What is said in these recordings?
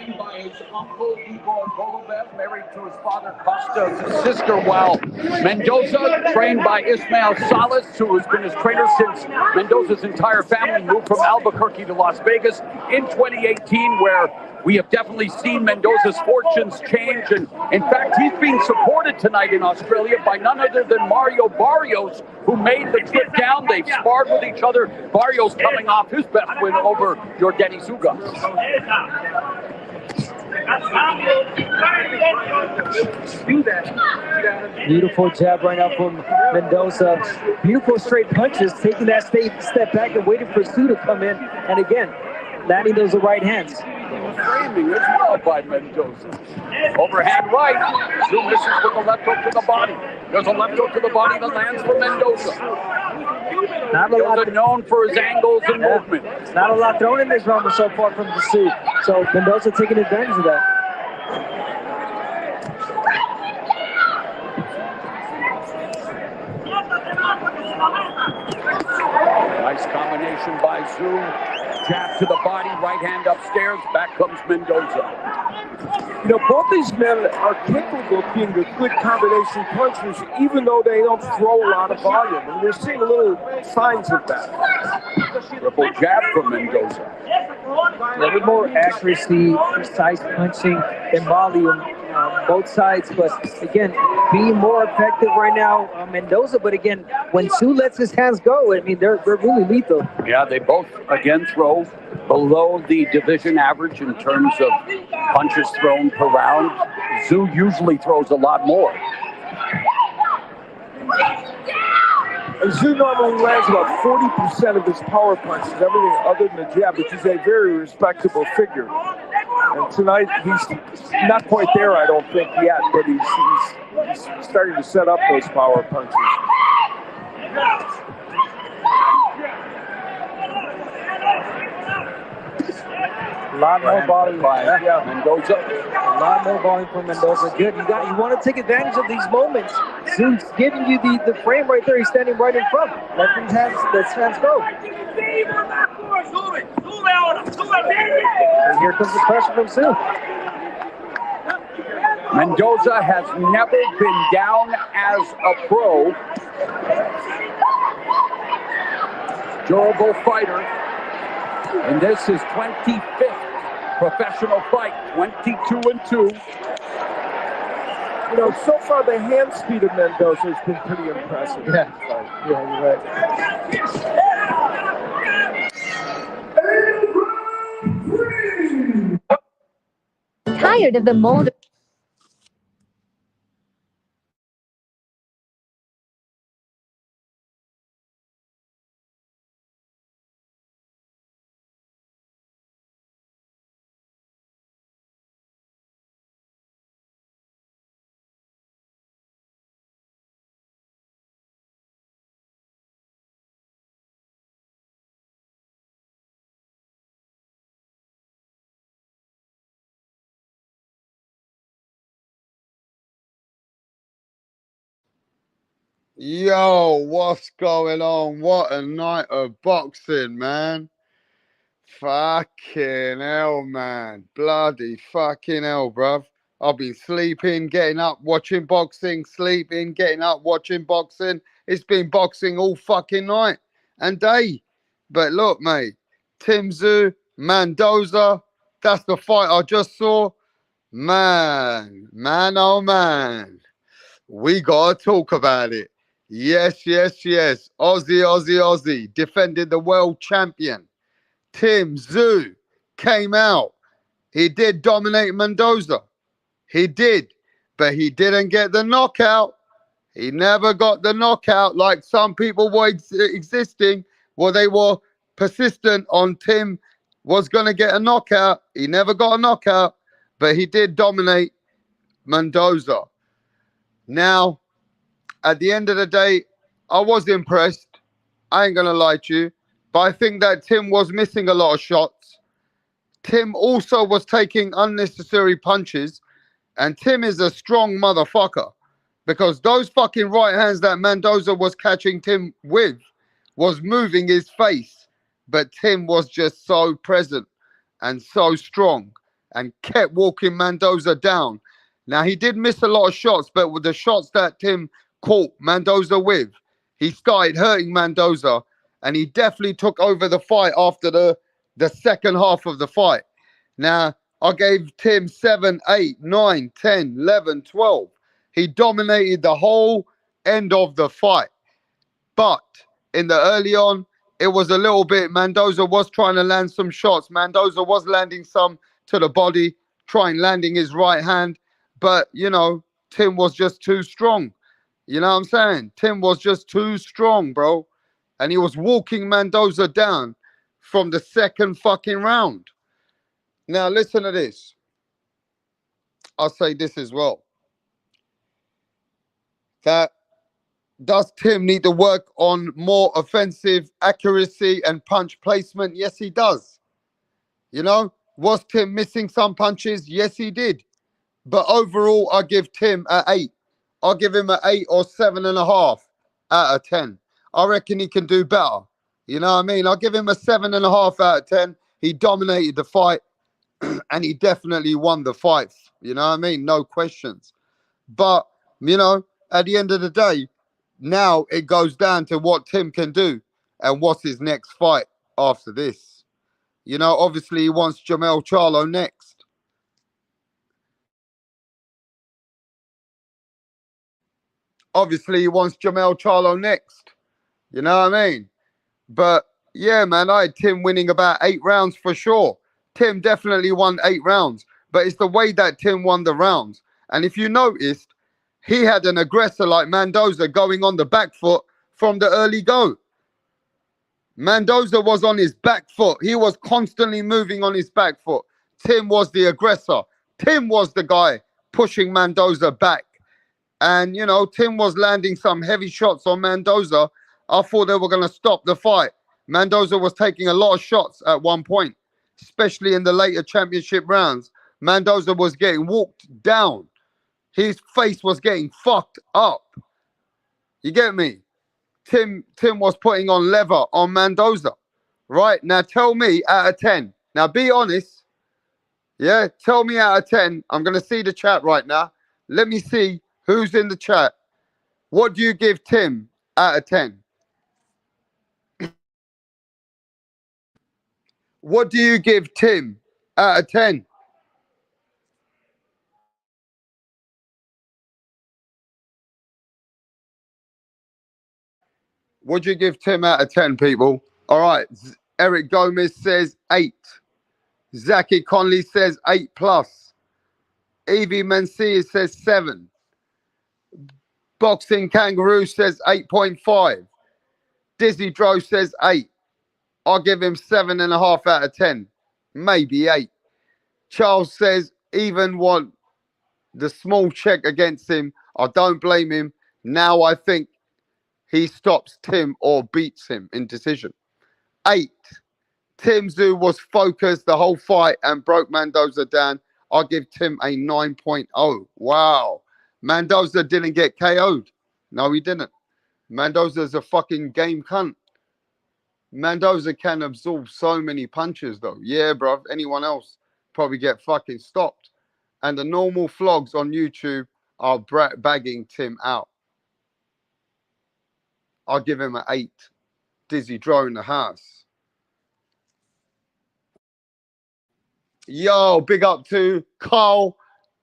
by his uncle Igor Golubev, married to his father Costa's sister, while Mendoza, trained by Ismail Salas, who has been his trainer since Mendoza's entire family moved from Albuquerque to Las Vegas in 2018, where we have definitely seen Mendoza's fortunes change. And in fact, he's being supported tonight in Australia by none other than Mario Barrios, who made the trip down. They've sparred with each other. Barrios coming off his best win over Yordani Zugas. Beautiful jab right now from Mendoza. Beautiful straight punches, taking that step back and waiting for Tszyu to come in. And again, landing those right hands. Framing as well by Mendoza. Overhand right. Tszyu misses with the left hook to the body. There's a left hook to the body that lands for Mendoza. Mendoza known for his angles and movement. Not a lot thrown in this round so far from Tszyu. So Mendoza taking advantage of that. Nice combination by Tszyu. Jab to the body, right hand upstairs. Back comes Mendoza. You know, both these men are capable of being good combination punchers, even though they don't throw a lot of volume. And we're seeing little signs of that. Triple jab from Mendoza. A little more accuracy, precise punching and volume on both sides. But again, being more effective right now, Mendoza. But again, when Tszyu lets his hands go, I mean, they're really lethal. Yeah, they both, again, throw below the division average in terms of punches thrown per round. Tszyu usually throws a lot more. And Tszyu normally lands about 40% of his power punches, everything other than the jab, which is a very respectable figure. And tonight, he's not quite there, I don't think, yet, but he's starting to set up those power punches. A lot more volume by Mendoza. A lot more volume from Mendoza. Good. You want to take advantage of these moments. Tszyu's giving you the frame right there. He's standing right in front. Let his hands go. And here comes the pressure from Tszyu. Mendoza has never been down as a pro. Durable fighter. And this is 25th professional fight, 22-2. You know, so far the hand speed of Mendoza has been pretty impressive. Yeah, you're right. Tired of the mold. Yo, what's going on? What a night of boxing, man. Fucking hell, man. Bloody fucking hell, bruv. I've been sleeping, getting up, watching boxing, sleeping, getting up, watching boxing. It's been boxing all fucking night and day. But look, mate, Tszyu, Mendoza, that's the fight I just saw. Man, oh man. We gotta talk about it. Yes. Aussie. Defending the world champion. Tszyu came out. He did dominate Mendoza. He did. But he didn't get the knockout. He never got the knockout like some people were existing. Well, they were persistent on Tim was going to get a knockout. He never got a knockout. But he did dominate Mendoza. Now, at the end of the day, I was impressed. I ain't going to lie to you. But I think that Tim was missing a lot of shots. Tim also was taking unnecessary punches. And Tim is a strong motherfucker. Because those fucking right hands that Mendoza was catching Tim with was moving his face. But Tim was just so present and so strong. and kept walking Mendoza down. Now, he did miss a lot of shots, but with the shots that Tim caught Mendoza with, he started hurting Mendoza, and he definitely took over the fight after the second half of the fight. Now, I gave Tim 7, 8, 9, 10, 11, 12. He dominated the whole end of the fight. But in the early on, it was a little bit, Mendoza was trying to land some shots. Mendoza was landing some to the body, landing his right hand. But, you know, Tim was just too strong. You know what I'm saying? Tim was just too strong, bro. And he was walking Mendoza down from the second fucking round. Now, listen to this. I'll say this as well. That does Tim need to work on more offensive accuracy and punch placement? Yes, he does. You know, was Tim missing some punches? Yes, he did. But overall, I give Tim an 8. I'll give him an 8 or 7.5 out of 10. I reckon he can do better. You know what I mean? I'll give him a 7.5 out of 10. He dominated the fight and he definitely won the fight. You know what I mean? No questions. But, you know, at the end of the day, now it goes down to what Tim can do and what's his next fight after this. You know, obviously he wants Jermell Charlo next. Obviously he wants Jermell Charlo next. You know what I mean? But yeah, man, I had Tim winning about 8 rounds for sure. Tim definitely won 8 rounds, but it's the way that Tim won the rounds. And if you noticed, he had an aggressor like Mendoza going on the back foot from the early go. Mendoza was on his back foot. He was constantly moving on his back foot. Tim was the aggressor. Tim was the guy pushing Mendoza back. And, you know, Tim was landing some heavy shots on Mendoza. I thought they were going to stop the fight. Mendoza was taking a lot of shots at one point, especially in the later championship rounds. Mendoza was getting walked down. His face was getting fucked up. You get me? Tim was putting on leather on Mendoza. Right? Now tell me out of 10. Now be honest. Yeah, tell me out of 10. I'm going to see the chat right now. Let me see who's in the chat. What do you give Tim out of 10? What do you give Tim out of 10? What do you give Tim out of 10, people? All right. Eric Gomez says 8. Zaki Conley says 8 plus. Evie Mencia says 7. Boxing Kangaroo says 8.5. Dizzy Dro says 8. I'll give him 7.5 out of 10. Maybe 8. Charles says even want the small check against him. I don't blame him. Now I think he stops Tim or beats him in decision. 8. Tim Tszyu was focused the whole fight and broke Mendoza down. I'll give Tim a 9.0. Wow. Mendoza didn't get KO'd. No, he didn't. Mendoza's a fucking game cunt. Mendoza can absorb so many punches, though. Yeah, bruv. Anyone else probably get fucking stopped. And the normal vlogs on YouTube are bagging Tim out. I'll give him an 8. Dizzy Dro in the house. Yo, big up to Carl.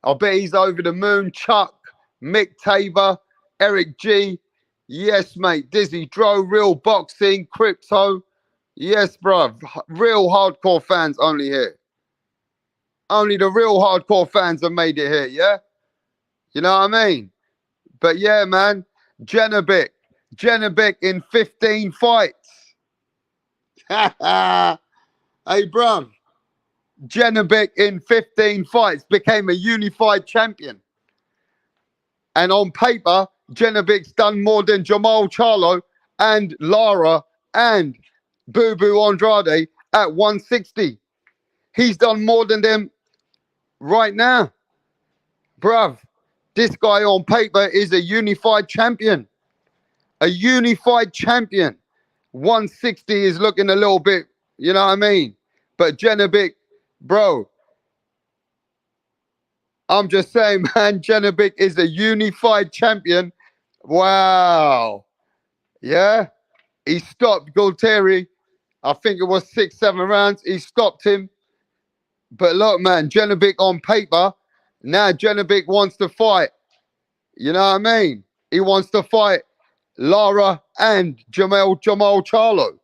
I bet he's over the moon. Chuck, Mick Tabor, Eric G. Yes, mate. Dizzy Dro, Real Boxing, Crypto. Yes, bruv. Real hardcore fans only here. Only the real hardcore fans have made it here, yeah? You know what I mean? But yeah, man. Janibek in 15 fights. Hey, bruv. Janibek in 15 fights became a unified champion. And on paper, Janibek's done more than Jermell Charlo and Lara and Boo Boo Andrade at 160. He's done more than them right now. Bruv, this guy on paper is a unified champion. A unified champion. 160 is looking a little bit, you know what I mean? But Janibek, bro, I'm just saying, man, Janibek is a unified champion. Wow. Yeah. He stopped Gualtieri. I think it was 6-7 rounds. He stopped him. But look, man, Janibek on paper. Now Janibek wants to fight. You know what I mean? He wants to fight Lara and Jamal Charlo.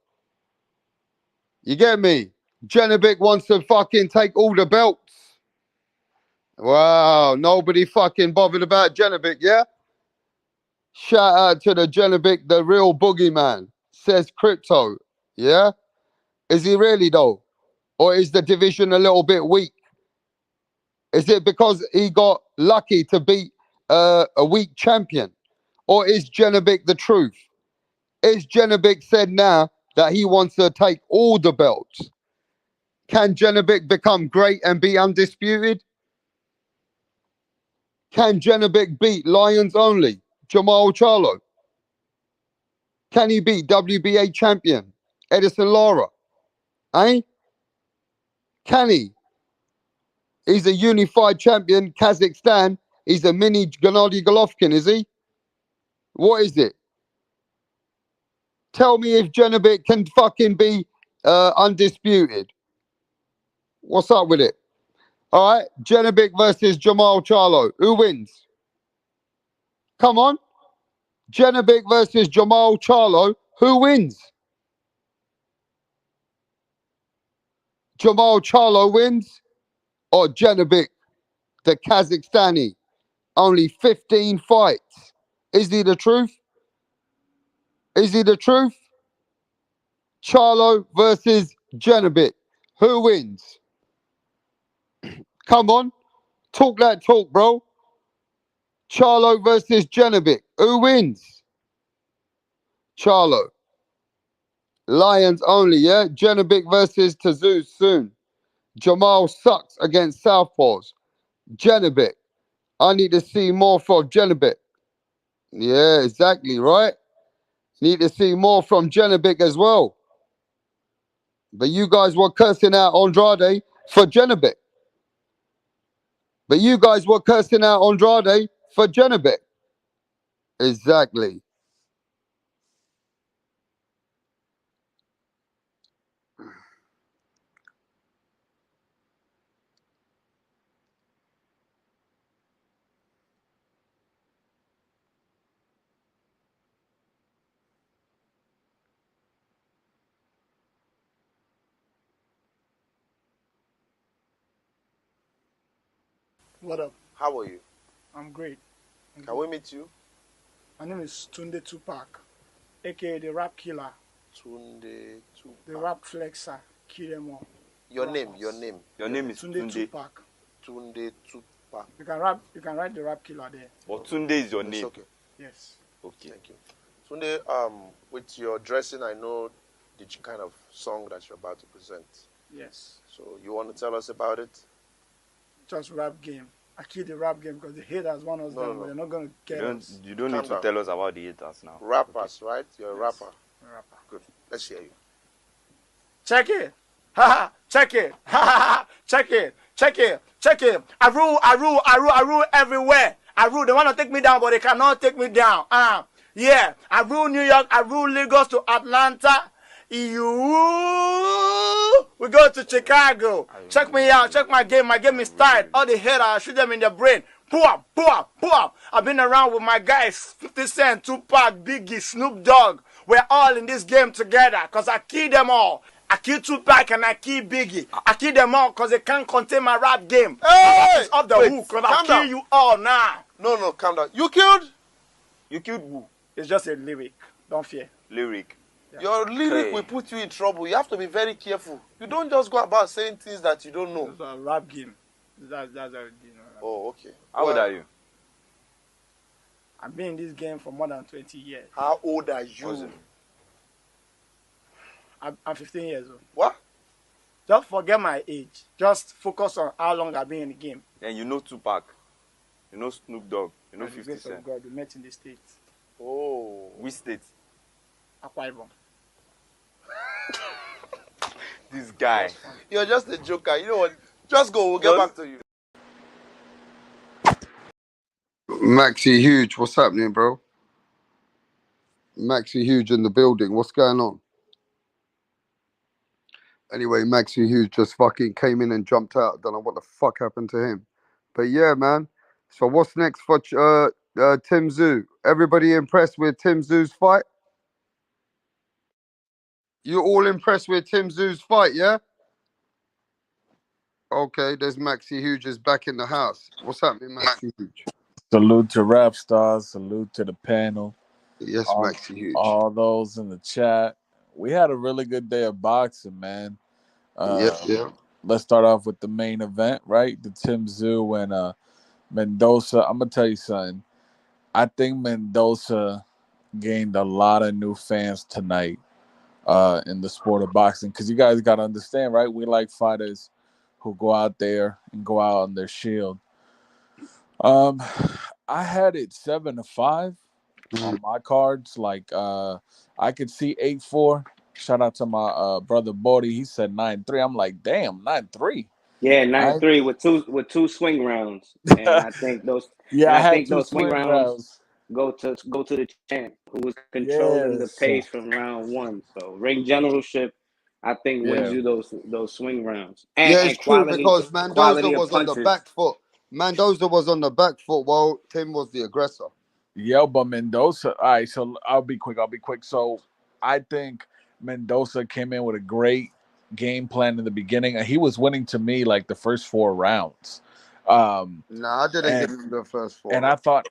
You get me? Janibek wants to fucking take all the belts. Wow, nobody fucking bothered about Janibek, yeah? Shout out to the Janibek, the real boogeyman, says Crypto. Yeah? Is he really though? Or is the division a little bit weak? Is it because he got lucky to beat a weak champion? Or is Janibek the truth? Is Janibek said now that he wants to take all the belts? Can Janibek become great and be undisputed? Can Janibek beat Lions only, Jamal Charlo? Can he beat WBA champion, Edison Lara? Eh? Can he? He's a unified champion, Kazakhstan. He's a mini Gennady Golovkin, is he? What is it? Tell me if Janibek can fucking be undisputed. What's up with it? All right, Janibek versus Jamal Charlo. Who wins? Come on. Janibek versus Jamal Charlo. Who wins? Jamal Charlo wins or Janibek, the Kazakhstani? Only 15 fights. Is he the truth? Is he the truth? Charlo versus Janibek. Who wins? Come on. Talk that talk, bro. Charlo versus Janibek. Who wins? Charlo. Lions only, yeah? Janibek versus Tszyu soon. Jamal sucks against Southpaws. Janibek. I need to see more from Janibek. Yeah, exactly, right? Need to see more from Janibek as well. But you guys were cursing out Andrade for Janibek. But you guys were cursing out Andrade for Janibek. Exactly. What up? How are you? I'm great. Can we meet you? My name is Tunde Tupac, aka the Rap Killer, Tunde the Tupac. Rap Flexer, kill them all. Your Rappers. name, your name. Your name is Tunde Tunde. Tupac. Tunde Tupac. You can write the Rap Killer there. But Tunde is your It's name. okay. Yes. Okay. Thank you. Tunde, with your dressing, I know the kind of song that you're about to present. Yes. So you want to tell us about it? Just rap game. I kill the rap game because the haters want us No, down, no, but they're not gonna get us. You don't Calm need to down. tell us about the haters now. Rappers, right? You're a Yes. rapper. Rapper. Good. Let's hear you. Check it. Ha ha. Check it. Ha ha ha. Check it. Check it. Check it. I rule everywhere. I rule. They want to take me down, but they cannot take me down. Yeah. I rule New York. I rule Lagos to Atlanta. We go to Chicago. Check me out. Check my game. My game is tight. All the haters, I shoot them in the brain. Boom, boom, boom. I've been around with my guys, 50 Cent, Tupac, Biggie, Snoop Dogg. We're all in this game together because I kill them all. I kill Tupac and I kill Biggie. I kill them all because they can't contain my rap game. Hey! It's off the Wait, hook because I calm kill down. you all now. No, calm down. You killed? You killed who? It's just a lyric. Don't fear. Lyric. Your lyric Hey. will put you in trouble. You have to be very careful. You don't just go about saying things that you don't know. It's a rap game. That's how it is. Oh, okay. How old are you? I've been in this game for more than 20 years. How old are you? What's it? I'm 15 years old. What? Just forget my age. Just focus on how long I've been in the game. And you know Tupac. You know Snoop Dogg. You know By the 50 grace of Cent. God, we met in the States. Oh. Which state? Akwa Ibom. This guy. You're just a joker. You know what? Just go. We'll get Just- back to you. Maxi Huge, what's happening, bro? Maxi Huge in the building. What's going on? Anyway, Maxi Huge just fucking came in and jumped out. Don't know what the fuck happened to him. But yeah, man. So what's next for Tim Tszyu? Everybody impressed with Tim Tszyu's fight? You all impressed with Tim Tszyu's fight, yeah? Okay, there's Maxi Huge is back in the house. What's happening, Maxi Huge? Salute to Rap Stars. Salute to the panel. Yes, Maxi Huge. All those in the chat. We had a really good day of boxing, man. Yeah. Let's start off with the main event, right? The Tim Tszyu and Mendoza. I'm gonna tell you something. I think Mendoza gained a lot of new fans tonight in the sport of boxing, because you guys got to understand, right? We like fighters who go out there and go out on their shield. I had it 7-5 on my cards. Like I could see 8-4. Shout out to my brother Bodie. He said 9-3. I'm like, damn, 9-3. Yeah, 9-3 with two swing rounds, and I think those. Yeah, I think those swing rounds go to the champ, who was controlling the pace from round one. So ring generalship, I think, wins you those swing rounds. And, yeah, it's true, because Mendoza was on punches. the back foot. Mendoza was on the back foot while Tim was the aggressor. Yeah, but Mendoza. All right, so I'll be quick. So I think Mendoza came in with a great game plan in the beginning, and he was winning to me like the first 4 rounds. I didn't give him the first 4. And I thought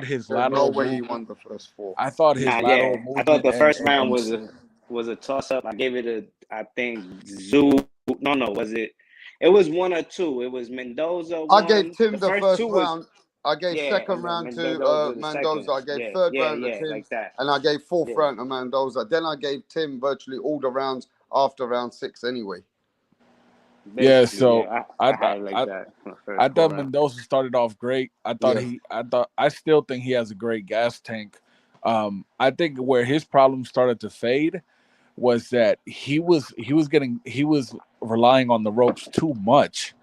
his There's lateral. no way he won the first 4. I thought his lateral movement. I thought the first round was a toss up. I gave it I think Tszyu. No, was it? It was 1 or 2. It was Mendoza. I gave Tim the first round. I gave second round to Mendoza. I gave third round to Tim, like that. And I gave fourth round to Mendoza. Then I gave Tim virtually all the rounds after round 6 anyway. Yeah, so I thought Mendoza started off great. I still think he has a great gas tank. I think where his problem started to fade was that he was relying on the ropes too much,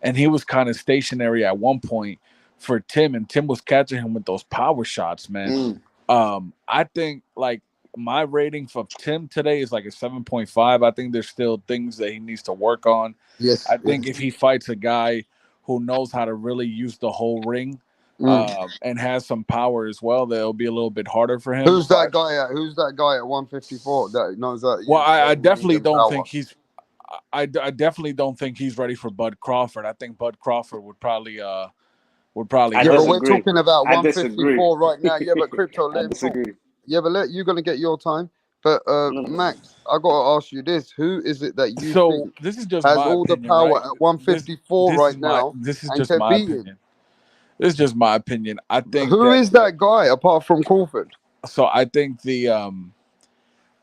and he was kind of stationary at one point for Tim, and Tim was catching him with those power shots, man. I think like my rating for Tim today is like a 7.5. I think there's still things that he needs to work on. Yes. I think if he fights a guy who knows how to really use the whole ring and has some power as well, that'll be a little bit harder for him. Who's that guy at 154 that knows that? Well, I definitely don't think he's. I definitely don't think he's ready for Bud Crawford. I think Bud Crawford would probably. Yeah, but we're talking about 154 right now. Yeah, but Crypto, yeah, but you're gonna get your time. But Max, I gotta ask you this: who is it that you think this is just has my all opinion, the power right? at 154 right now? This is just my opinion. This is just my opinion. I think who is that guy apart from Crawford? So I think can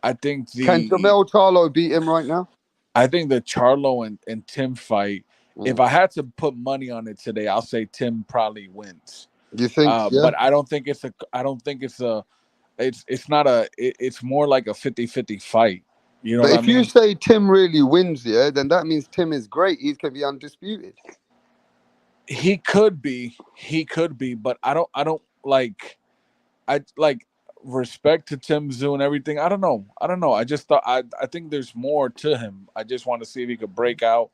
Jamel Charlo beat him right now? I think the Charlo and Tim fight. If I had to put money on it today, I'll say Tim probably wins. You think? But I don't think it's it's more like a 50-50 fight. You know, but what if I mean? you say Tim really wins, then that means Tim is great. He can be undisputed. He could be, but I don't like. I like respect to Tim Tszyu and everything. I don't know. I just thought I think there's more to him. I just want to see if he could break out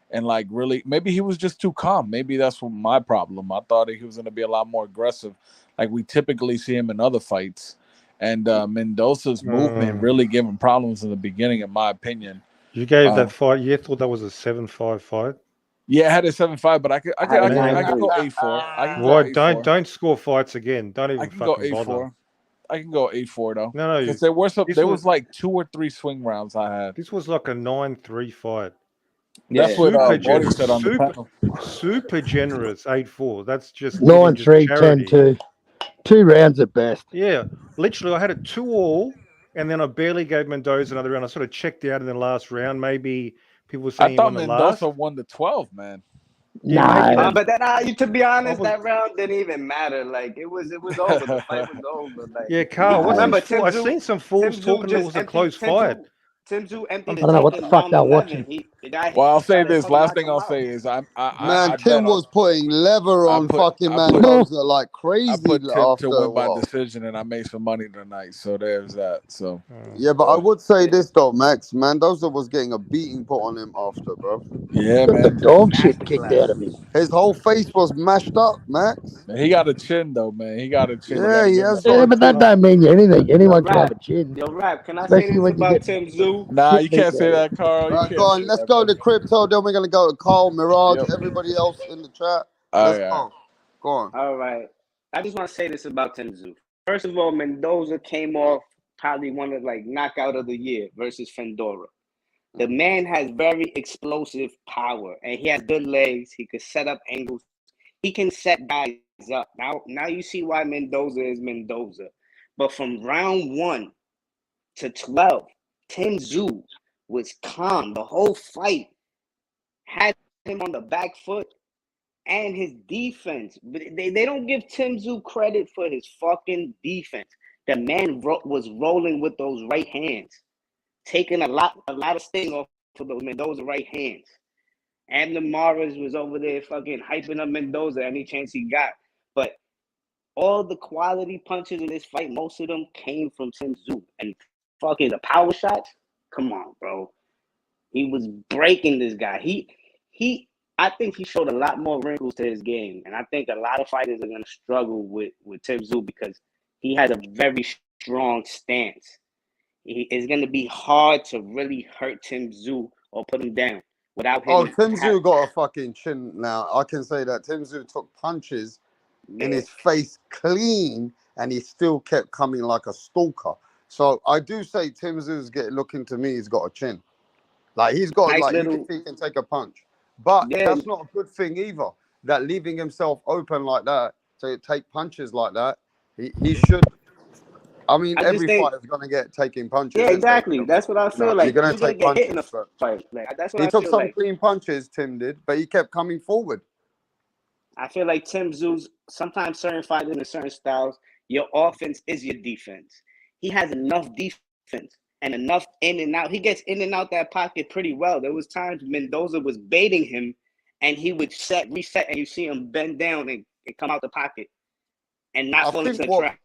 and like really. Maybe he was just too calm. Maybe that's what my problem. I thought he was going to be a lot more aggressive, like we typically see him in other fights. And Mendoza's movement really gave him problems in the beginning, in my opinion. You gave that fight. You thought that was a 7-5 fight. Yeah, I had a 7-5, but I could go 8-4. Why don't score fights again? Don't even fucking bother. I can go 8-4 though. No, because there was like 2 or 3 swing rounds I had. This was like a 9-3 fight. That's what Bodie said on the panel. Super generous 8-4. That's just 9-3, 10-2. 2 rounds at best. Yeah, literally, I had it 2-2, and then I barely gave Mendoza another round. I sort of checked out in the last round. Maybe people were saying I thought Mendoza won the 12, man. Yeah, but then, to be honest, that round didn't even matter. Like it was over. The fight was over. Like, yeah, Carl. I've seen some fools talking it was a close fight. Tim Tszyu emptied. I don't know what the fuck they're watching. The guy Well, I'll say tried to this. fucking Last knock thing him I'll out. say is Man, I Tim bet was putting leather on fucking I Mendoza like I crazy put Tim after to a win by while. decision, and I made some money tonight. So there's that. So Yeah, but I would say this though, Max. Mendoza was getting a beating put on him after, bro. yeah, Got the man. dog shit kicked out of him. His whole face was mashed up, Max. He got a chin though, man. He got a chin. You got Yeah, to he give him has that. Yeah, got a but that chin. don't mean anything. Anyone can have Rap, a chin, rap. Can I say especially this when you about get Tim Tszyu? Nah, shit you beat can't say out of you. that, Carl. All You right, go can't on. say Let's that, go to brother. crypto. Then we're gonna go to Carl, Mirage, Yep. everybody else in the chat. All Let's right. go. Go on. All right. I just want to say this about Tim Tszyu. First of all, Mendoza came off probably one of knockout of the year versus Fendora. The man has very explosive power, and he has good legs. He could set up angles. He can set guys up. Now you see why Mendoza is Mendoza. But from round 1 to 12, Tim Tszyu was calm. The whole fight had him on the back foot. And his defense, but they don't give Tim Tszyu credit for his fucking defense. The man was rolling with those right hands, taking a lot of sting off of those Mendoza right hands. Abner Mares was over there fucking hyping up Mendoza any chance he got. But all the quality punches in this fight, most of them came from Tim Tszyu. And fucking the power shots, come on, bro. He was breaking this guy. I think he showed a lot more wrinkles to his game, and I think a lot of fighters are going to struggle with Tim Tszyu because he has a very strong stance. It's going to be hard to really hurt Tim Tszyu or put him down without him. Oh, Tim Tszyu got a fucking chin now. I can say that. Tim Tszyu took punches in his face clean, and he still kept coming like a stalker. So I do say Tim Tszyu's looking to me, he's got a chin. Like he's got nice little, he can take a punch. But yeah, that's not a good thing either. That leaving himself open like that to take punches like that, he should. I mean, every fighter's gonna get taking punches. Yeah, exactly. That's what I feel like. You're gonna He's gonna take get hit in punches. a fight. That's what He I took feel some like. clean punches, Tim did, but he kept coming forward. I feel like Tim Tszyu, sometimes certain fighters in certain styles, your offense is your defense. He has enough defense and enough in and out. He gets in and out that pocket pretty well. There was times Mendoza was baiting him, and he would reset, and you see him bend down and come out the pocket and not fall into the trap.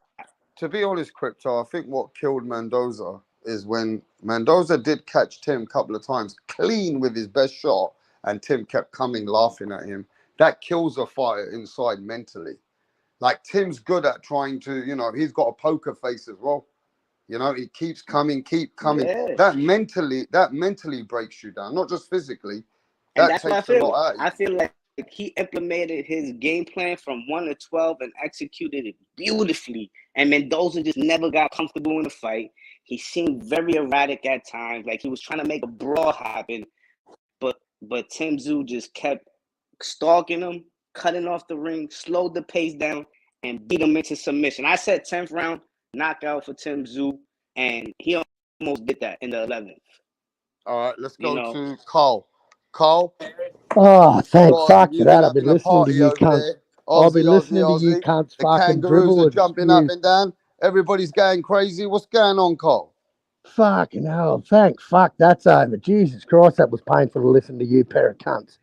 To be honest, Crypto, I think what killed Mendoza is when Mendoza did catch Tim a couple of times clean with his best shot, and Tim kept coming laughing at him. That kills a fighter inside mentally. Like Tim's good at trying to, he's got a poker face as well. He keeps coming, keep coming. Yeah. That mentally breaks you down, not just physically. And that's what I feel. A lot out of you. I feel like he implemented his game plan from 1 to 12 and executed it beautifully. And Mendoza just never got comfortable in the fight. He seemed very erratic at times, like he was trying to make a brawl happen. But Tim Tszyu just kept stalking him, cutting off the ring, slowed the pace down, and beat him into submission. I said 10th round knockout for Tim Tszyu, and he almost did that in the 11th. All right, let's go to Carl. Carl? Oh, thank fuck for that. I've been listening to you cunts. I've been listening to you cunts fucking dribble. The kangaroos are jumping up and down. Everybody's going crazy. What's going on, Carl? Fucking hell. Thank fuck that's over. Jesus Christ, that was painful to listen to you pair of cunts.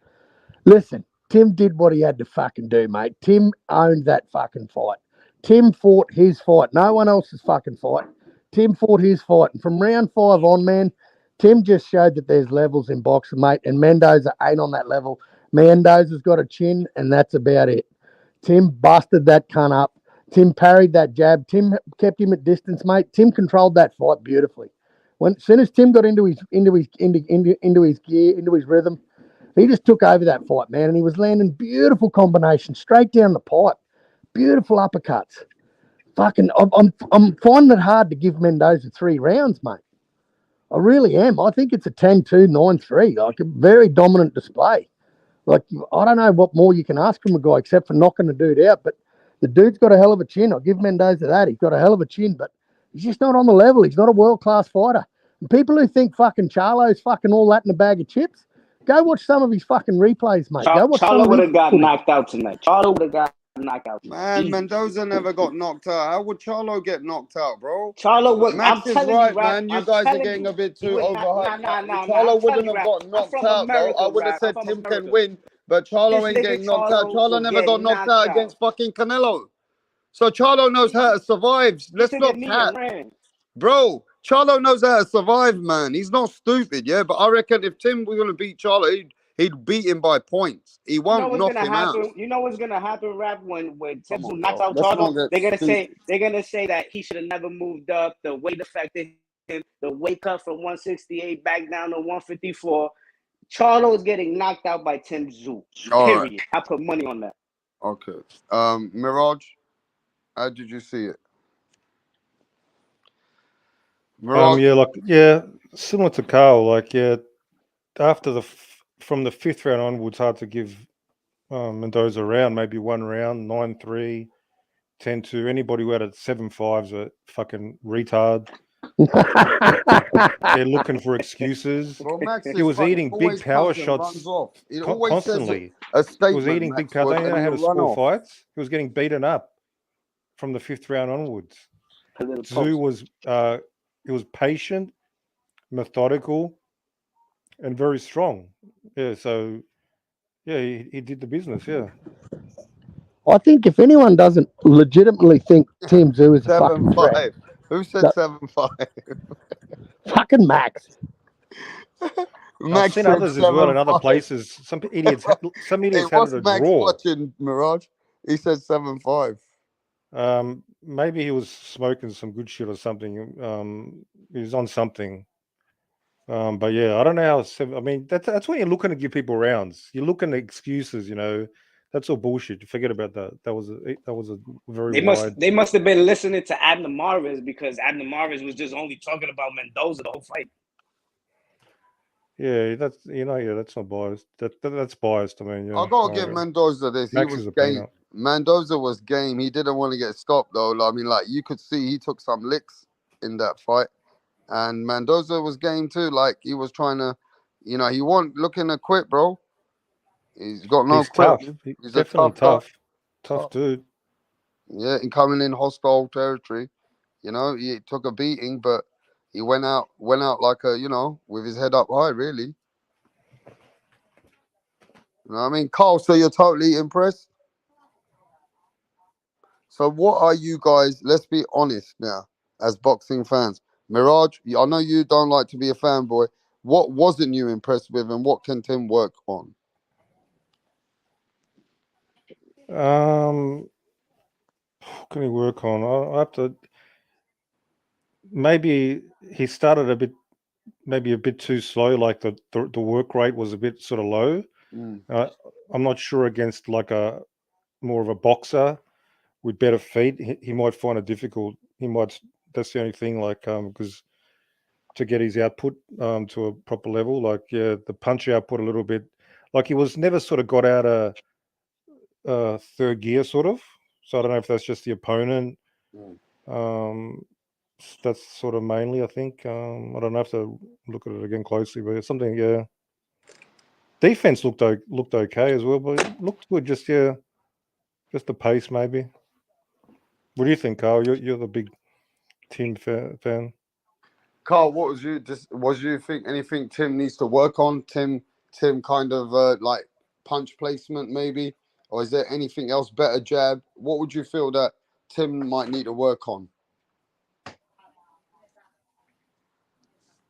Listen, Tim did what he had to fucking do, mate. Tim owned that fucking fight. Tim fought his fight. No one else's fucking fight. Tim fought his fight. And from round 5 on, man, Tim just showed that there's levels in boxing, mate, and Mendoza ain't on that level. Mendoza's got a chin, and that's about it. Tim busted that cunt up. Tim parried that jab. Tim kept him at distance, mate. Tim controlled that fight beautifully. As soon as Tim got into his gear, into his rhythm, he just took over that fight, man, and he was landing beautiful combinations straight down the pipe. Beautiful uppercuts. Fucking, I'm finding it hard to give Mendoza 3 rounds, mate. I really am. I think it's a 10-2, 9-3, like a very dominant display. Like, I don't know what more you can ask from a guy except for knocking the dude out, but the dude's got a hell of a chin. I'll give Mendoza that. He's got a hell of a chin, but he's just not on the level. He's not a world-class fighter. And people who think fucking Charlo's fucking all that in a bag of chips, go watch some of his fucking replays, mate. Go watch Charlo would have got knocked out tonight. Charlo would have got knockout. Man, Easy. Mendoza never got knocked out. How would Charlo get knocked out, bro? Charlo was. Max I'm is telling right, you, Rap. man. You I'm guys are telling getting you, a bit he too would not. overhyped. Nah. I'm Charlo telling wouldn't you, have Rap. got I'm knocked from out, though. I America, would have Rap. I'm said from Tim can America. win, but This Charlo ain't nigga getting knocked out. Charlo Charlo will never get got knocked knocked out out. against fucking Canelo. So Charlo knows how to survive. He Let's took not a knee cap. and ran. Bro, Charlo knows how to survive, man. He's not stupid, yeah? But I reckon if Tim was going to beat Charlo, he'd beat him by points. He You know won't what's knock gonna him out. happen? You know what's gonna happen, Rap? When Come Tszyu on, knocks bro. out Let's Charlo, not get they're stupid. gonna say that he should have never moved up. The weight affected him. The weight cut from 168 back down to 154. Charlo is getting knocked out by Tszyu. All right. Period. I put money on that. Okay. Mirage, how did you see it? Yeah, similar to Carl. Like, yeah, after from the 5th round onwards, hard to give Mendoza a round. Maybe one round, 9-3, 10-2. Anybody who had a 7-5's a fucking retard. They're looking for excuses. Bro, Max He was eating big power runs shots off. It always constantly. says a statement, He was eating big power. They know how to score fights. He was getting beaten up from the 5th round onwards. Tszyu was he was patient, methodical, and very strong. Yeah, so yeah, he did the business. Yeah. I think if anyone doesn't legitimately think Tim Tszyu is a fucking 7-5. threat, Who said 7-5? fucking Max. I've seen others as well in other places. Some idiots had it a Max draw. Watching Mirage? He said 7-5. Maybe he was smoking some good shit or something. He was on something. But yeah, I don't know how. I mean, that's when you're looking to give people rounds. You're looking at excuses. You know, that's all bullshit. Forget about that. That was a very They must have been listening to Abner Maris because Abner Maris was just only talking about Mendoza the whole fight. Yeah, that's that's not biased. That's biased. I mean, yeah. I gotta give Mendoza this. Max He was is a game. peanut. Mendoza was game. He didn't want to get stopped though. I mean, like you could see he took some licks in that fight, and Mendoza was game too. Like he was trying to, he wasn't looking to quit, bro. He's got no He's quit. tough. He's definitely a tough guy. Tough dude. Yeah, and coming in hostile territory, he took a beating, but he went out like a, with his head up high, really. You know what I mean? Carl, so you're totally impressed? So what are you guys, let's be honest now, as boxing fans. Mirage, I know you don't like to be a fanboy. What wasn't you impressed with and what can Tim work on? What can he work on? I have to. Maybe he started a bit too slow. Like the work rate was a bit sort of low. I'm not sure against like a more of a boxer with better feet. He might find it difficult. That's the only thing. Like because to get his output to a proper level, like the punch output a little bit. Like he was never sort of got out of third gear sort of. So I don't know if that's just the opponent. That's sort of mainly, I think. I don't have to look at it again closely, but it's something. Yeah, defense looked okay as well, but it looked good. Just the pace maybe. What do you think, Carl? You're the big Tim fan. Carl, what was you think anything Tim needs to work on? Tim kind of like punch placement maybe, or is there anything else better jab? What would you feel that Tim might need to work on?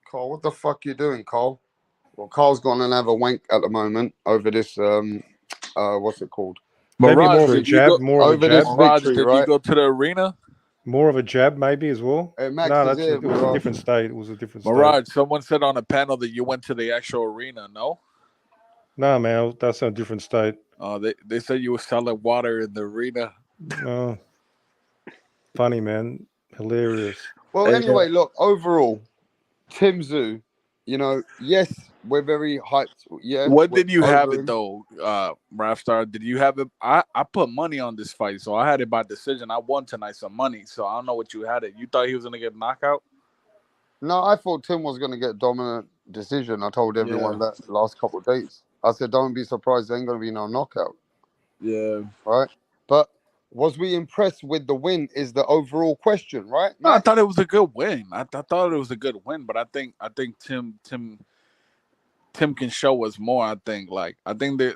Carl, what the fuck you doing, Carl? Well, Carl's gone and have a wank at the moment over this what's it called? Maybe more of a jab. Mirage, did you go to the arena? More of a jab, maybe as well. Hey, Max no, it was a different state. It was a different Mirage, state. someone said on a panel that you went to the actual arena. No. No, man, that's a different state. They said you were selling water in the arena. Oh, funny, man, hilarious. Well, anyway, look, overall, Tim Tszyu, yes, we're very hyped. Yeah. When did you have it though, Rafstar? Did you have it? I put money on this fight, so I had it by decision. I won tonight some money, so I don't know what you had it. You thought he was gonna get knockout? No, I thought Tim was gonna get dominant decision. I told everyone that the last couple of days. I said, don't be surprised, there ain't gonna be no knockout. Yeah. Right. But Was we impressed with the win? Is the overall question, right? No, I thought it was a good win. I thought it was a good win, but I think Tim can show us more. I think that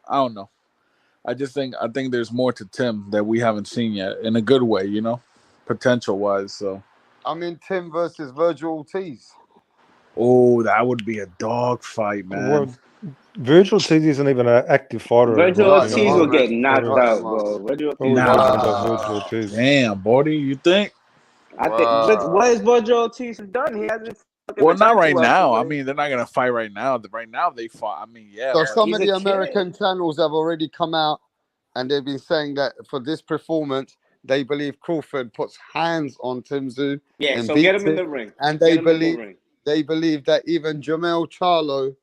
I don't know. I think there's more to Tim that we haven't seen yet in a good way, potential wise. So I mean, Tim versus Virgil Ortiz. Oh, that would be a dog fight, man. Well, Virgil Ortiz isn't even an active fighter. Virgil Ortiz will get knocked out, bro. Virgil Ortiz. Damn, Bodie, you think? I think. But what has Virgil Ortiz done? He hasn't. Well, not right now. I mean, they're not gonna fight right now. Right now, they fought. I mean, yeah. So some of the American channels have already come out, and they've been saying that for this performance, they believe Crawford puts hands on Tszyu. Yeah, and so get him in the ring. And they believe that even Jamel Charlo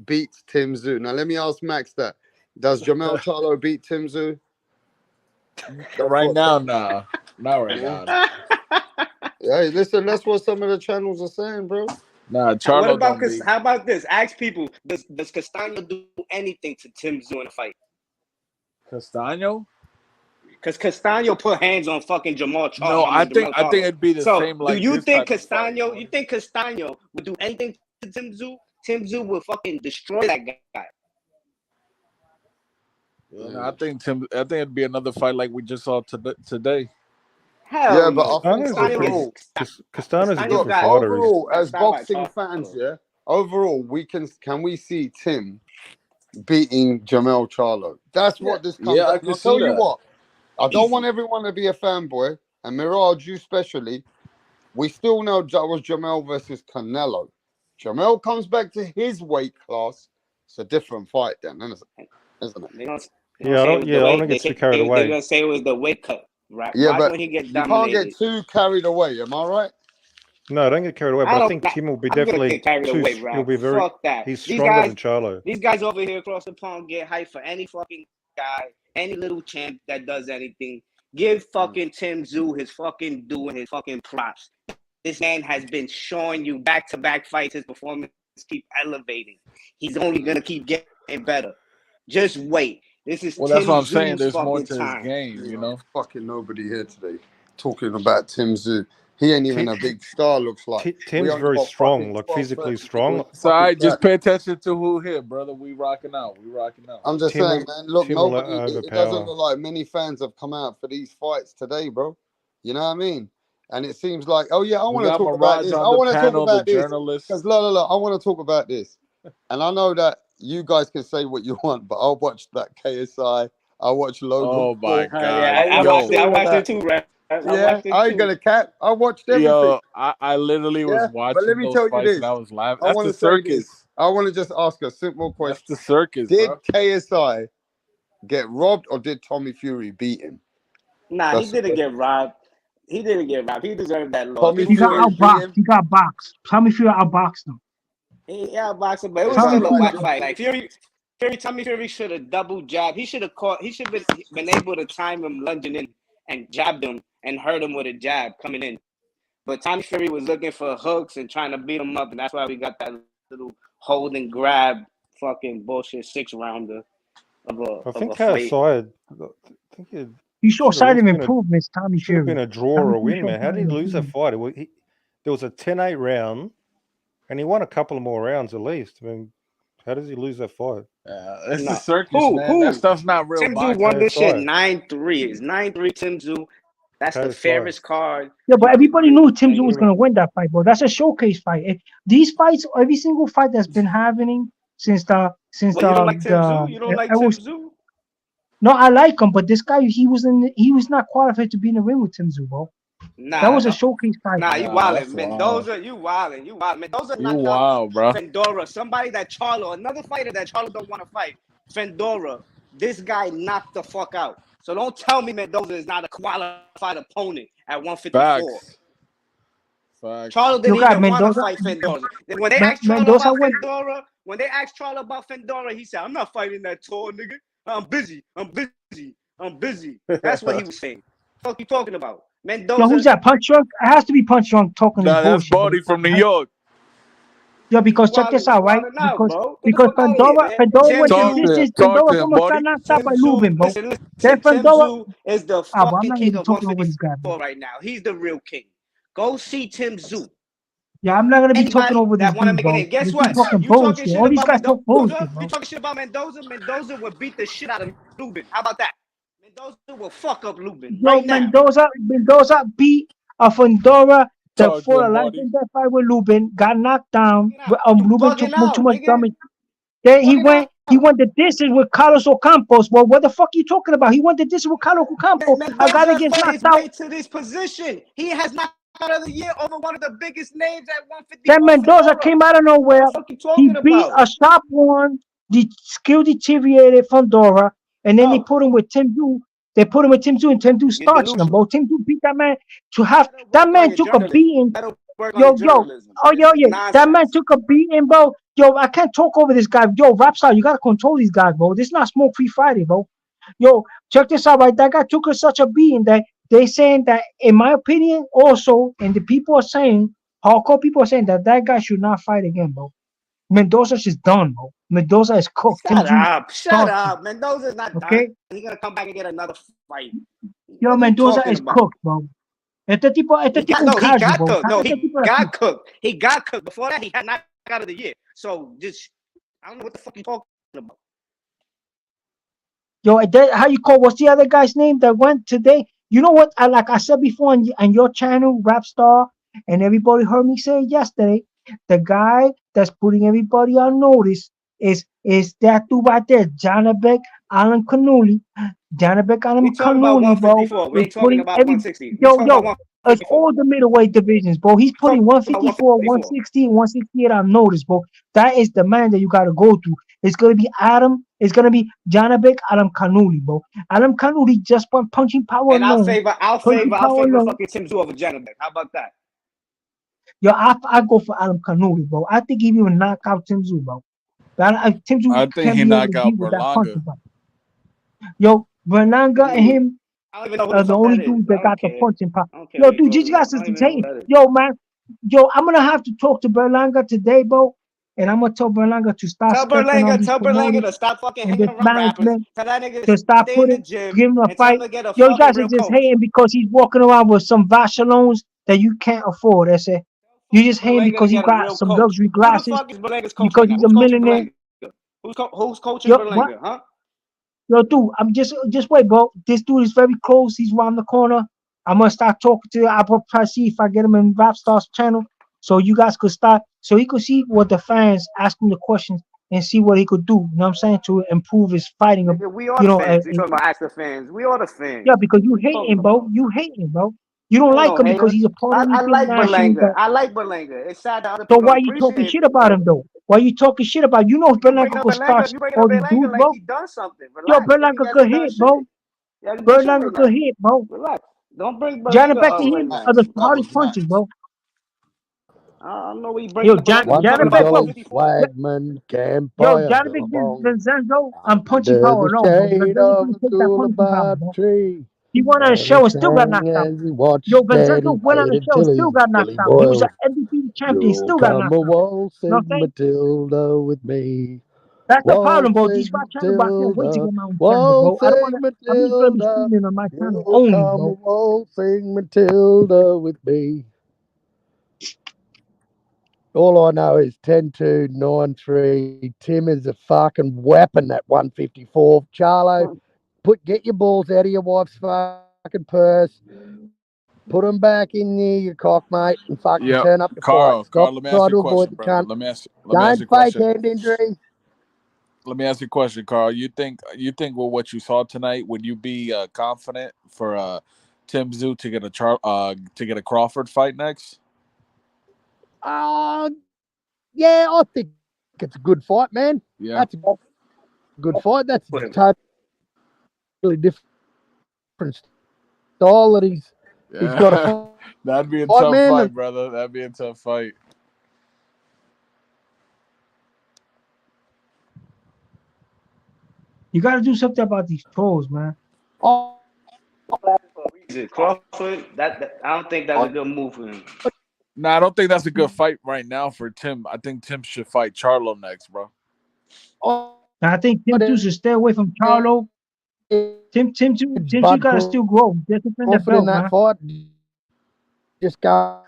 beats Tszyu. Now let me ask Max that: does Jamel Charlo beat Tszyu? Right now, nah. Not right now. Hey, listen, that's what some of the channels are saying, bro. Nah, Charlo. How about this? Ask people: Does Castano do anything to Tszyu in a fight? Castano? Because Castano put hands on fucking Jamal Charlo. No, I think it'd be the same. Like, do you think Castano? You think Castano would do anything to Tszyu? Tszyu will fucking destroy that guy. Yeah, I think it'd be another fight like we just saw today. Hell yeah, no. but Castano's a different fighter. Overall, as boxing fans, overall, can we see Tim beating Jamel Charlo? That's what this comes down. I'll tell you what. I don't want everyone to be a fanboy, and Mirage, you especially. We still know that was Jamel versus Canelo. Jamel comes back to his weight class. It's a different fight then, isn't it? I don't get too carried away. They're going to say it was the weight cut, right? Yeah, but when he gets you can't get too carried away, am I right? No, don't get carried away, but I think Tim will be definitely he'll be very. Fuck that. He's stronger than Charlo. These guys over here across the pond get hyped for any fucking guy, any little champ that does anything. Give fucking Tszyu his fucking due and his fucking props. This man has been showing you back-to-back fights. His performance keep elevating. He's only gonna keep getting better. Just wait. This is that's what I'm saying. There's more to his game, Fucking nobody here today talking about Tszyu. He ain't even a big star, looks like. Tim's very strong, like physically strong. So I just pay attention to who here, brother. We rocking out. I'm just saying, man. Look, nobody. It doesn't look like many fans have come out for these fights today, bro. You know what I mean? And it seems like, I want to talk about this. I want to talk about this. Because look, I want to talk about this. And I know that you guys can say what you want, but I'll watch that KSI. I'll watch Logan. Oh my God! I watched it too, right? I ain't gonna cap. I watched everything. Yo, I literally was watching. But let me tell you this. And I was laughing. That's the circus. I want to just ask a simple question. That's the circus. Did KSI get robbed, or did Tommy Fury beat him? Nah, he didn't get robbed. He didn't get robbed. He deserved that loss. He got outboxed. He got boxed. Tommy Fury outboxed him. He outboxed him, but it was still a whack fight. Like Tommy Fury should have double jabbed. He should have been able to time him lunging in and jabbed him and hurt him with a jab coming in. But Tommy Fury was looking for hooks and trying to beat him up, and that's why we got that little hold and grab fucking bullshit 6-rounder I think KSI. He showed sign of improvements. Tommy Fury Fury been a draw or a win, man. How did he lose that fight? There was a 10-8 round, and he won a couple of more rounds at least. I mean, how does he lose that fight? It's the circus, man. That stuff's not real. Tszyu won this shit 9-3. It's 9-3 Tszyu. That's the fairest card. Yeah, but everybody knew Tszyu was going to win that fight, bro. That's a showcase fight. These fights, every single fight that's been happening since you don't like Tszyu? You don't like Tszyu? No, I like him, but this guy, he was not qualified to be in the ring with Tszyu, bro. Nah, that was a showcase fight. Nah, you wildin'. Mendoza, you wildin'. Mendoza knocked out bro. Fendora, somebody that Charlo, another fighter that Charlo don't want to fight. Fendora, this guy knocked the fuck out. So don't tell me Mendoza is not a qualified opponent at 154. Facts. Charlo didn't even want to fight Fendora. When they asked Charlo about Fendora, he said, "I'm not fighting that tall nigga. I'm busy. That's what he was saying. What the fuck you talking about? Mendoza. Yo, who's that? Punch Drunk? It has to be Punch Drunk talking. Nah, that's Bodie from New York. Yeah, because check this out, right? Because Pandora went to distance. Pandora almost got knocked out by Lubin, bro. Then Pandora. Tszyu is the I'm fucking not king even of talking over this guy, 154 right now. He's the real king. Go see Tszyu. Yeah, I'm not gonna be talking Anybody over this that want to dude, make bro. a name, guess This what? dude talking You talking bullshit. shit All these about guys talk Mendoza? bullshit, bro. You talking shit about Mendoza? Mendoza would beat the shit out of Lubin. How about that? Mendoza will fuck up Lubin Yo, right now. Mendoza beat a Fondora Talk to for a him, life Marty. and death fight with Lubin, got knocked down. You Lubin took bugging too out, much nigga. damage. Then he went the distance with Carlos Ocampo. Well, what the fuck you talking about? He went the distance with Carlos Ocampo. A guy that gets knocked out. Way to this position. He has knocked out of the year over one of the biggest names at 154. Then Mendoza came out of nowhere. He beat a sharp one, the skill deteriorated Fondora, and then they put him with Tszyu. They put him with Tszyu, and Tszyu starched him, bro. Tszyu beat that man to have. That man took a beating. Yo. That man took a beating, bro. Yo, I can't talk over this guy. Yo, Rapstar, you gotta control these guys, bro. This is not smoke free fighting, bro. Yo, check this out, right? That guy took such a beating that they saying that, in my opinion, also, and the people are saying, hardcore people are saying that guy should not fight again, bro. Mendoza's just done, bro. Mendoza is cooked. Shut up. Mendoza's not done. He's gonna come back and get another fight. Yo, Mendoza is cooked, bro. He got cooked. He got cooked. Before that, he had knocked out of the year. So just, I don't know what the fuck you talking about. Yo, how you call? What's the other guy's name that went today? You know what? Like I said before on your channel, Rapstar, and everybody heard me say yesterday. The guy that's putting everybody on notice is that dude right there, Janibek Alan Canuli. Janibek Alan Canuli, bro. We ain't talking about 160. Yo, it's all the middleweight divisions, bro. He's putting 154, 160, 168 on notice, bro. That is the man that you gotta go to. It's gonna be Janibek Alan Canuli, bro. Alan Canuli just punching power and alone. I'll favor fucking Tszyu over Janibek. How about that? Yo, I go for Alan Canuli, bro. I think he will knock out Tszyu, bro. I think he knock out Berlanga. Yo, Berlanga and him are the only dudes that got the punching power. Yo, dude, you guys are saying, yo, man, I'm gonna have to talk to Berlanga today, bro. And I'm gonna tell Berlanga to stop. Tell Berlanga to stop fucking hanging around rappers. Tell that nigga to stop putting, give him a fight. Yo, you guys are just hating because he's walking around with some Vachalones that you can't afford. That's it. You just hating because he got some luxury glasses. Because he's a millionaire. Who's coaching Berlanga, huh? Yo, dude, I'm just wait, bro. This dude is very close. He's around the corner. I'm gonna start talking to. I'll probably see if I get him in Rapstar's channel, so you guys could start, so he could see what the fans ask him the questions and see what he could do. You know what I'm saying, to improve his fighting. We are the fans. You talking about ask the fans? We are the fans. Yeah, because you hating, bro. You hating, bro. You don't like him because he's a part of the I like Berlanga. I like Berlanga. It's sad that other people. So why you talking shit about him though? Why you talking shit about? You know Berlanga could start all these dudes, bro. He done something. Yo, Berlanga could hit, bro. Berlanga could hit, bro. Relax. Don't bring Berlanga Janibek and him are the hardest punches, bro. I don't know what he brings. Yo, Janibek, Swagman, Campfire. Yo, Janibek Vincenzo, I'm punching power alone. He won on a show and still got knocked out. Yo, Vincenzo went on a show and still got knocked out. He was an MVP champion, still got knocked out. Matilda with me. That's the problem, bro. These fight channels, I can't wait to get my own channel, bro. I'm just gonna be streaming on my channel only, bro. Sing Matilda with me. All I know is 10-2, 9-3. Tim is a fucking weapon at 154. Charlo, get your balls out of your wife's fucking purse. Put them back in there, you cock, mate, and fucking turn up the fight. Carl, let me ask you a question, brother. Let me ask you a question. Don't fake hand injury. Let me ask you a question, Carl. You think with what you saw tonight, would you be confident for Tszyu to get a Crawford fight next? Yeah, I think it's a good fight, man. Yeah, that's a good fight. That's a totally different style that he's got a that'd be a tough fight, brother. That'd be a tough fight. You got to do something about these trolls, man. Crawford, I don't think that's a good move for him. No, I don't think that's a good fight right now for Tim. I think Tim should fight Charlo next, bro. I think Tim Tszyu should stay away from Charlo. Tim Tszyu got to still grow. Just defend that belt, man. Fight. Just going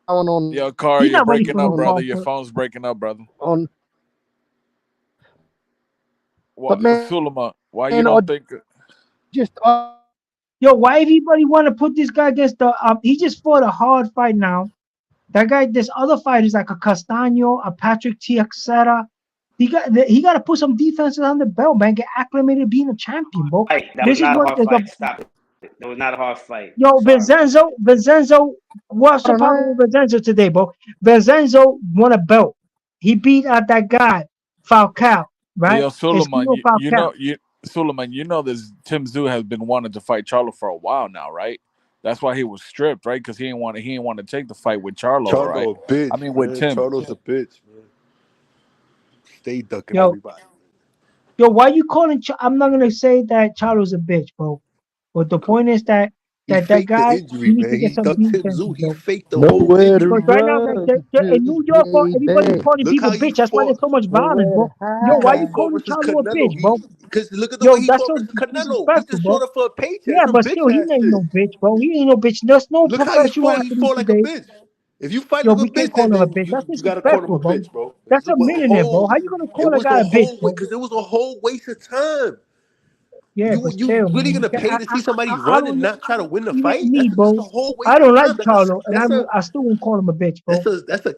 on. Yo, Carl, He's you're not ready breaking for up, no brother. fight. Your phone's breaking up, brother. On. What, But man, Suleiman, why you don't think? Just Yo, why everybody want to put this guy against the? He just fought a hard fight now. That guy, this other fight is like a Castaño, a Patrick Teixeira. He got to put some defenses on the belt, man. Get acclimated to being a champion, bro. That was not a hard fight. Stop it. That was not a hard fight. Yo, Vincenzo, what's the problem with Vincenzo today, bro? Vincenzo won a belt. He beat out that guy, Falcao, right? Yo, Suleiman, Suleiman, you know this Tim Tszyu has been wanting to fight Charlo for a while now, right? That's why he was stripped, right? Because he didn't want to take the fight with Charlo, right? A bitch, I mean, with Tim. Charlo's a bitch, man. Stay ducking everybody. Yo, why you calling? I'm not gonna say that Charlo's a bitch, bro. But the point is that that guy injury, needs to get some defense. He faked the whole injury. Because right now, in New York, bro, everybody's calling people bitch. That's why there's so much violence, bro. Yo, why you calling Charlo a bitch, bro? Because look at the way he fought versus Canelo. He just showed up for a paycheck. Yeah, but still, he ain't no bitch, bro. He ain't no bitch. There's no professional athlete like a bitch. If you fight like a bitch, we can't call him a bitch. That's disrespectful, bro. That's a millionaire, bro. How you gonna call a guy a bitch, bro? Because it was a whole waste of time. Yeah, you really gonna pay to see somebody run and not try to win the fight? Me, bro. That's a whole waste I don't of like time. Charlo, and I still won't call him a bitch, bro.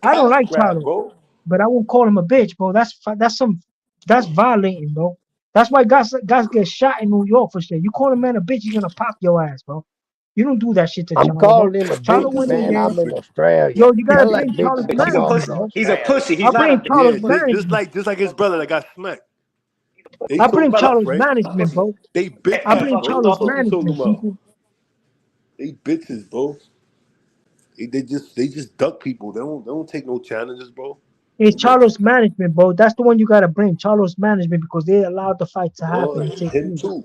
I don't like Charlo, bro. But I won't call him a bitch, bro. That's violating, bro. That's why guys get shot in New York for shit. You call a man a bitch, he's gonna pop your ass, bro. You don't do that shit to Charlo. I'm calling him a Charlo bitch, man. I'm in Australia. Yo, you gotta blame Charlo's management, bro. He's a pussy. He's I not blame a Charlo's bitch. management. Just like his brother that got smacked. I blame Charlo's management, bro. They bitches, I blame Charlo's management, people. They bitches, bro. They just duck people. They don't take no challenges, bro. It's Charlo's management, bro. That's the one you gotta blame. Charlo's management, because they allowed the fight to happen. Him too.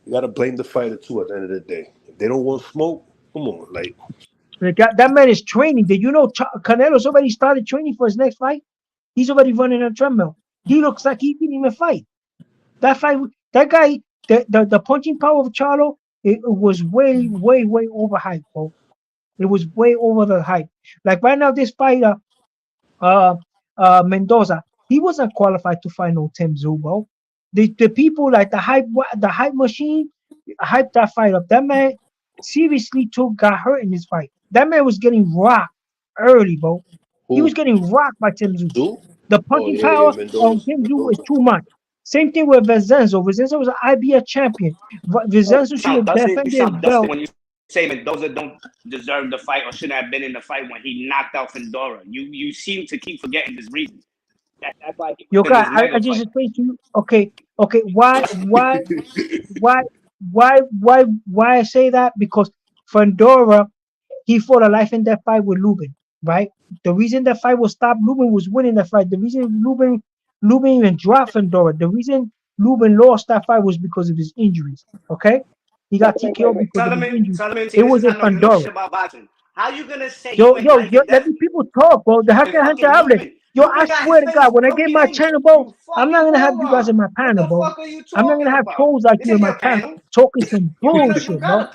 You gotta blame the fighter too. At the end of the day, if they don't want smoke, come on, like. That man is training. Did you know Canelo's already started training for his next fight? He's already running a treadmill. He looks like he didn't even fight. That guy, the punching power of Charlo, it was way overhyped, bro. It was way over the hype. Like right now, this fighter, Mendoza, he wasn't qualified to fight no Tim Tszyu, bro. The people like the hype machine hyped that fight up. That man seriously got hurt in this fight. That man was getting rocked early, bro. He was getting rocked by Tim Tszyu. The punching power of Tim Tszyu is too much. Same thing with Vincenzo. Vincenzo was an IBF champion. Vincenzo should have defended his belt. When you say Mendoza don't deserve the fight or shouldn't have been in the fight when he knocked out Fedora, you seem to keep forgetting his reasons. That's why Yo, guy, I just explained to you. Okay. Why I say that? Because Fedora, he fought a life and death fight with Lubin, right? The reason that fight was stopped, Lubin was winning that fight. The reason Lubin even dropped Fedora, the reason Lubin lost that fight was because of his injuries. Okay, he got TKO because of his injuries. It was a Fedora. How you gonna say? Yo, let me people talk, bro. The Hacker Hunter Outlet. Yo, I swear to God, when I get my channel, bro, I'm not gonna have you guys in my panel, bro. I'm not gonna have trolls like you in my panel talking some bullshit, bro.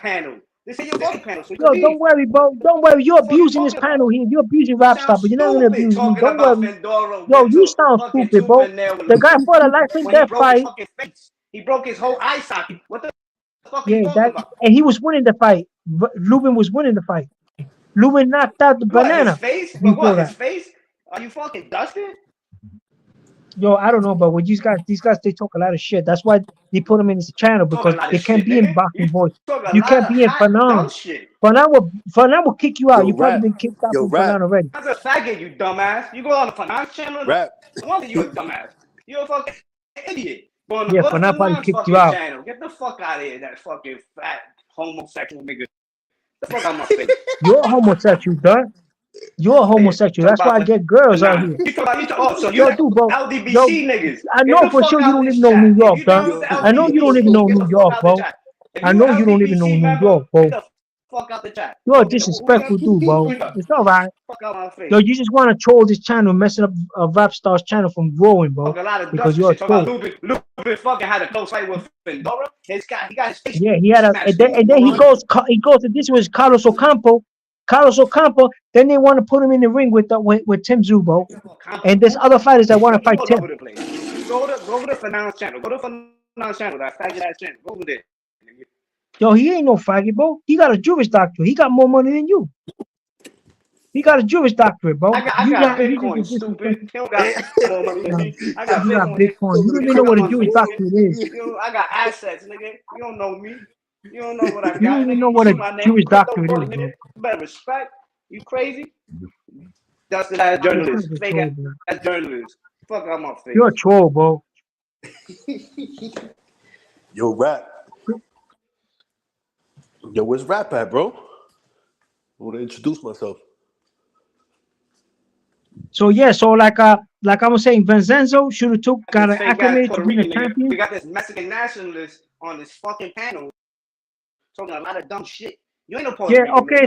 This is your voting panel. So yo, don't worry, bro. Don't worry. You're abusing this panel here. You're abusing Rap Star, but you're not gonna abuse me. Don't worry. Yo, you sound stupid, bro. The guy fought a life and death fight. He broke his whole eye socket. What the fuck? Yeah, and he was winning the fight. Lubin was winning the fight. Lubin knocked out the banana. His face? But what? His face? Are you fucking dusted? Yo, I don't know, but with these guys, they talk a lot of shit. That's why they put them in this channel, because they can't be in boxing voice. You can't be in Fanon. Fanon will kick you out. You've probably been kicked out from Fanon already. That's a faggot, you dumbass. You go on the Fanon channel? No wonder you a dumbass. You're a fucking idiot. Yeah, Fanon probably kicked you out. Channel. Get the fuck out of here, that fucking fat homosexual nigga. Get the fuck out of my face. You're a homosexual, dog. You're a homosexual. That's why I get girls out here. Yo, dude, bro. LDBC niggas. I know for sure you don't even know New York, dog. I know you don't even know New York, bro. I know you don't even know New York, bro. Fuck out the chat. You're a disrespectful dude, bro. It's all right. Fuck out my face. Yo, you just want to troll this channel, messing up Rap Star's channel from growing, bro. Fuck a lot of Because dust you're a shit. Talking troll. about Lubin fucking had a close fight with Fendora. He got his face. Yeah, he had a, and then he goes, and this was Carlos Ocampo. Then they want to put him in the ring with Tim Tszyu, bro. And there's other fighters that want to fight Tim. Go over to Fernando's channel. Go to Fernando's channel. That faggot ass channel. Go over there. Yo, he ain't no faggot, bro. He got a Jewish doctorate. He got more money than you. He got a Jewish doctorate, bro. I got Bitcoin, stupid. He don't got more money than me. I got Bitcoin. You don't even know what a Jewish doctorate is. I got assets, nigga. You don't know me. You don't know what I got. You don't even know what a Jewish doctorate is, bro. You better respect. You crazy? That's the last journalist. Fake ass journalist. Fuck out my face. You're a troll, bro. Yo, Rap. Yo, where's Rap at, bro? I want to introduce myself. So yeah, so like I was saying, Vincenzo should have got an acclimate to be a champion. We got this Mexican nationalist on this fucking panel talking a lot of dumb shit. You ain't no Puerto Rican, okay,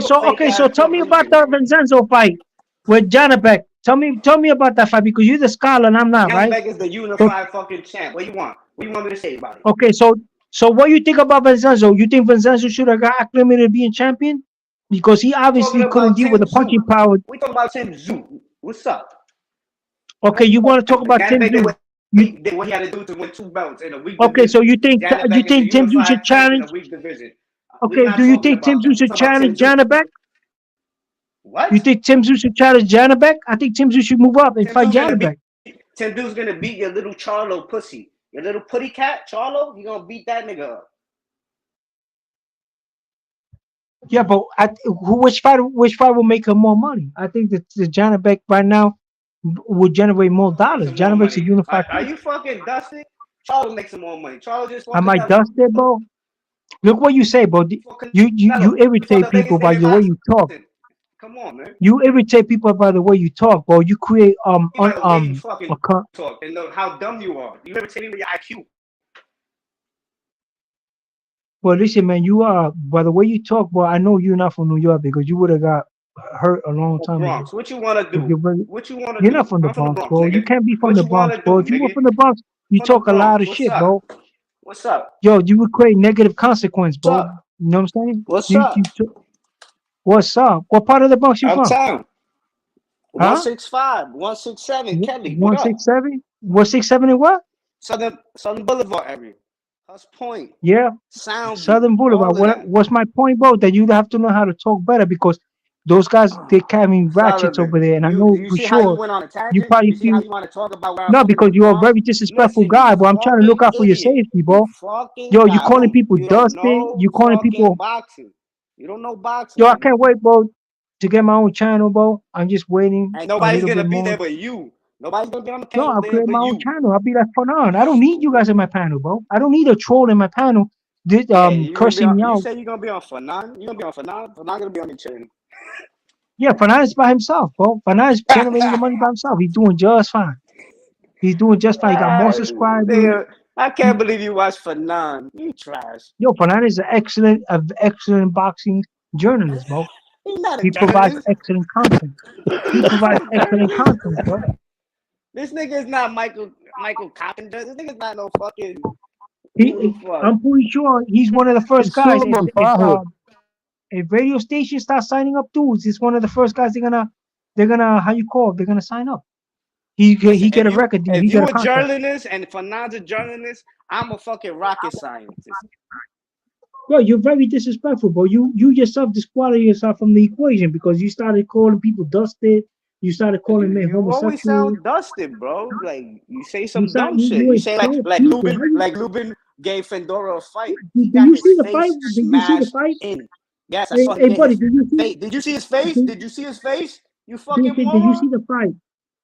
so tell me about the Vincenzo fight with Janibek. Tell me about that fight because you're the scholar and I'm not, right? Janibek is the unified fucking champ. What you want? What you want me to say about it? Okay, so what you think about Vincenzo? You think Vincenzo should have got acclimated to being champion? Because he obviously couldn't deal with the punching power. We talking about Tim Tszyu. What's up? Okay, you want to talk about Tim Tszyu? What he had to do to win 2 belts in a week. Okay, so you think Tim Tszyu should challenge? Okay, do you think Tim Tszyu should challenge Janibek? What? You think Tim Tszyu should challenge Janibek? I think Tim Tszyu should move up and fight Janibek. Tim Tszyu's gonna beat your little Charlo pussy. Your little putty cat, Charlo, he gonna beat that nigga up. Yeah, but which fight will make him more money? I think that the Janibek right now will generate more dollars. Janibek's a unified. Are you fucking dusted? Charlo makes some more money. Charlo just. Am I dusted, bro? Look what you say, bro. You irritate people by the way you talk. Come on, man. You irritate people by the way you talk, bro. You create talk and know how dumb you are. You irritate me with your IQ. Well, listen, man. You are by the way you talk, boy. I know you're not from New York because you would have got hurt a long time Bronx. ago. What you want to do? What you want to do? You're not from the Bronx, bro. You can't be from the Bronx, bro. If you were from the Bronx, you talk a lot of shit, bro. What's up? Yo, you would create negative consequence, bro. You know what I'm saying? What's up? What's up? What part of the Bronx you from? Uptown. 165, 167, Kelly. 167? 167 and what? Southern Boulevard area. Huss Point. Yeah. Southern Boulevard. What's my point, bro? That you have to know how to talk better because those guys, they're carrying ratchets over there, and I know for sure you probably feel. No, because you're a very disrespectful guy, bro. I'm trying to look out for your safety, bro. Yo, you calling people dusty? You calling people? Boxing. You don't know boxing. Yo, I can't wait, bro, to get my own channel, bro. I'm just waiting. And nobody's gonna be there but you. Nobody's gonna be on the panel. No, I'll create my own channel. I'll be like Fanon. I don't need you guys in my panel, bro. I don't need a troll in my panel. Cursing me out. You say you're gonna be on Fanon? You're gonna be on Fanon? Fanon gonna be on your channel. Yeah, Fanon is by himself, bro. Fanon is generating the money by himself. He's doing just fine. He got more subscribers. I can't believe you watch Fanon. You trash. Yo, Fanon is an excellent boxing journalist, bro. He provides excellent content. Bro. This nigga is not Michael Carpenter. This nigga is not no fucking. I'm pretty sure he's one of the first guys. If radio stations start signing up dudes, it's one of the first guys they're gonna sign up. He get a record. If you're a journalist and Fanon's a journalist, I'm a fucking rocket scientist. Yo, you're very disrespectful, bro. You yourself disqualify yourself from the equation because you started calling people dusted. You started calling men homosexual. You always sound dusted, bro. Like you say some dumb shit. You say like Lubin gave Fendora a fight. Did you see the fight? Did you see the fight? Yes, I saw him. Buddy, did you see his face? Did you see his face? You fucking moron. Did you see the fight?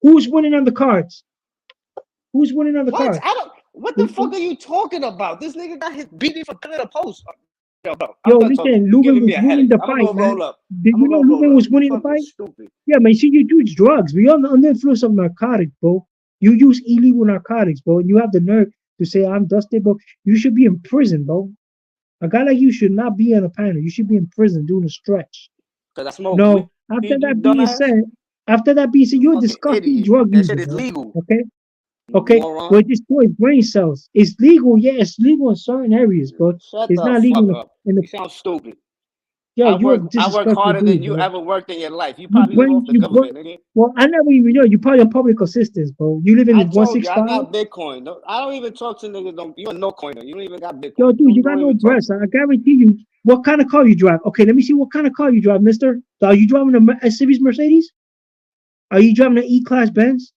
Who's winning on the cards? Who's winning on the cards? What the fuck are you talking about? This nigga got his beating for killing a post. Yo, listen, Lubin was winning the fight, man. Did you know Lubin was winning the fight? Stupid. Yeah, man, see, you use drugs. You're under the influence of narcotics, bro. You use illegal narcotics, bro. And you have the nerve to say I'm dusted, bro. You should be in prison, bro. A guy like you should not be on a panel. You should be in prison doing a stretch. Because I smoke No, weed, after you that being dumbass. said, you're a Fucking disgusting idiot. drug That user, shit is bro. legal. Okay? You Okay? moron. Well, it destroys brain cells. It's legal, yeah, it's legal in certain areas, but Shut it's the not legal fuck up. in the You sound stupid. yo, I you're a work disrespectful harder dude, than you bro. ever worked in your life. You probably live off the government, nigga. Well, I never even know. You probably on public assistance, bro. You live in I told you, I 165? got Bitcoin. I don't even talk to niggas. You a no coiner. You don't even got Bitcoin. Yo, dude, you got Don't no even talk breasts. to me. I guarantee you. What kind of car you drive? Okay, let me see what kind of car you drive, mister. Are you driving a Civic Mercedes? Are you driving an E-Class Benz?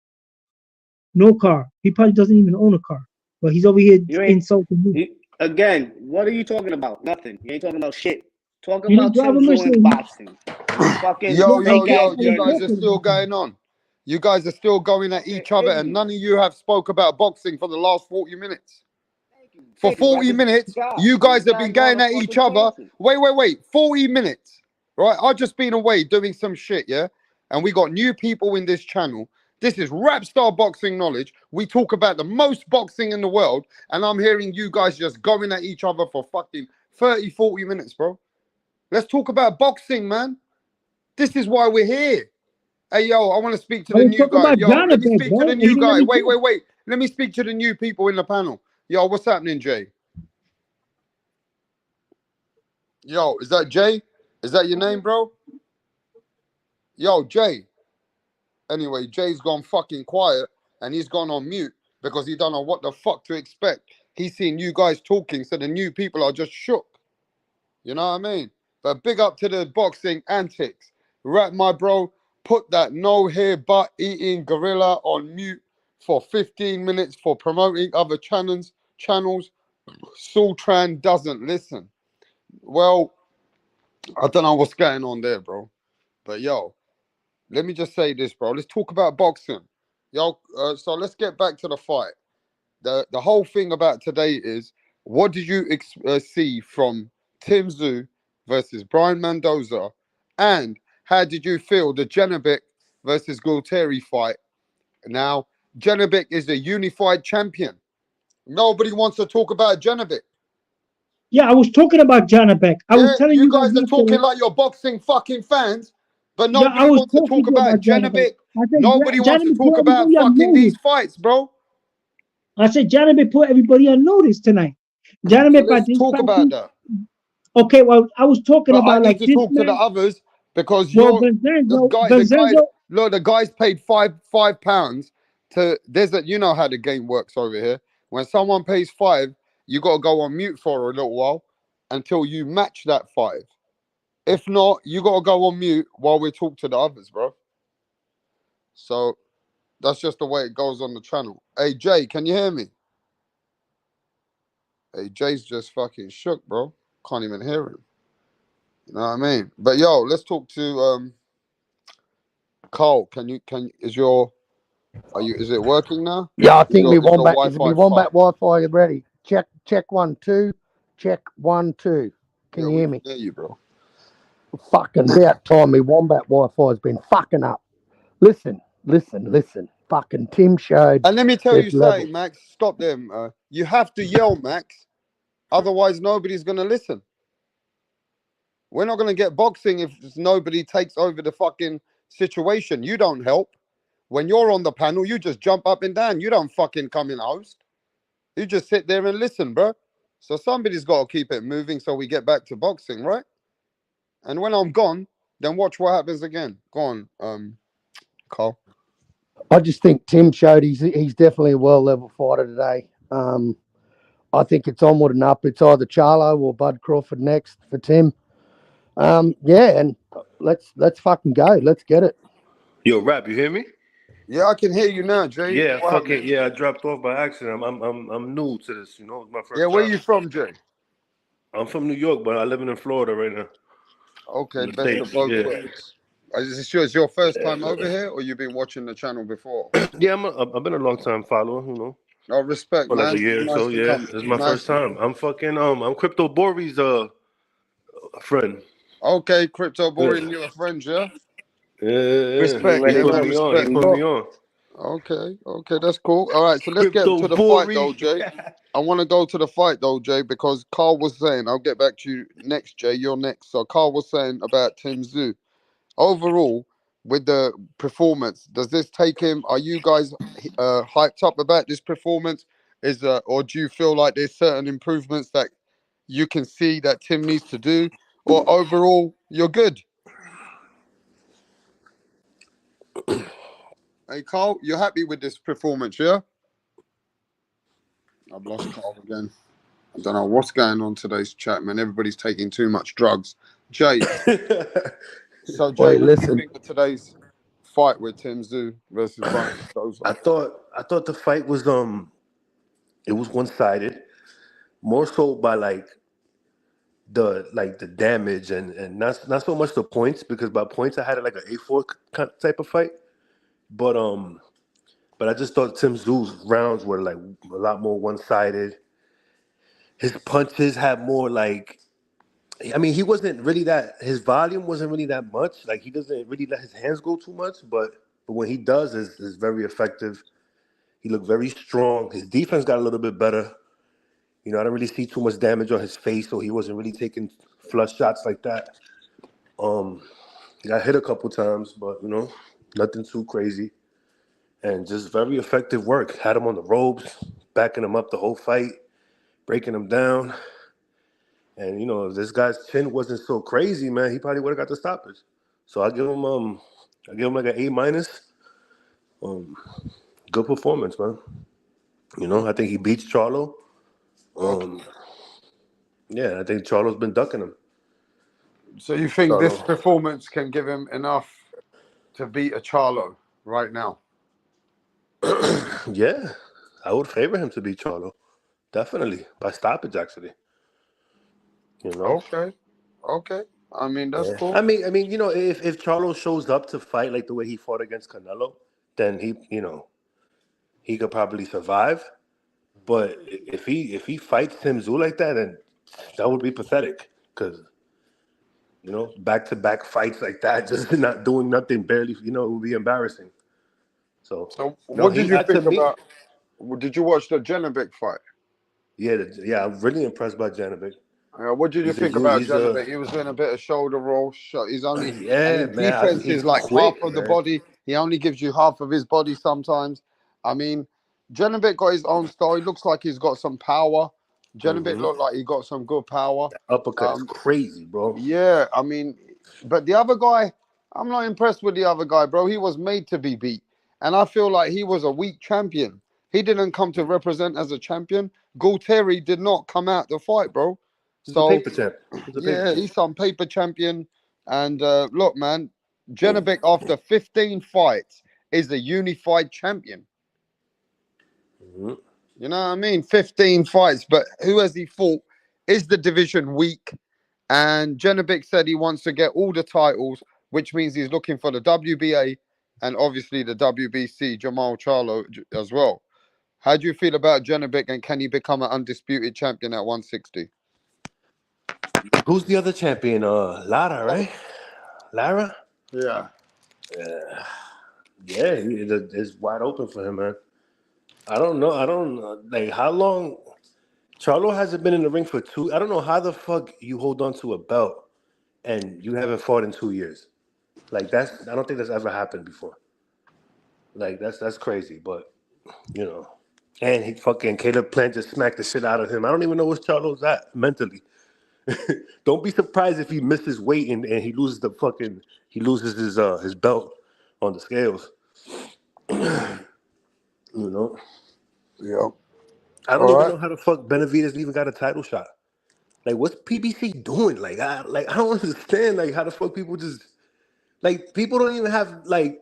No car. He probably doesn't even own a car. But he's over here insulting me. Again, what are you talking about? Nothing. You ain't talking about shit. Talk You don't about drive a Tszyu and Mercedes. boxing. Fucking Yo, fake ass you guys journalist. are still going on. You guys are still going at each other, and none of you have spoke about boxing for the last 40 minutes. For 40 minutes, you guys have been going at each other. Wait. 40 minutes, right? I've just been away doing some shit, yeah? And we got new people in this channel. This is Rap Star Boxing Knowledge. We talk about the most boxing in the world, and I'm hearing you guys just going at each other for fucking 30, 40 minutes, bro. Let's talk about boxing, man. This is why we're here. Hey, yo, I want to speak to the new guy. Yo, let me speak to the new guy. Wait. Let me speak to the new people in the panel. Yo, what's happening, Jay? Yo, is that Jay? Is that your name, bro? Yo, Jay. Anyway, Jay's gone fucking quiet and he's gone on mute because he don't know what the fuck to expect. He's seen you guys talking, so the new people are just shook. You know what I mean? But big up to the boxing antics. Right, my bro, put that no hair butt eating gorilla on mute for 15 minutes for promoting other channels. Sultran doesn't listen. Well, I don't know what's going on there, bro. But yo, let me just say this, bro. Let's talk about boxing. Yo, so let's get back to the fight. The whole thing about today is, what did you see from Tszyu versus Brian Mendoza, and how did you feel the Janibek versus Gualtieri fight? Now, Janibek is the unified champion. Nobody wants to talk about Janibek. Yeah, I was talking about Janibek. I was telling you you guys are talking like you're boxing fucking fans, but nobody wants to talk about Janibek. Nobody wants to talk about fucking these fights, bro. I said Janibek put everybody on notice tonight. So Janibek, let's talk about that. Okay, well, I was talking But about I need like to this talk to the man. others because Well, the guys paid £5 to. There's a, you know how the game works over here. When someone pays £5, you got to go on mute for a little while until you match that £5. If not, you got to go on mute while we talk to the others, bro. So that's just the way it goes on the channel. Hey, Jay, can you hear me? Hey, Jay's just fucking shook, bro. Can't even hear him. You know what I mean? But yo, let's talk to Carl. Is it working now? Yeah, I think Is your my Wi-Fi wombat Wi-Fi ready. Check 1 2. Check 1 2. Can you hear me? Hear you, bro. Fucking about time me wombat Wi-Fi has been fucking up. Listen. Fucking Tim showed. And let me tell you levels. something, Max. Stop them. You have to yell, Max. Otherwise, nobody's gonna listen. We're not gonna get boxing if nobody takes over the fucking situation. You don't help. When you're on the panel, you just jump up and down. You don't fucking come in host. You just sit there and listen, bro. So somebody's got to keep it moving so we get back to boxing, right? And when I'm gone, then watch what happens again. Go on, Carl. I just think Tim showed he's definitely a well-level fighter today. I think it's onward and up. It's either Charlo or Bud Crawford next for Tim. Yeah, and let's fucking go. Let's get it. Yo, Rap, you hear me? Yeah, I can hear you now, Jay. Yeah, fucking yeah. I dropped off by accident. I'm new to this. You know, it's my first. Yeah, where time. you from, Jay? I'm from New York, but I live in Florida right now. Okay, best of both worlds. Is this your first time over here, or you've been watching the channel before? Yeah, I've been a long time follower. You know. Oh, respect, for man. like a year, nice so yeah, this is my first time. I'm fucking I'm Crypto Bori's friend. Okay, Crypto Bori and you're a friend, yeah? Yeah. Respect, He put me on. He put me on. Okay, that's cool. All right, so let's Crypto get to the Bori. fight though, Jay. I want to go to the fight though, Jay, because Carl was saying, I'll get back to you next, Jay. You're next. So Carl was saying about Tszyu. Overall, with the performance, does this take him? Are you guys hyped up about this performance? Or do you feel like there's certain improvements that you can see that Tim needs to do? Or overall, you're good? Hey, Carl, you're happy with this performance, yeah? I've lost Carl again. I don't know what's going on today's chat, man. Everybody's taking too much drugs. Jay. So, Jay, Wait, what do you listen. think of today's fight with Tszyu versus Brian Mendoza? I thought the fight was it was one-sided, more so by like the damage and not so much the points, because by points I had it like an A4 type of fight, but I just thought Tszyu's rounds were like a lot more one-sided. His punches had more like, I mean, he wasn't really his volume wasn't really that much. Like, he doesn't really let his hands go too much, but when he does, is very effective. He looked very strong. His defense got a little bit better. You know, I didn't really see too much damage on his face, so he wasn't really taking flush shots like that. He got hit a couple times, but, you know, nothing too crazy. And just very effective work. Had him on the ropes, backing him up the whole fight, breaking him down. And, you know, if this guy's chin wasn't so crazy, man, he probably would have got the stoppage. So I give him like an A-. Good performance, man. You know, I think he beats Charlo. Yeah, I think Charlo's been ducking him. So you think this performance can give him enough to beat a Charlo right now? Yeah, I would favor him to beat Charlo. Definitely. By stoppage, actually. You know? Okay. I mean, that's cool. I mean, you know, if Charlo shows up to fight like the way he fought against Canelo, then he could probably survive. But if he fights Tszyu like that, then that would be pathetic. Because, you know, back-to-back fights like that, just not doing nothing, barely, you know, it would be embarrassing. So what did you think about? Did you watch the Janibek fight? Yeah, I'm really impressed by Janibek. What did you think about Janibek? He was doing a bit of shoulder roll. He's only defense is like quick, half of the body. He only gives you half of his body sometimes. I mean, Janibek got his own style. He looks like he's got some power. Janibek looked like he got some good power. The uppercut is crazy, bro. Yeah, I mean, but the other guy, I'm not impressed with the other guy, bro. He was made to be beat. And I feel like he was a weak champion. He didn't come to represent as a champion. Gualtieri did not come out to fight, bro. He's a paper champ. He's some paper champion. And look, man, Janibek after 15 fights is a unified champion. You know what I mean? 15 fights, but who has he fought? Is the division weak? And Janibek said he wants to get all the titles, which means he's looking for the WBA and obviously the WBC, Jamal Charlo as well. How do you feel about Janibek, and can he become an undisputed champion at 160? Who's the other champion? Lara, right? Lara? Yeah. Yeah, it's wide open for him, man. I don't know. Like, how long? Charlo hasn't been in the ring for I don't know how the fuck you hold on to a belt and you haven't fought in 2 years. Like, I don't think that's ever happened before. Like, that's crazy, but, you know. And he fucking Caleb Plant just smacked the shit out of him. I don't even know where Charlo's at mentally. Don't be surprised if he misses weight and he loses his belt on the scales. You know? Yeah. I don't even know how the fuck Benavidez even got a title shot. Like, what's PBC doing? Like, I don't understand. Like, how the fuck people just, like, people don't even have, like,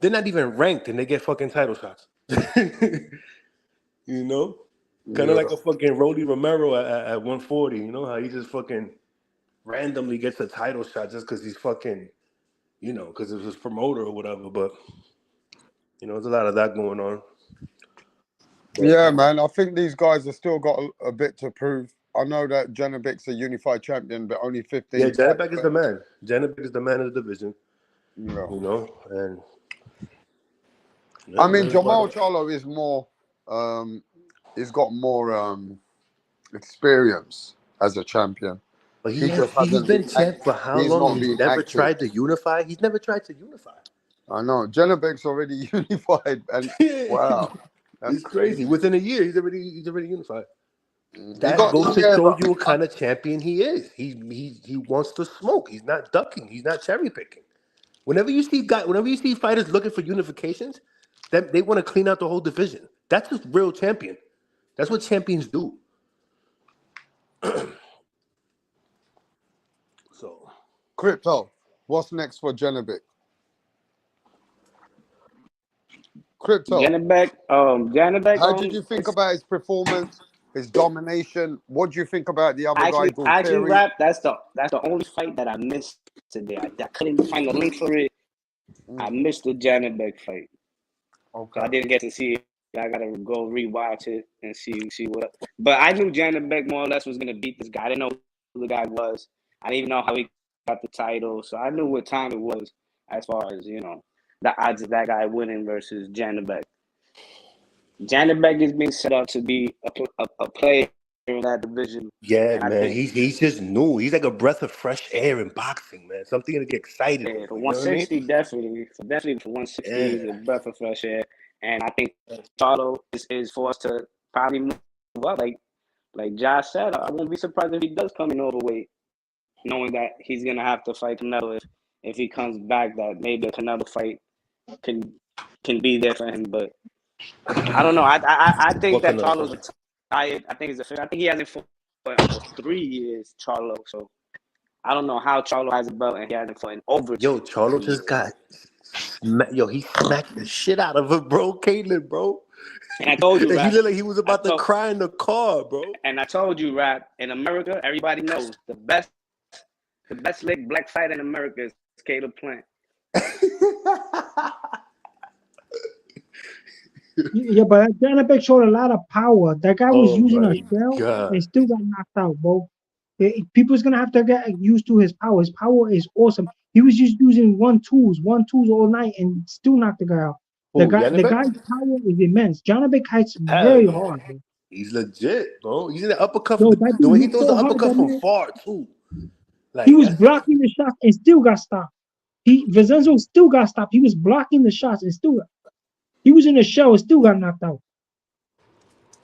they're not even ranked and they get fucking title shots. You know? Kind of like a fucking Rolly Romero at 140. You know how he just fucking randomly gets a title shot just because he's fucking, you know, because it's his promoter or whatever. But, you know, there's a lot of that going on. But, yeah, man. I think these guys have still got a bit to prove. I know that Janibek's a unified champion, but only 15. Yeah, Janibek is the man. Janibek is the man of the division. Yeah. You know, and I mean, Jamal Charlo is more he's got more experience as a champion. But He just he's hasn't been been. champ for how He's long? not And he's been never active. tried to unify. He's never tried to unify. I know. Janibek's already unified, and wow, that's It's crazy. Within a year, he's already unified. That got goes to yeah, show but you what kind of champion he is. He wants to smoke. He's not ducking. He's not cherry picking. Whenever you see fighters looking for unifications, they want to clean out the whole division. That's a real champion. That's what champions do. So, Crypto, what's next for Janibek? Crypto. Janibek. How did you think about his performance, his domination? What do you think about the other guy, Actually, Galtieri? Rap. That's the only fight that I missed today. I couldn't find the link for it. I missed the Janibek fight. Okay. I didn't get to see it. I gotta go rewatch it and see what. But I knew Janibek more or less was gonna beat this guy. I didn't know who the guy was. I didn't even know how he got the title. So I knew what time it was as far as the odds of that guy winning versus Janibek. Janibek is being set up to be a player in that division. yeah, man, he's just new. He's like a breath of fresh air in boxing, man. Something to get excited over. For You know what I mean? 160, definitely for 160, he's a breath of fresh air. And I think Charlo is for us to probably move up. Like Josh said, I won't be surprised if he does come in overweight, knowing that he's gonna have to fight Canelo if he comes back. That maybe a Canelo fight can be there for him, but I don't know. I think that Charlo's retired. I think he hasn't fought for almost 3 years, Charlo. So I don't know how Charlo has a belt and he hasn't fought in over. Charlo just got. He smacked the shit out of her, bro. Caitlin, bro. And I told you, he looked like he was about to cry in the car, bro. And I told you, Rap, in America, everybody knows the best slick black fight in America is Caleb Plant. Yeah, but Janibek showed a lot of power. That guy was using a shell and still got knocked out, bro. People's gonna have to get used to his power. His power is awesome. He was just using one twos all night and still knocked the guy out. The guy's power is immense. Janibek hits very hard, bro. He's legit, bro. He's in the uppercut. The way he throws the uppercut from far too. Like, he was blocking the shots and still got stopped. Vincenzo still got stopped. He was blocking the shots and still. He was in the shell and still got knocked out.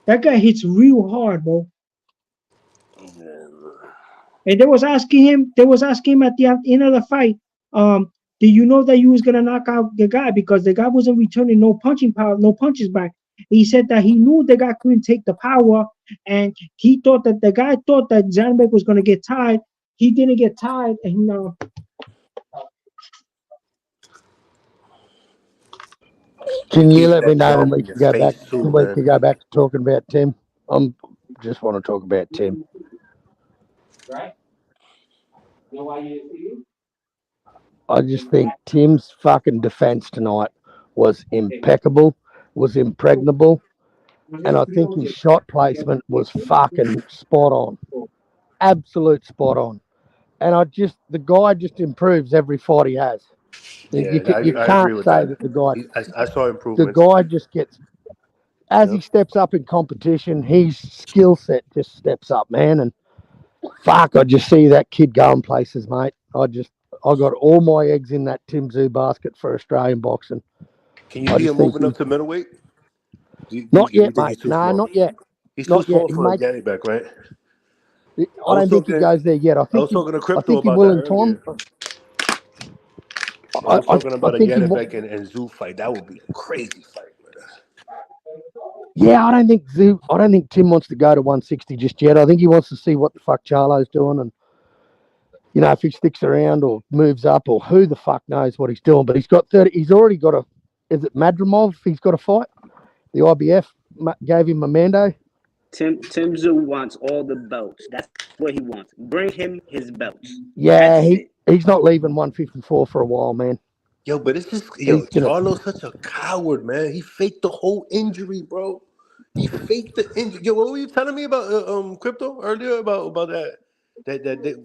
That guy hits real hard, bro. And they was asking him at the end of the fight, do you know that you was gonna knock out the guy because the guy wasn't returning no punching power, no punches back. He said that he knew the guy couldn't take the power, and he thought that the guy thought that Janibek was gonna get tired. He didn't get tired, and Can you let me know when we can go back? We can go back to talking about Tim. Just want to talk about Tim. Right? You know why you? I just think Tim's fucking defense tonight was impeccable, was impregnable, and I think his shot placement was fucking spot on, absolute spot on. And the guy just improves every fight he has. Yeah, you can't say that the guy. I saw improvement. The guy just gets, as he steps up in competition, his skill set just steps up, man. And fuck, I just see that kid going places, mate. I got all my eggs in that Tim Tszyu basket for Australian boxing. Can you see him moving up to middleweight? Not yet, mate. No, not yet. He's too small for Janibek, right? I don't think he goes there yet. I think talking to Crypto I think he will in time. I was talking about a Janibek and Tszyu fight. That would be a crazy fight, man. Yeah, I don't think Tim wants to go to 160 just yet. I think he wants to see what the fuck Charlo's doing, and if he sticks around or moves up, or who the fuck knows what he's doing. But he's got 30. He's already got is it Madrimov? He's got a fight. The IBF gave him a Mando. Tim Tszyu wants all the belts. That's what he wants. Bring him his belts. Yeah, he's not leaving 154 for a while, man. Yo, but it's just Charlo's such a coward, man. He faked the whole injury, bro. He faked the injury. Yo, what were you telling me about Crypto earlier about that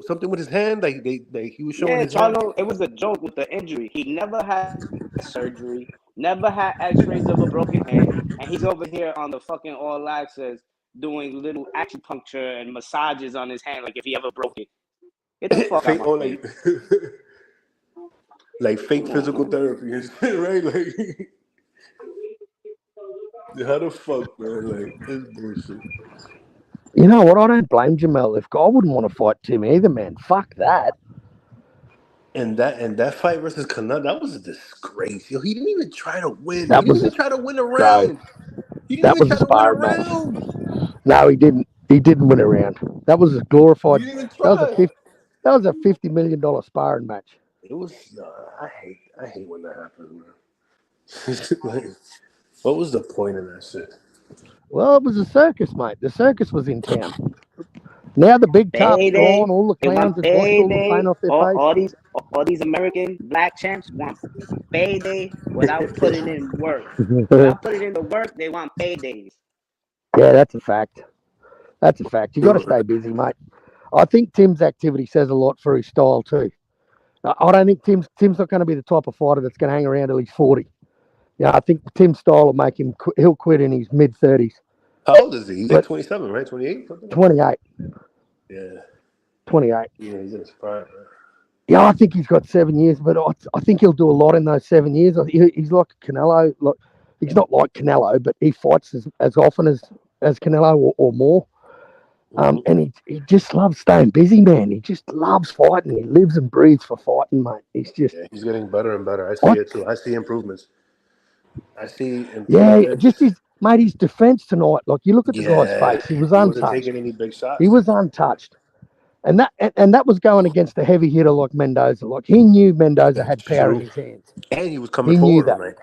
something with his hand? Like he was showing his Charlo, hand. it was a joke with the injury. He never had surgery. never had X-rays of a broken hand, and he's over here on the fucking All Access doing little acupuncture and massages on his hand like if he ever broke it. Get the fuck out Fake, my or face. like fake physical therapy and shit, right? Like, how the fuck, man? Like, it's bullshit. You know what? I don't blame Jamel. If I wouldn't want to fight Tim either, man. Fuck that. And that fight versus Canelo, that was a disgrace. Yo, he didn't even try to win. That He didn't was even try to win a bro. round. He didn't That even was try a to win a sparring match. round. No, he didn't. He didn't win a round. That was a glorified. He didn't even That was a try. That was a $50 million sparring match. It was. I hate when that happens, man. Like, what was the point of that shit? Well, it was a circus, mate. The circus was in town. Now the big top's gone. All the clowns have washed all the paint off their face. All these American black champs want payday without putting in work. Without putting in the work, they want paydays. Yeah, that's a fact. That's a fact. You got to stay busy, mate. I think Tim's activity says a lot for his style too. I don't think Tim's not going to be the type of fighter that's going to hang around till he's 40. Yeah, I think Tim's style will make him. He'll quit in his mid-30s. How old is he? He's like 27, right? 28? 28. Yeah. 28. Yeah, he's in his prime, man. Yeah, I think he's got 7 years, but I think he'll do a lot in those 7 years. He's like Canelo. Like, he's not like Canelo, but he fights as often as Canelo or more. And he just loves staying busy, man. He just loves fighting. He lives and breathes for fighting, mate. He's getting better and better. I see it too. I see improvements. Yeah, just his defense tonight. Like, you look at the guy's face. He was untouched. He wasn't taking any big shots. He was untouched. And that was going against a heavy hitter like Mendoza. Like, he knew Mendoza had power in his hands. And he was coming forward. He knew that.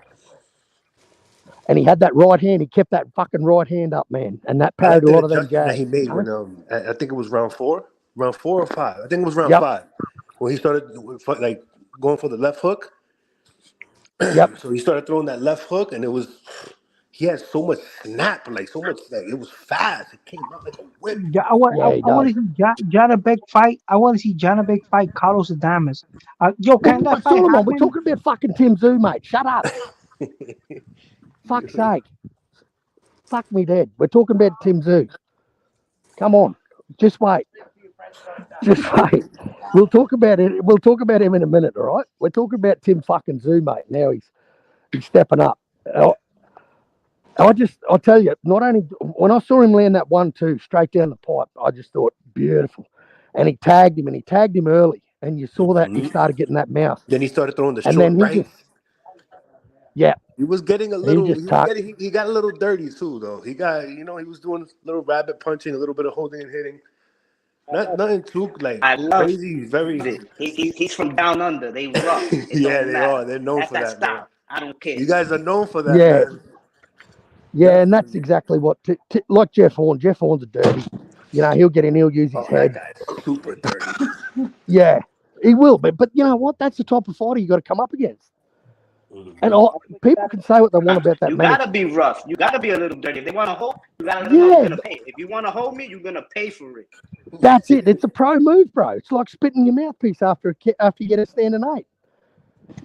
And he had that right hand. He kept that fucking right hand up, man. And that parried a lot of them jabs. That he made when I think it was round 4 or 5. I think it was round 5 when he started like going for the left hook. Yep. So he started throwing that left hook, and he had so much snap, like so much, like it was fast. It came out like a whip. I want to see Janibek fight. I want to see Janibek fight Carlos Adames. Can that fight happen? We're talking about fucking Tim Tszyu, mate. Shut up. Fuck's sake. Fuck me dead. We're talking about Tim Tszyu. Come on. Just wait. Just wait. We'll talk about it. We'll talk about him in a minute, all right? We're talking about Tim fucking Tszyu, mate. Now he's stepping up. I'll tell you, not only when I saw him land that 1-2 straight down the pipe, I just thought beautiful. And he tagged him early. And you saw that he started getting that mouth. Then he started throwing the short right. He was getting a little. He got a little dirty too, though. He got, he was doing a little rabbit punching, a little bit of holding and hitting. Nothing too like crazy. He's from down under. They rough. Yeah, they are. They're known for that. Style. I don't care. You guys are known for that. Yeah, man. Yeah, and that's exactly what. Like Jeff Horn. Jeff Horn's a dirty. He'll get in. He'll use his head. That guy's super dirty. Yeah, he will. But you know what? That's the type of fighter you got to come up against. And people can say what they want about that. You gotta be rough. You gotta be a little dirty. If they want to hold, you gotta know you're gonna pay. If you want to hold me, you're gonna pay for it. That's it. It's a pro move, bro. It's like spitting your mouthpiece after you get a standing 8.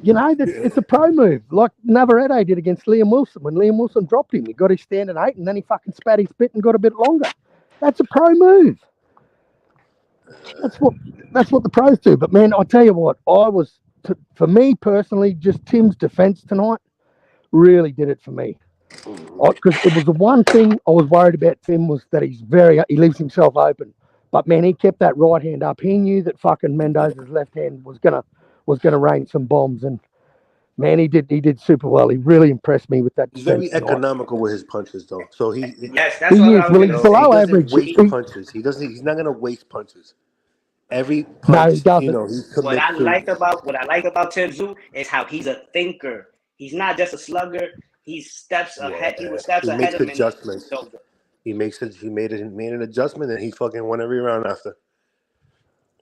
It's a pro move. Like Navarrete did against Liam Wilson. When Liam Wilson dropped him, he got his standing 8, and then he fucking spat his spit and got a bit longer. That's a pro move. That's what the pros do. But man, I tell you what, for me personally, just Tim's defense tonight really did it for me. Because it was the one thing I was worried about Tim was that he leaves himself open. But man, he kept that right hand up. He knew that fucking Mendoza's left hand was gonna rain some bombs, and man, he did super well. He really impressed me with that. He's very economical with his punches, though. So that's what I was he's below average. Waste punches. He's not gonna waste punches. Every punch, he doesn't. What I like about Tim Tszyu is how he's a thinker. He's not just a slugger. He steps ahead. He steps ahead of him. Adjustments. He made an adjustment, and he fucking won every round after.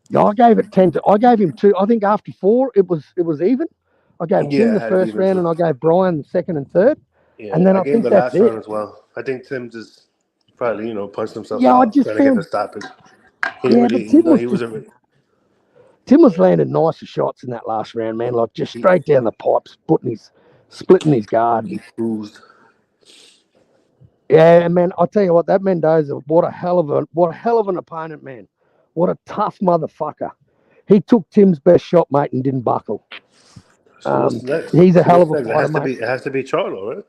Yeah, I gave it 10. I gave him 2. I think after 4, it was even. I gave Tim the first round, and I gave Brian the second and third. Yeah, and then I gave the last round as well. I think Tim just probably punched himself. Yeah, out, I just trying to get the stoppage. Tim was landing nicer shots in that last round, man. Like just straight down the pipes, putting his splitting his guard. He bruised. Yeah, man. I'll tell you what, that Mendoza, what a hell of an opponent, man. What a tough motherfucker. He took Tim's best shot, mate, and didn't buckle. So what's next? He's a hell of a It fighter, mate. It has to be Charlo, right?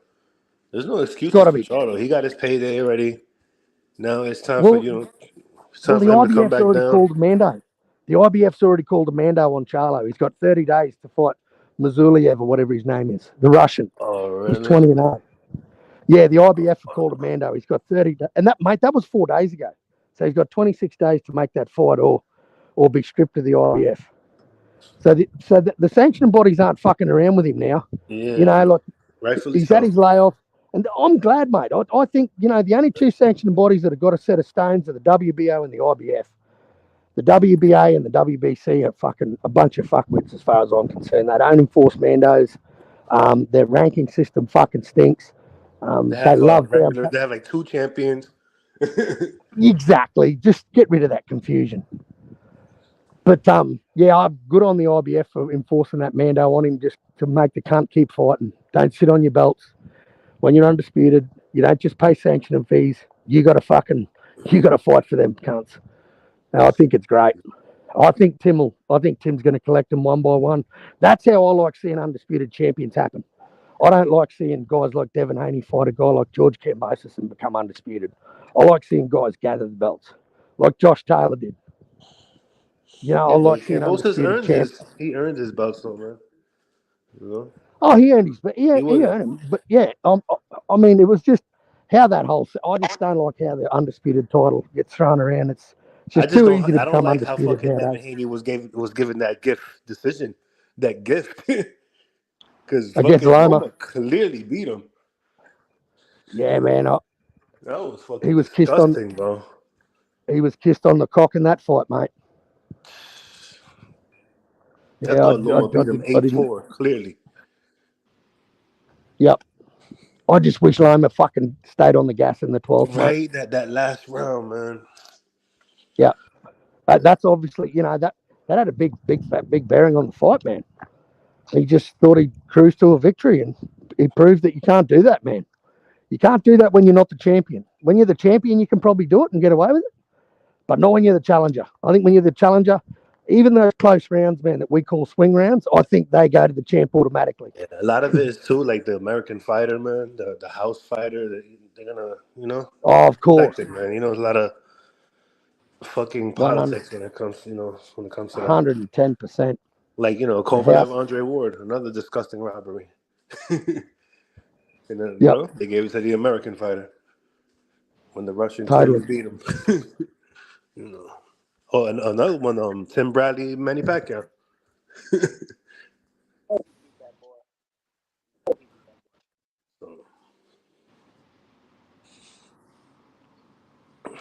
There's no excuses gotta for be. Charlo. He got his payday already. Now it's time Well, for him the to come IBF's back already down. called a Mando. The IBF's already called a Mando on Charlo. He's got 30 days to fight Mazuliev or whatever his name is, the Russian. Oh, really? He's 20-0. Yeah, the IBF have called a Mando. He's got 30 days. And that, mate, that was 4 days ago. So he's got 26 days to make that fight or be stripped of the IBF. So the sanctioning bodies aren't fucking around with him now. Yeah. You know, like Rightfully he's so. had his layoff. And I'm glad, mate. I think, you know, the only two sanctioning bodies that have got a set of stones are the WBO and the IBF. The WBA and the WBC are fucking a bunch of fuckwits as far as I'm concerned. They don't enforce Mandos. Their ranking system fucking stinks. They love They have like 2 champions. Exactly. Just get rid of that confusion. But yeah, I'm good on the IBF for enforcing that Mando on him just to make the cunt keep fighting. Don't sit on your belts. When you're undisputed, you don't just pay sanctioning fees. You got to fight for them cunts. And I think it's great. I think Tim's going to collect them one by one. That's how I like seeing undisputed champions happen. I don't like seeing guys like Devin Haney fight a guy like George Kambosos and become undisputed. I like seeing guys gather the belts, like Josh Taylor did. You know, I like seeing undisputed champions. He earned his belts, though, man. You know? Oh, he earned his, but he earned him. But yeah, I mean, it was just how that whole. I just don't like how the undisputed title gets thrown around. It's just too easy to become undisputed. How fucking Devin Haney was given that decision, that gift, because fucking Loma clearly beat him. Yeah, man. That was fucking he was disgusting, bro. He was kissed on the cock in that fight, mate. I thought Loma beat him 8-4, clearly. Yep. I just wish Loma fucking stayed on the gas in the 12th. Right, that last round, man. Yeah. That's obviously, you know, that had a big bearing on the fight, man. He just thought he'd cruise to a victory, and he proved that you can't do that, man. You can't do that when you're not the champion. When you're the champion, you can probably do it and get away with it, but not when you're the challenger. I think when you're the challenger, even those close rounds, man, that we call swing rounds, I think they go to the champ automatically. Yeah, a lot of it is too, like the American fighter, man, the house fighter. They're gonna, you know. Oh, of course, it, man. You know, there's a lot of fucking politics when it comes, you know, when it comes to 110%. Like, you know, Kovalev, Andre Ward, another disgusting robbery. And then, you know, they gave it to the American fighter when the Russian beat him. You know. Oh, and another one, Tim Bradley, Manny Pacquiao.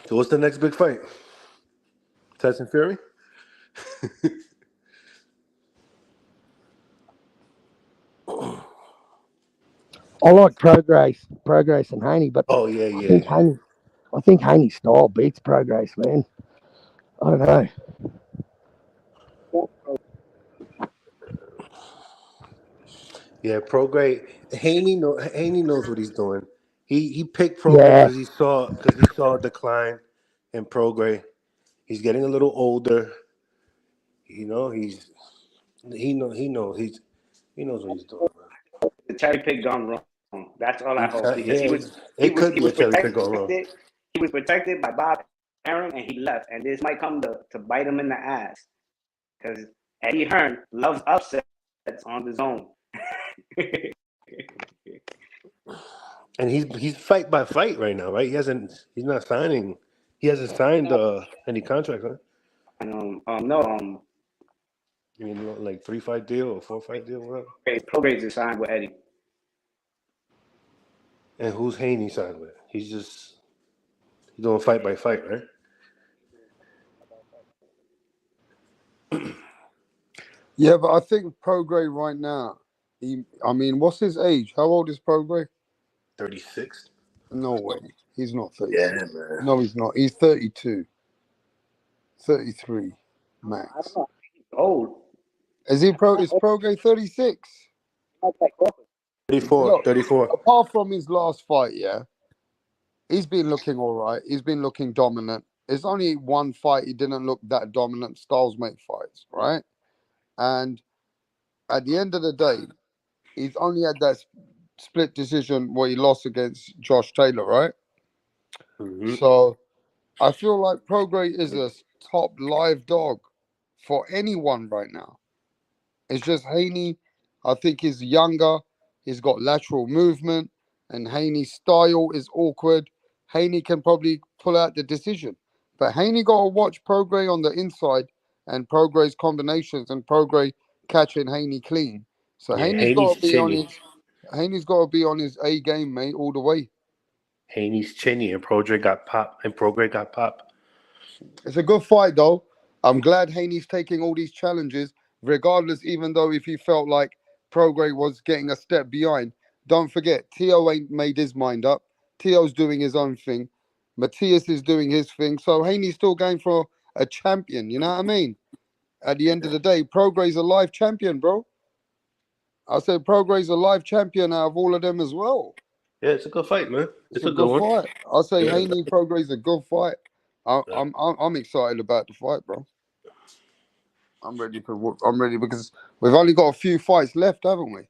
So what's the next big fight? Tyson Fury? I like Prograis and Haney, but I think Haney's style beats Prograis, man. I don't know. Yeah, Prograis. Haney knows what he's doing. He picked Prograis because he saw a decline in Prograis. He's getting a little older. You know, he knows what he's doing. The cherry pick gone wrong. That's all I hope, because he was protected by Bob Arum, and he left, and this might come to bite him in the ass, because Eddie Hearn loves upsets on the zone. And he's fight by fight right now, right? He hasn't signed any contract, huh? No. You mean like 3-fight deal or 4-fight deal, whatever? Prograis is signed with Eddie. And who's Haney signed with? He's doing fight by fight, right? Yeah, but I think Prograis right now, what's his age? How old is Prograis? 36. No way. He's not 36. Yeah, man. No, he's not. He's 32. 33 max. Old. Is Prograis 36? 34. Apart from his last fight, he's been looking all right. He's been looking dominant. It's only one fight he didn't look that dominant. Styles make fights, right? And at the end of the day, he's only had that split decision where he lost against Josh Taylor, right? Mm-hmm. So I feel like Prograis is a top live dog for anyone right now. It's just Haney, I think he's younger. He's got lateral movement, and Haney's style is awkward. Haney can probably pull out the decision. But Haney got to watch Prograis on the inside and Prograis combinations and Prograis catching Haney clean. So Haney's got to be on his A game, mate, all the way. Haney's chinny and Prograis got popped. It's a good fight, though. I'm glad Haney's taking all these challenges, regardless, even though if he felt like Prograis was getting a step behind. Don't forget, Tszyu ain't made his mind up. Tio's doing his own thing. Matthias is doing his thing. So Haney's still going for a champion, you know what I mean? At the end of the day, Prograis a live champion, bro. I said Prograis a live champion out of all of them as well. Yeah, it's a good fight, man. It's a good fight. I'll say Haney Prograis a good fight. I'm excited about the fight, bro. I'm ready because we've only got a few fights left, haven't we?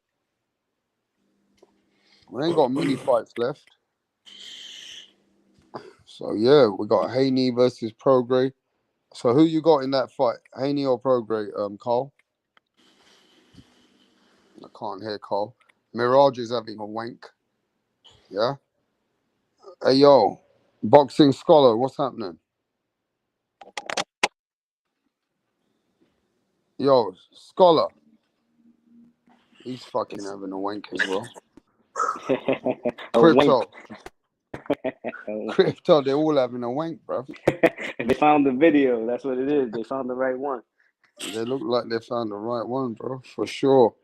We ain't got many fights left. So yeah, we got Haney versus Prograis. So who you got in that fight? Haney or Prograis, Carl? I can't hear Carl. Mirage is having a wank. Yeah? Hey yo, Boxing Scholar, what's happening? Yo, Scholar. He's fucking having a wank as well. Crypto, they're all having a wank, bro. They found the video. That's what it is. They found the right one. They look like they found the right one, bro, for sure.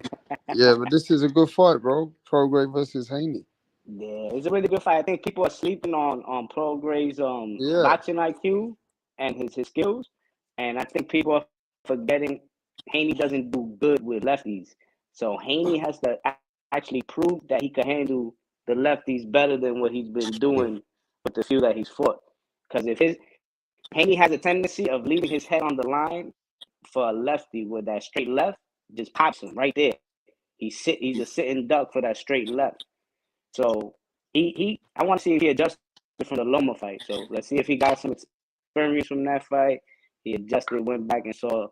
Yeah, but this is a good fight, bro. Prograis versus Haney. Yeah, it's a really good fight. I think people are sleeping on Prograis' boxing IQ and his skills, and I think people are forgetting Haney doesn't do good with lefties. So Haney has to actually prove that he can handle the lefties better than what he's been doing with the few that he's fought. Because if Haney has a tendency of leaving his head on the line for a lefty with that straight left, just pops him right there. He's a sitting duck for that straight left. So I want to see if he adjusted from the Loma fight. So let's see if he got some experience from that fight. He adjusted, went back and saw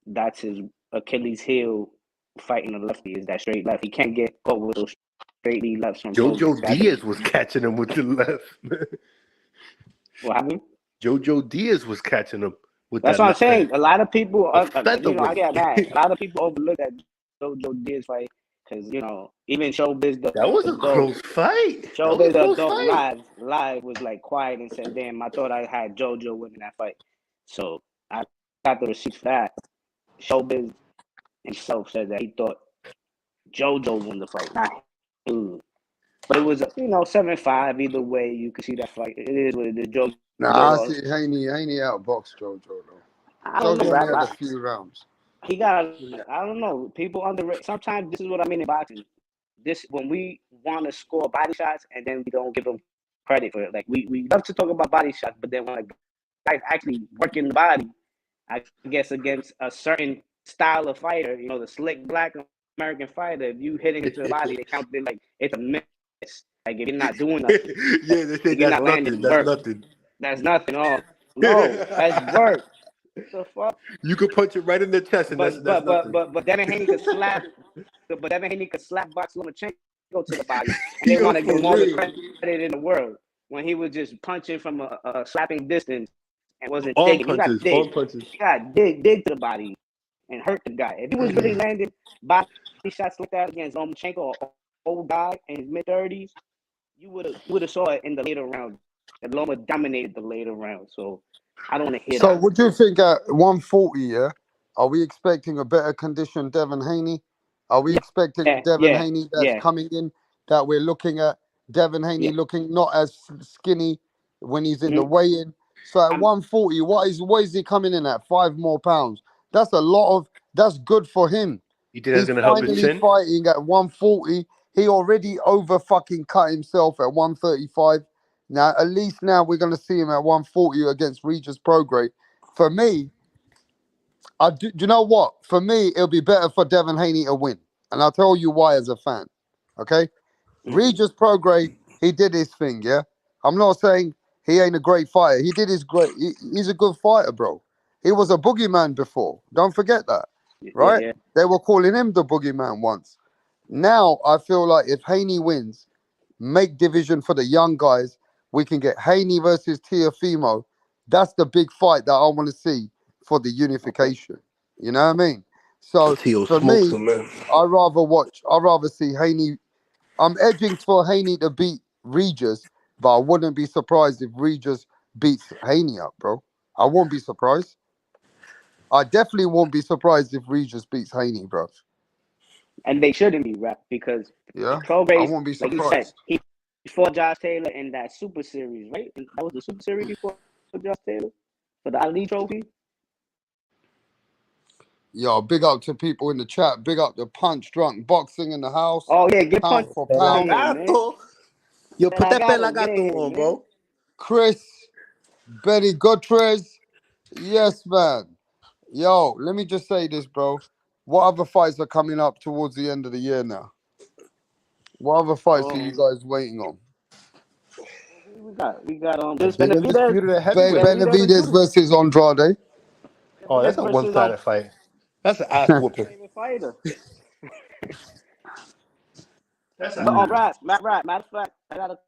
that's his Achilles heel fighting the lefty is that straight left. He can't get caught with those straight lefts from Jojo Diaz was catching him with the left. What happened? Jojo Diaz was catching him with That's that what left I'm saying. hand. A lot of people, I featherweight. get mad. A lot of people overlook that Jojo Diaz fight because even Showbiz. That was a close fight. Showbiz the live was like quiet and said, "Damn, I thought I had JoJo winning that fight." So I got the receipts for that. Showbiz himself said that he thought JoJo won the fight, not him. But it was 7-5 either way. You could see that fight. It is what it is. JoJo. Nah, I see Haney outboxed JoJo though. JoJo only had a few rounds. He got. I don't know. People underrate. Sometimes this is what I mean in boxing. When we want to score body shots and then we don't give them credit for it. Like we love to talk about body shots, but then when a guy's actually working the body, I guess against a certain style of fighter, the slick black American fighter, if you hit it into the body, they count it like it's a miss. Like if you're not doing nothing. Yeah, they say that's nothing. That's nothing. That's nothing. Oh no, that's work. What the fuck? You could punch it right in the chest, and that's nothing. But Devin Haney could slap. But Devin Haney could slap box Lomachenko to the body, and they want to give him all the credit in the world when he was just punching from a slapping distance and wasn't digging. He got dig to the body and hurt the guy. If he was really landing body shots like that against Lomachenko, or old guy in his mid-30s, you would have saw it in the later rounds. And Loma dominated the later rounds, so I don't want to hear that. So, what do you think at 140? Yeah, are we expecting a better condition, Devin Haney? Are we expecting Devin Haney that's coming in that we're looking at? Devin Haney looking not as skinny when he's in the weigh-in. So at 140, what is he coming in at? 5 more pounds. That's a lot of. That's good for him. You think that's going to help his chin? Fighting at 140. He already over fucking cut himself at 135. Now, at least now we're going to see him at 140 against Regis Prograis. For me, do you know what? For me, it'll be better for Devin Haney to win. And I'll tell you why as a fan. Okay? Regis Prograis, he did his thing, yeah? I'm not saying he ain't a great fighter. He did his great. He's a good fighter, bro. He was a boogeyman before. Don't forget that, right? Yeah. They were calling him the boogeyman once. Now, I feel like if Haney wins, make division for the young guys, we can get Haney versus Teofimo. That's the big fight that I want to see for the unification. You know what I mean? So for me, I'd rather see Haney. I'm edging for Haney to beat Regis, but I wouldn't be surprised if Regis beats Haney up, bro. I won't be surprised. I definitely won't be surprised if Regis beats Haney, bro. And they shouldn't be, rap, because I won't be like surprised. you said, he fought Josh Taylor in that Super Series, right? And that was the Super Series before Josh Taylor for the Ali Trophy. Yo, big up to people in the chat. Big up to Punch Drunk Boxing in the house. Oh yeah, get pound Punch for pound. Yo, put that pelagato on, bro. Chris, Benny Gutierrez. Yes, man. Yo, let me just say this, bro. What other fights are coming up towards the end of the year now? What other fights are you guys waiting on? We got Benavidez versus Andrade. Oh, that's a one-sided fight. That's an ass whooping. Favorite fighter. That's Matter of fact, I got a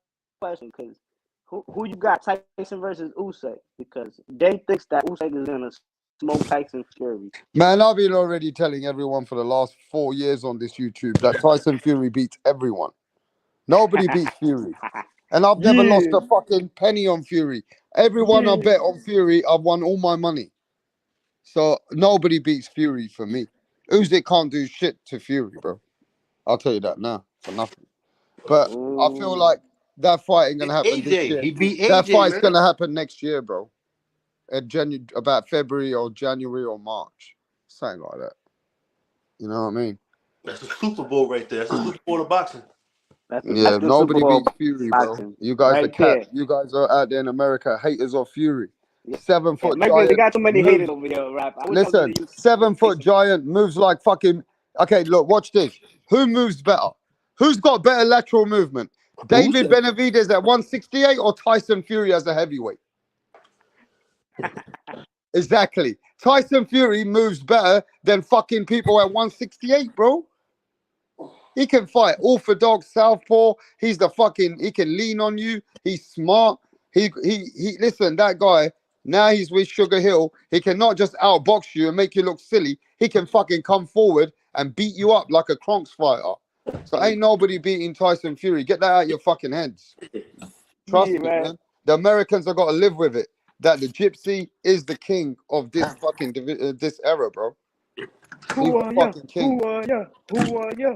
question, because who you got, Tyson versus Usyk? Because Jay thinks that Usyk is gonna smoke Tyson Fury. Man, I've been already telling everyone for the last 4 years on this YouTube that Tyson Fury beats everyone. Nobody beats Fury. And I've never lost a fucking penny on Fury. Everyone I bet on Fury, I've won all my money. So nobody beats Fury for me. Usyk can't do shit to Fury, bro. I'll tell you that now, for nothing. But I feel like that fight ain't gonna happen this year. He beat AJ, that fight's man. gonna happen next year, bro. About February or January or March, something like that. You know what I mean? That's a Super Bowl right there. That's a Super Bowl of boxing. Yeah, nobody beats Fury, bro. You guys are cat. You guys are out there in America, haters of Fury. 7 foot giant. They got too many haters over here, rap. Listen, 7 foot giant moves like fucking. Okay, look, watch this. Who moves better? Who's got better lateral movement? David Benavidez at 168 or Tyson Fury as a heavyweight? Exactly. Tyson Fury moves better than fucking people at 168, bro. He can fight orthodox, southpaw. He can lean on you. He's smart. He listen, that guy, now he's with Sugar Hill. He cannot just outbox you and make you look silly. He can fucking come forward and beat you up like a Kronks fighter. So ain't nobody beating Tyson Fury. Get that out of your fucking heads. Trust me, man. The Americans have got to live with it. That the Gypsy is the king of this fucking this era, bro. He's the fucking king.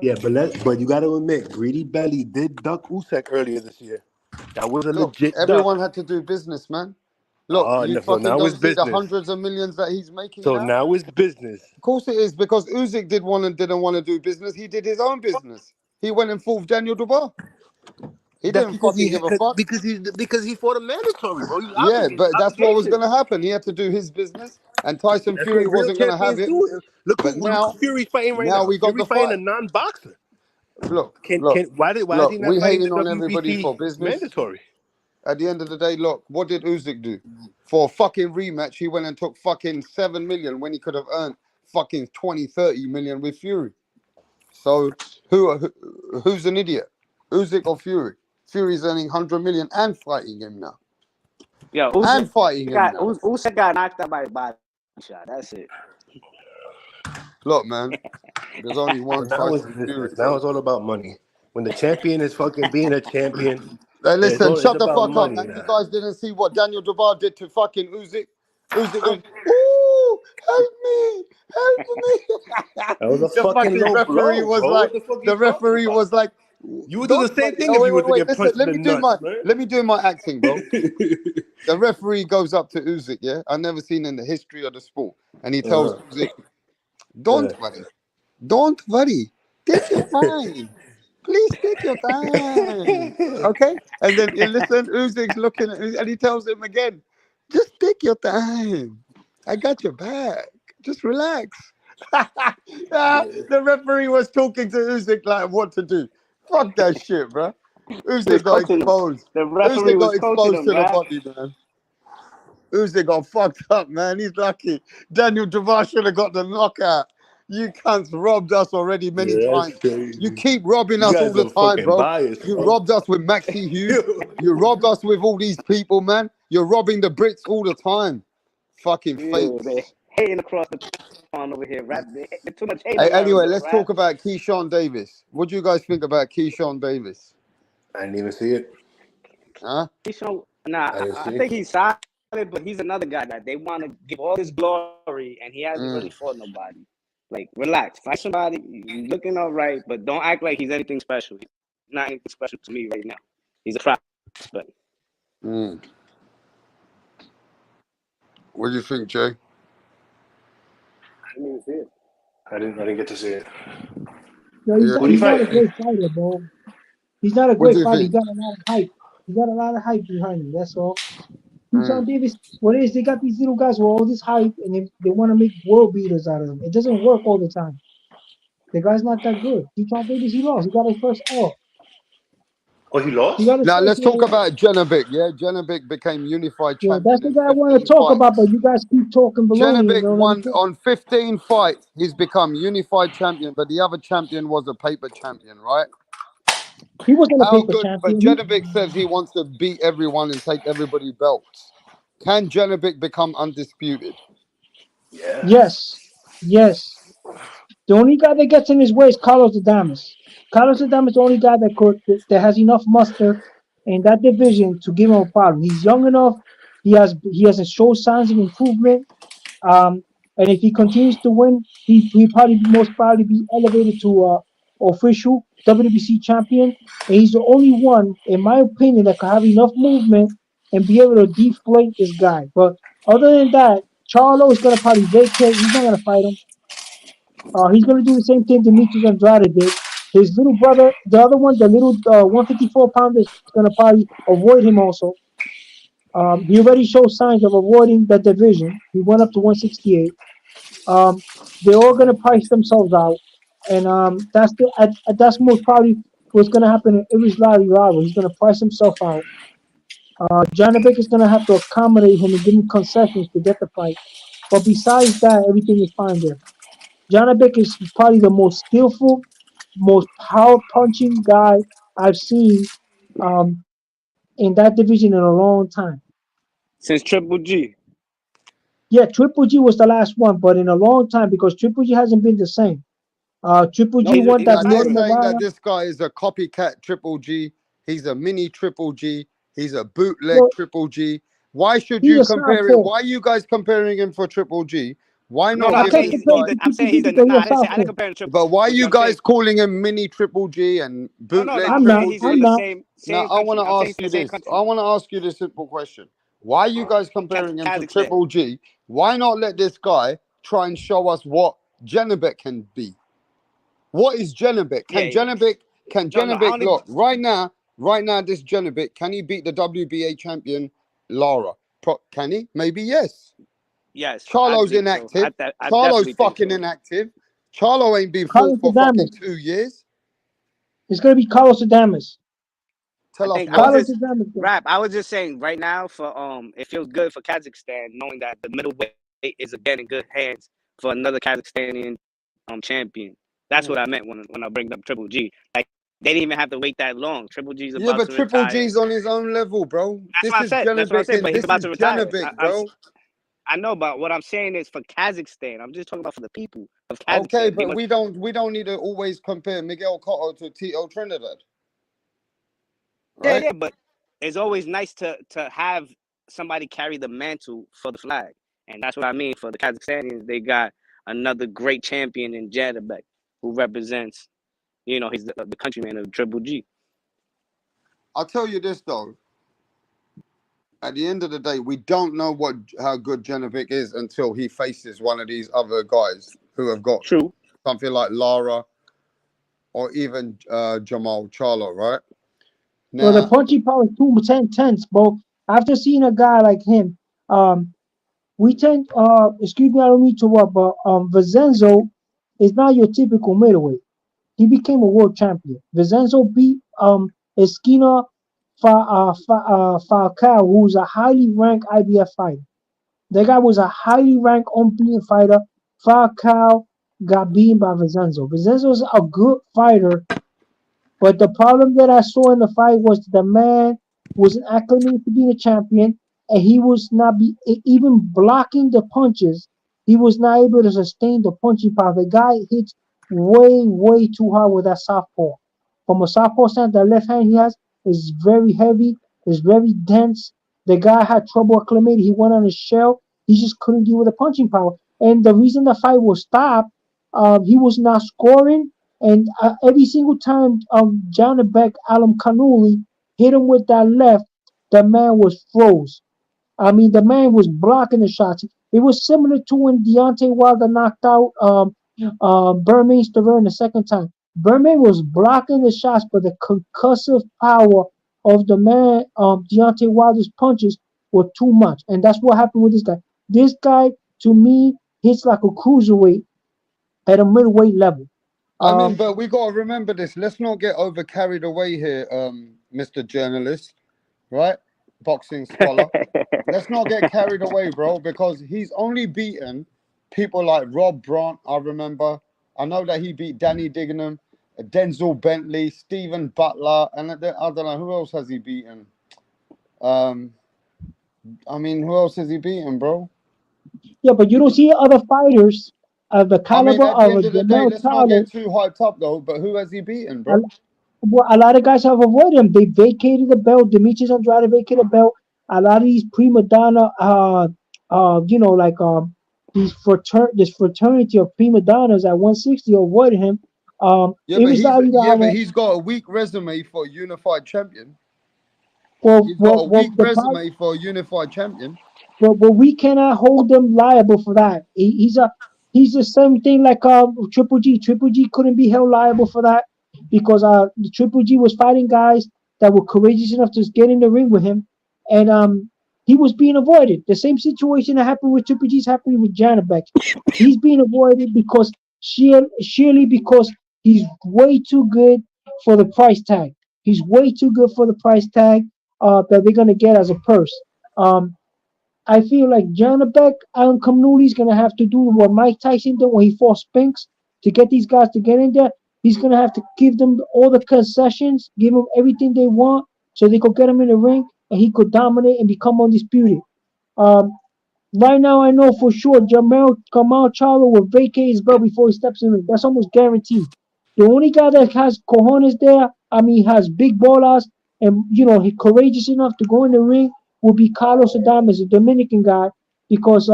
Yeah, but you got to admit, Greedy Belly did duck Usyk earlier this year. That was a legit everyone duck. had to do business, man. Look, you so fucking now don't it's see the business. hundreds of millions that he's making. So now it's business. Of course it is, because Usyk didn't want to do business. He did his own business. He went and fought Daniel Dubois. He didn't fucking give a fuck. Because he fought a mandatory, bro. Yeah, but that's what was going to happen. He had to do his business, and Tyson Fury wasn't going to have it. Look who Fury's fighting right now. We got Fury's the fighting fight. a non-boxer. Look, why is he not we fighting hating the on WBC everybody for business. mandatory? At the end of the day, look, what did Usyk do? For a fucking rematch, he went and took fucking 7 million when he could have earned fucking 20, 30 million with Fury. So who's an idiot? Usyk or Fury? Fury's earning 100 million and fighting him now. Yo, Usyk got knocked out by a body shot. That's it. Look, man, there's only one Tyson Fury. Now it's all about money. When the champion is fucking being a champion. Hey, listen, shut the fuck up, man. You guys didn't see what Daniel Dubois did to fucking Usyk? Usyk went, ooh, help me. That was a fucking low referee blow, was bro. like, the referee was like, you would do the same thing if you were to get punched in the nuts, man. Let me do my acting, bro. The referee goes up to Usyk, yeah? I've never seen in the history of the sport. And he tells Usyk, don't worry. This is fine. Please take your time. Okay? And then you listen, Usyk's looking at and he tells him again, just take your time. I got your back. Just relax. The referee was talking to Usyk like what to do. Fuck that shit, bro. Usyk got exposed. The referee Usyk got was coaching exposed him, to the right? body, man. Usyk got fucked up, man. He's lucky. Daniel Dubois should have got the knockout. You cunts robbed us already many Yeah, that's times. crazy. You keep robbing You us all guys the are time, fucking bro. biased, You bro. robbed us with Maxi Hughes. You robbed us with all these people, man. You're robbing the Brits all the time. Fucking Yeah, they fakes. hating across the pond over here, right? They too much hate Hey, in anyway, America, let's right? talk about Keyshawn Davis. What do you guys think about Keyshawn Davis? I didn't even see it. Huh? Keyshawn, nah, I didn't I see think it. he's solid, but he's another guy that they want to give all this glory, and he hasn't really fought nobody. Like, relax, fight somebody. You're looking all right, but don't act like he's anything special. He's not anything special to me right now. He's a prospect. What do you think, Jay? I didn't even see it. I didn't get to see it. No, he's not a great fighter, bro. He's not a What do great you fighter. He think? got a lot of hype. He got a lot of hype behind him. That's all. Keyshawn Davis, what it is, they got these little guys with all this hype and they want to make world beaters out of them. It doesn't work all the time. The guy's not that good. Keyshawn Davis, he lost. He got his first L. Oh, he He lost? got his Now first let's talk L. about Janibek. Yeah, Janibek became unified Yeah, that's champion the in guy I want to 15 talk about, but fights. you guys keep talking baloney and Janibek don't let me won talk. on 15 fights. He's become unified champion, but the other champion was a paper champion, right? He wasn't a How paper good? But champion. Janibek says he wants to beat everyone and take everybody belts. Can Janibek become undisputed? Yeah. Yes. Yes. The only guy that gets in his way is Carlos Adames. Carlos Adames is the only guy that has enough muster in that division to give him a problem. He's young enough. He hasn't shown signs of improvement. And if he continues to win, he probably most probably be elevated to official WBC champion. And he's the only one, in my opinion, that could have enough movement and be able to deflate this guy. But other than that, Charlo is gonna probably vacate. He's not gonna fight him. He's going to do the same thing Demetrius Andrade did. His little brother, the other one, the little 154 pounder, is going to probably avoid him also. He already showed signs of avoiding that division. He went up to 168. They're all going to price themselves out, and that's most probably what's going to happen in Iris Larilawa. He's going to price himself out. Janibek is going to have to accommodate him and give him concessions to get the fight. But besides that, everything is fine there. Janibek is probably the most skillful, most power punching guy I've seen in that division in a long time. Since Triple G. Yeah, Triple G was the last one, but in a long time because Triple G hasn't been the same. Triple G won that They're Northern saying that Nevada. this guy is a copycat Triple G. He's a mini Triple G. He's a bootleg Triple G. Why should you compare it? Why are you guys comparing him for Triple G? Why not give this guy? I'm saying he's the. Nah, I didn't compare him to Triple. But why are you I'm guys saying, calling him mini Triple G and bootleg I'm Triple saying he's G? from the same Now I want country. to I'm saying ask he's from you the same this. country. I want to ask you this simple question. Why are you guys comparing him to Kazakhstan. Triple G? Why not let this guy try and show us what Janibek can be? What is Janibek? Can Janibek look right now, this Janibek, can he beat the WBA champion Lara? Can he? Maybe yes. Yes. Charlo's inactive. I Charlo's definitely fucking think so. inactive. Charlo ain't been Carlos fought for fucking Adames. 2 years. It's going to be Carlos Adames. Tell us I why. was just saying right now for it feels good for Kazakhstan knowing that the middleweight is again in good hands for another Kazakhstanian champion. That's what I meant when I bring up Triple G. Like they didn't even have to wait that long. Triple G's Yeah, about but to Triple retire. G's on his own level, bro. That's what I said. But he's This about is to retire. Janibek, bro. I know, but what I'm saying is for Kazakhstan. I'm just talking about for the people of Kazakhstan. Okay, but we don't need to always compare Miguel Cotto to Tito Trinidad. Right? Yeah, but it's always nice to have somebody carry the mantle for the flag, and that's what I mean. For the Kazakhstanians, they got another great champion in Janibek, who represents, he's the countryman of Triple G. I'll tell you this though. At the end of the day, we don't know how good Janibek is until he faces one of these other guys who have got something like Lara or even Jamal Charlo, right? Well, the Now, punching power is too intense, bro. After seeing a guy like him, we tend, excuse me, I don't mean to what, but Vincenzo is not your typical middleweight. He became a world champion. Vincenzo beat Esquina Falcao, who's a highly ranked IBF fighter. That guy was a highly ranked unbeaten fighter. Falcao got beaten by Vincenzo. Vincenzo's a good fighter, but the problem that I saw in the fight was the man wasn't acclimated to being a champion, and he was not even blocking the punches. He was not able to sustain the punching power. The guy hits way too hard with that southpaw. From a southpaw stand, the left hand he has is very heavy, is very dense. The guy had trouble acclimating. He went on his shell. He just couldn't deal with the punching power. And the reason the fight was stopped, he was not scoring, and every single time Janibek Alam Kanuli hit him with that left, the man was froze. I mean, the man was blocking the shots. It was similar to when Deontay Wilder knocked out Bermane Stiverne the second time. Bermane was blocking the shots, but the concussive power of the man, Deontay Wilder's punches were too much. And that's what happened with this guy. This guy, to me, hits like a cruiserweight at a middleweight level. I mean, but we got to remember this. Let's not get over carried away here, Mr. Journalist, right? Boxing scholar. Let's not get carried away, bro, because he's only beaten people like Rob Brandt, I remember. I know that he beat Danny Dignam, Denzel Bentley, Stephen Butler, and I don't know, who else has he beaten? I mean, who else has he beaten, bro? Yeah, but you don't see other fighters of the caliber at the end of of the day, Jamel let's not get Charlo. too hyped up, though, but who has he beaten, A, bro? well, a lot of guys have avoided him. They vacated the belt. Demetrius Andrade vacated the belt. A lot of these prima donna, like this fraternity of prima donnas at 160 avoided him. Yeah, but he's got a weak resume for a unified champion. He's got a weak resume for a unified champion. But we cannot hold him liable for that. He's the same thing like Triple G. Triple G couldn't be held liable for that because the Triple G was fighting guys that were courageous enough to get in the ring with him, and he was being avoided. The same situation that happened with Triple G is happening with Janibek. He's being avoided because sheerly because he's way too good for the price tag. He's way too good for the price tag that they're gonna get as a purse. I feel like Janibek and Kamnuli's gonna have to do what Mike Tyson did when he fought Spinks to get these guys to get in there. He's gonna have to give them all the concessions, give them everything they want, so they could get him in the ring and he could dominate and become undisputed. Right now, I know for sure Kamal Charlo will vacate his belt before he steps in the ring. That's almost guaranteed. The only guy that has cojones there, I mean, has big ballers and he's courageous enough to go in the ring will be Carlos Adames, a Dominican guy, because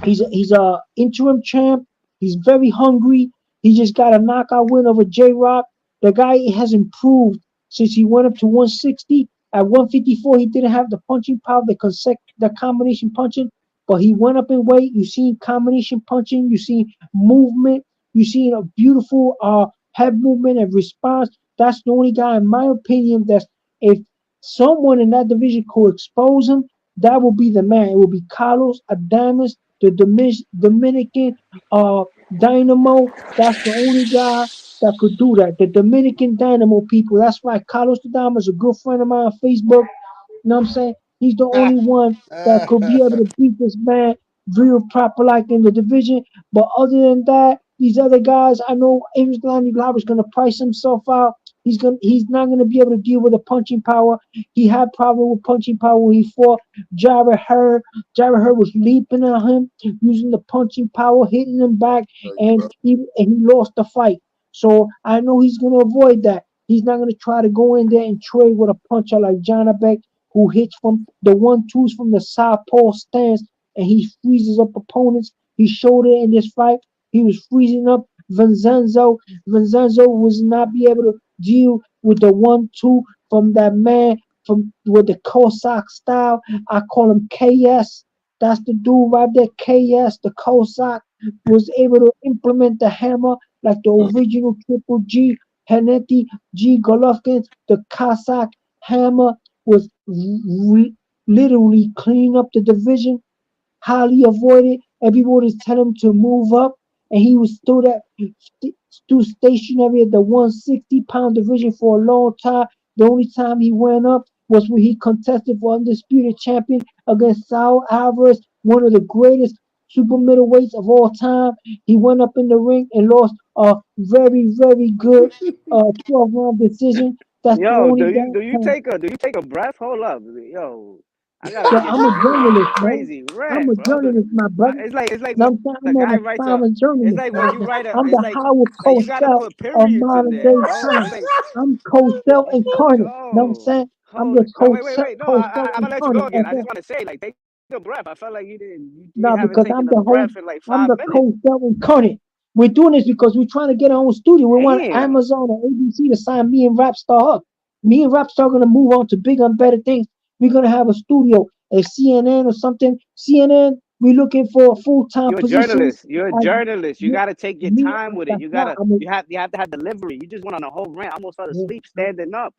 he's a interim champ. He's very hungry. He just got a knockout win over J Rock. The guy has improved since he went up to 160. At 154, he didn't have the punching power, the combination punching, but he went up in weight. You see combination punching. You see movement. You see a beautiful head movement and response. That's the only guy, in my opinion, that's if someone in that division could expose him, that will be the man. It will be Carlos Adames, the Dominican Dynamo. That's the only guy that could do that. The Dominican Dynamo people. That's why Carlos Adames is a good friend of mine on Facebook. You know what I'm saying? He's the only one that could be able to beat this man real proper like in the division. But other than that, these other guys, I know Abraham Lara is gonna price himself out. He's not gonna be able to deal with the punching power. He had problem with punching power when he fought Jarrett Hurd. Jarrett Hurd was leaping at him, using the punching power, hitting him back, and he lost the fight. So I know he's gonna avoid that. He's not gonna try to go in there and trade with a puncher like Janibek, who hits from the 1-2s from the southpaw stance, and he freezes up opponents. He showed it in this fight. He was freezing up Vincenzo. Vincenzo was not be able to deal with the 1-2 from that man from with the Cossack style. I call him KS. That's the dude right there, KS. The Cossack was able to implement the hammer like the original Triple G, Hannity, G Golovkin, the Cossack Hammer was literally cleaning up the division, highly avoided. Everyone was telling him to move up, and he was stood stationary at the 160-pound division for a long time. The only time he went up was when he contested for undisputed champion against Saul Alvarez, one of the greatest super middleweights of all time. He went up in the ring and lost a very, very good 12-round decision. That's the Yo, only do you guy. take a breath? Hold up, yo. I gotta Yo, get I'm a this. You going journalist, man. crazy I'm rant, a bro. journalist, my brother. It's like Now when I'm saying the I'm guy an writes a. aspiring It's journalist, like when man. you write a. I'm It's the Howard like you gotta Cosell put of periods in modern there, day bro. It's time. like, I'm Cosell incarnate. Know what I'm yo, saying? I'm hold the it. No, wait. No, Cosell I'm gonna let you go incarnate. again. I just want to say, like, take a breath. I felt like you No, haven't because taken I'm a the host. breath in like I'm 5 the minutes. Cosell incarnate. We're doing this because we're trying to get our own studio. We want Damn. Amazon or ABC to sign me and Rapstar up. Me and Rapstar are gonna move on to bigger and better things. We're gonna have a studio, if CNN or something. CNN, we're looking for full-time You're a positions. journalist. You're a journalist. You gotta take your Me, time with it. that's right. You have to have delivery. You just went on a whole rant. I almost fell asleep I'm, standing up.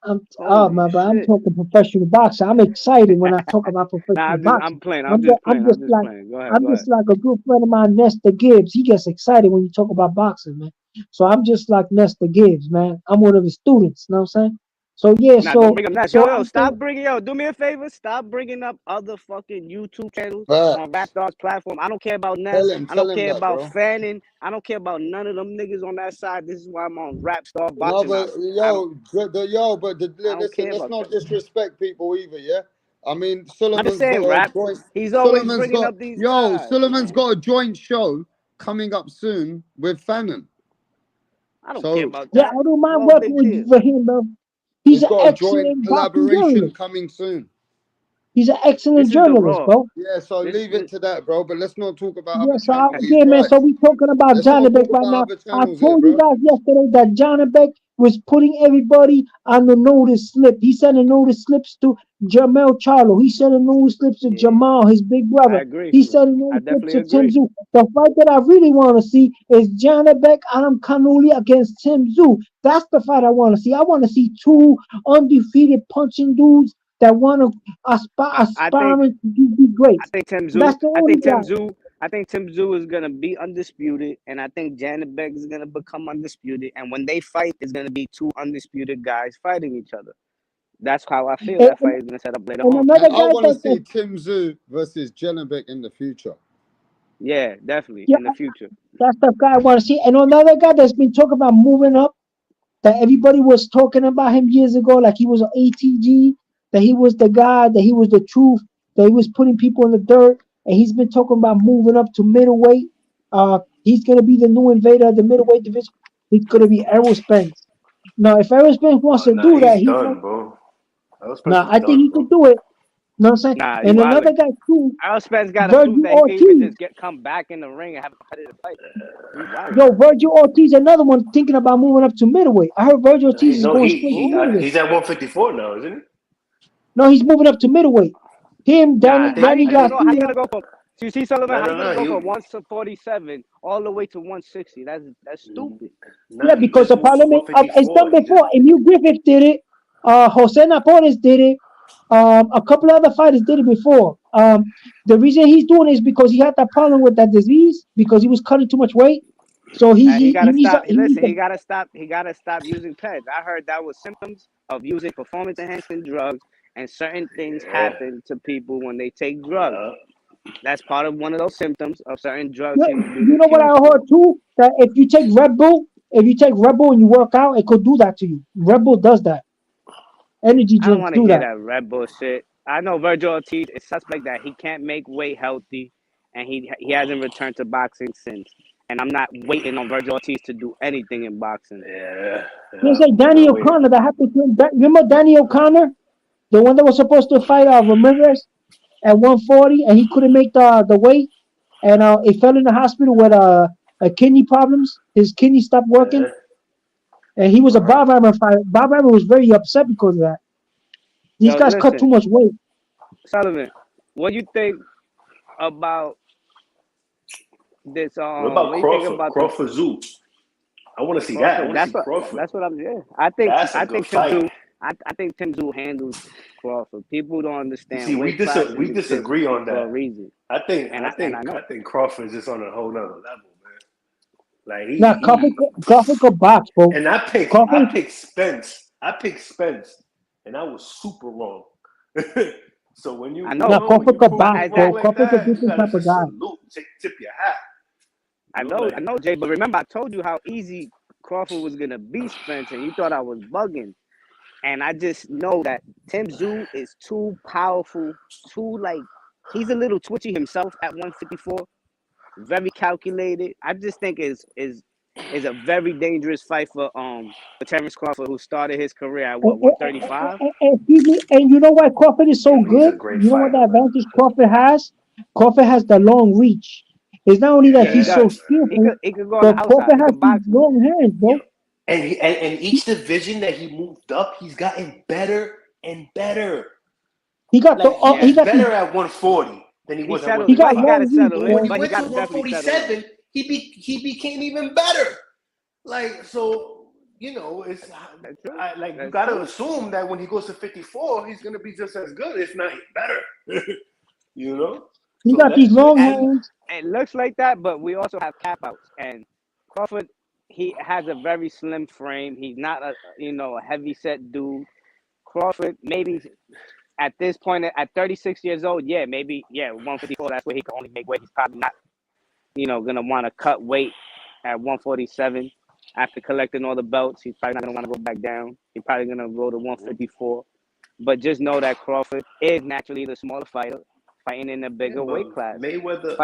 oh Holy my, but I'm shit. talking professional boxing. I'm excited when I talk about professional boxing. I'm playing. I'm I'm, just playing. I'm I'm just just like playing. Go ahead. I'm Go just ahead. like a good friend of mine, Nestor Gibbs. He gets excited when you talk about boxing, man. So I'm just like Nestor Gibbs, man. I'm one of his students. You know what I'm saying? So yeah, Nah, don't bring up that. Yo, I'm stop saying, bringing. Yo, do me a favor. Stop bringing up other fucking YouTube channels on Facts. Rapstar's platform. I don't care about Ness. I Tell don't him care that, about bro. Fanning. I don't care about none of them niggas on that side. This is why I'm on Rapstar No, Boxing but House. I don't listen, care let's about not that. disrespect people either, yeah. I mean, I'm just Solomon's got saying, a Rap. joint. He's always Solomon's bringing got up these guys, Solomon's man. got a joint show coming up soon with Fannin. I don't care So about yeah, that. I don't mind No big working deal. for him, bro. He's he's an got a joint excellent boxing collaboration journalist. coming soon. He's an excellent This is the journalist, Raw. bro. Yeah, so leave it to that, bro. But let's not talk about other Yeah, channels. He's yeah, man. right. So we talking about Let's not Janibek talk right about now. other I channels here, told you bro. guys yesterday that Janibek was putting everybody on the notice slip. He sent a notice slips to Jamel Charlo. He sent a notice slips to Jamal, his big I brother. agree. He sent a I notice slip definitely to Tim agree. Tszyu. The fight that I really want to see is Janibek Adam Kanuli against Tim Tszyu. That's the fight I want to see. I want to see two undefeated punching dudes that want to I think aspiring to be great. I think Tim That's Tszyu. the only guy. I think Tim Tszyu is gonna be undisputed, and I think Janet Beck is gonna become undisputed. And when they fight, it's gonna be two undisputed guys fighting each other. That's how I feel that fight is gonna set up later And on. another And I guy want to see that Tim Tszyu versus Janibek in the future. Yeah, definitely yeah, in the future. that's the guy I want to see. And another guy that's been talking about moving up, that everybody was talking about him years ago, like he was an ATG, that he was the guy, that he was the truth, that he was putting people in the dirt, and he's been talking about moving up to middleweight. He's gonna be the new invader of the middleweight division. He's gonna be Errol Spence. Now, if Errol Spence wants to Nah, do that, he's he done, can. bro. That Spence Now, is I think done, he bro. could do it. You know what I'm saying? Nah, you And another wildin'. guy too, Errol Spence got to prove Virgil that he can even Ortiz. just come back in the ring and have a competitive fight. He wildin'. Yo, Virgil Ortiz, another one thinking about moving up to middleweight. I heard Virgil Ortiz is going straight to middleweight. He's at 154 now, isn't he? No, he's moving up to middleweight. Him, Nah, how Danny you gonna go? How you Garcia. gonna go from? So you see, Sullivan, how you gonna go No. from 147 all the way to 160? That's stupid. Yeah, He because just the moved to problem is, it's done 154. before. Emil Griffith did it. Jose Napoles did it. A couple other fighters did it before. The reason he's doing it is because he had that problem with that disease because he was cutting too much weight. So He he gotta needs a stop. he needs Listen, a he gotta stop. He gotta stop using peds. I heard that was symptoms of using performance enhancing drugs, and certain things happen to people when they take drugs. That's part of one of those symptoms of certain drugs he was being You know what I accused heard for. too? That if you take Red Bull, and you work out, it could do that to you. Red Bull does that. Energy I don't drinks want to do hear that. that Red Bull shit. I know Virgil Ortiz is suspect that he can't make weight healthy, and he hasn't returned to boxing since. And I'm not waiting on Virgil Ortiz to do anything in boxing. There's like we're Danny not waiting. O'Connor that happened to him. Remember Danny O'Connor, the one that was supposed to fight Ramirez at 140, and he couldn't make the weight, and he fell in the hospital with kidney problems. His kidney stopped working, and he was a Bob Arum fighter. Bob Arum was very upset because of that. These Yo, guys cut too listen, much weight. Sullivan, what do you think about This What about what do you think Crawford? about this? Crawford Zoo. I want to see that. I Crawford, want to see Crawford. that's what I'm. Yeah, That's a I good think Tim Tszyu, fight. I think Tim Tszyu handles Crawford. People don't You understand see, weight classes we exist disagree on for a that. reason, I think and I know. I think Crawford is just on a whole nother level, man. Like Now, Crawford could box, bro. and I Crawford, picked Spence. And I was super wrong. So when you I now know, Crawford could but box, as bro. that, like Crawford's a that, you different gotta type of just guy. salute, tip your hat. I know, Jay. But remember, I told you how easy Crawford was gonna be Spence, and you thought I was bugging. And I just know that Tim Tszyu is too powerful, he's a little twitchy himself at 154, very calculated. I just think is a very dangerous fight for Terrence Crawford, who started his career at what, 135. Excuse me, and you know why Crawford is so He's a good? great You know what the fighter, man. advantage Crawford has? Crawford has the long reach. It's not only that Yeah, he he's so does. skillful, He could go on but the outside. Crawford He has could these box me. long hands, bro. And each division that he moved up, he's gotten better and better. He got Like he Yeah. was got better at 140 than he was at settled. he got 135. He got to long reach, settle But in. when he But he went got to to definitely settle in. 147, he became even better. Like so, you know, it's That's true. like you That's gotta true. assume that when he goes to 54, he's gonna be just as good, if not better. You know. he So got these long let's see. hands. It looks like that, but we also have cap outs. And Crawford, he has a very slim frame. He's not a a heavy set dude. Crawford, maybe at this point at 36 years old, maybe 154. That's where he can only make weight. He's probably not gonna want to cut weight at 147 after collecting all the belts. He's probably not gonna want to go back down. He's probably gonna go to 154. But just know that Crawford is naturally the smaller fighter, fighting in a bigger weight class. Mayweather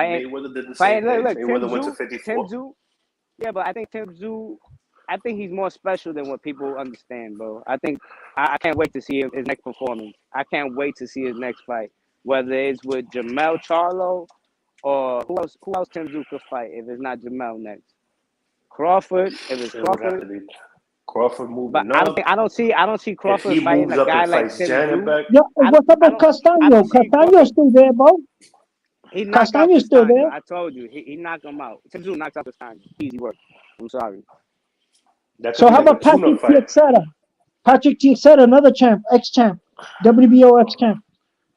did the same thing. Look, Mayweather went to 54. Tim Tszyu, yeah, but I think Tim Tszyu, I think he's more special than what people understand, bro. I think I can't wait to see his next performance. I can't wait to see his next fight, whether it's with Jamel Charlo or who else. Who else Tim Tszyu could fight if it's not Jamel next? Crawford. If it's It would have to Crawford, be Crawford moving but up. I don't see If Crawford he fighting moves a up guy and like fights Tim Tszyu. Janibek, Yo, what's up with I Castaño? don't see Castaño's Crawford. still there, bro. He knocked out Castaño's still Castaño. there. I told you. He knocked him out. Tim Tszyu knocked out Castaño. Easy work. I'm sorry. that could So be how like a about Patrick tune-up fight. Teixeira? Patrick Teixeira, another champ, ex-champ, WBO ex-champ.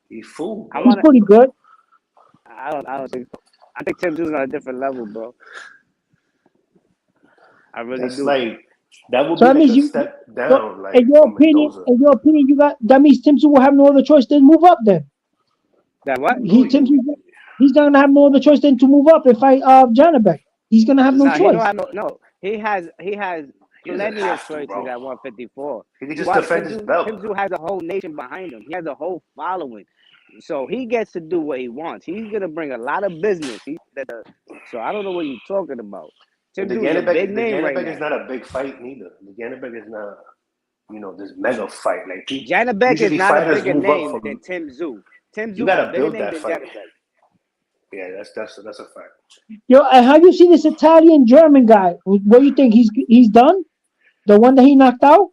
He fooled, I bro. He's want pretty good. I don't think. I think Tim Tszyu's on a different level, bro. I really That's do. like that would So be that like means a you, step so down, like from Mendoza. in your opinion, you got that means Tim Tszyu will have no other choice than move up. Then That what? No, Tim Tszyu, he's gonna have no other choice than to move up and fight Janibek. He's gonna have no Nah, he choice. don't have no. He has He doesn't plenty of have to, choices bro. at 154. He can just defend his belt. Tim Tszyu has a whole nation behind him. He has a whole following, so he gets to do what he wants. He's gonna bring a lot of business. So I don't know what you're talking about. Tim The Tszyu is a big name right Janibek now. is not a big fight neither. The Janibek is not, this mega fight. Like Janibek is usually not a fighters bigger move up name from. than Tim Tszyu. Tim You Tszyu is a gotta bigger build name that than fight. Janibek. Yeah, that's a fact. Yo, and how you see this Italian German guy? What do you think he's done? The one that he knocked out?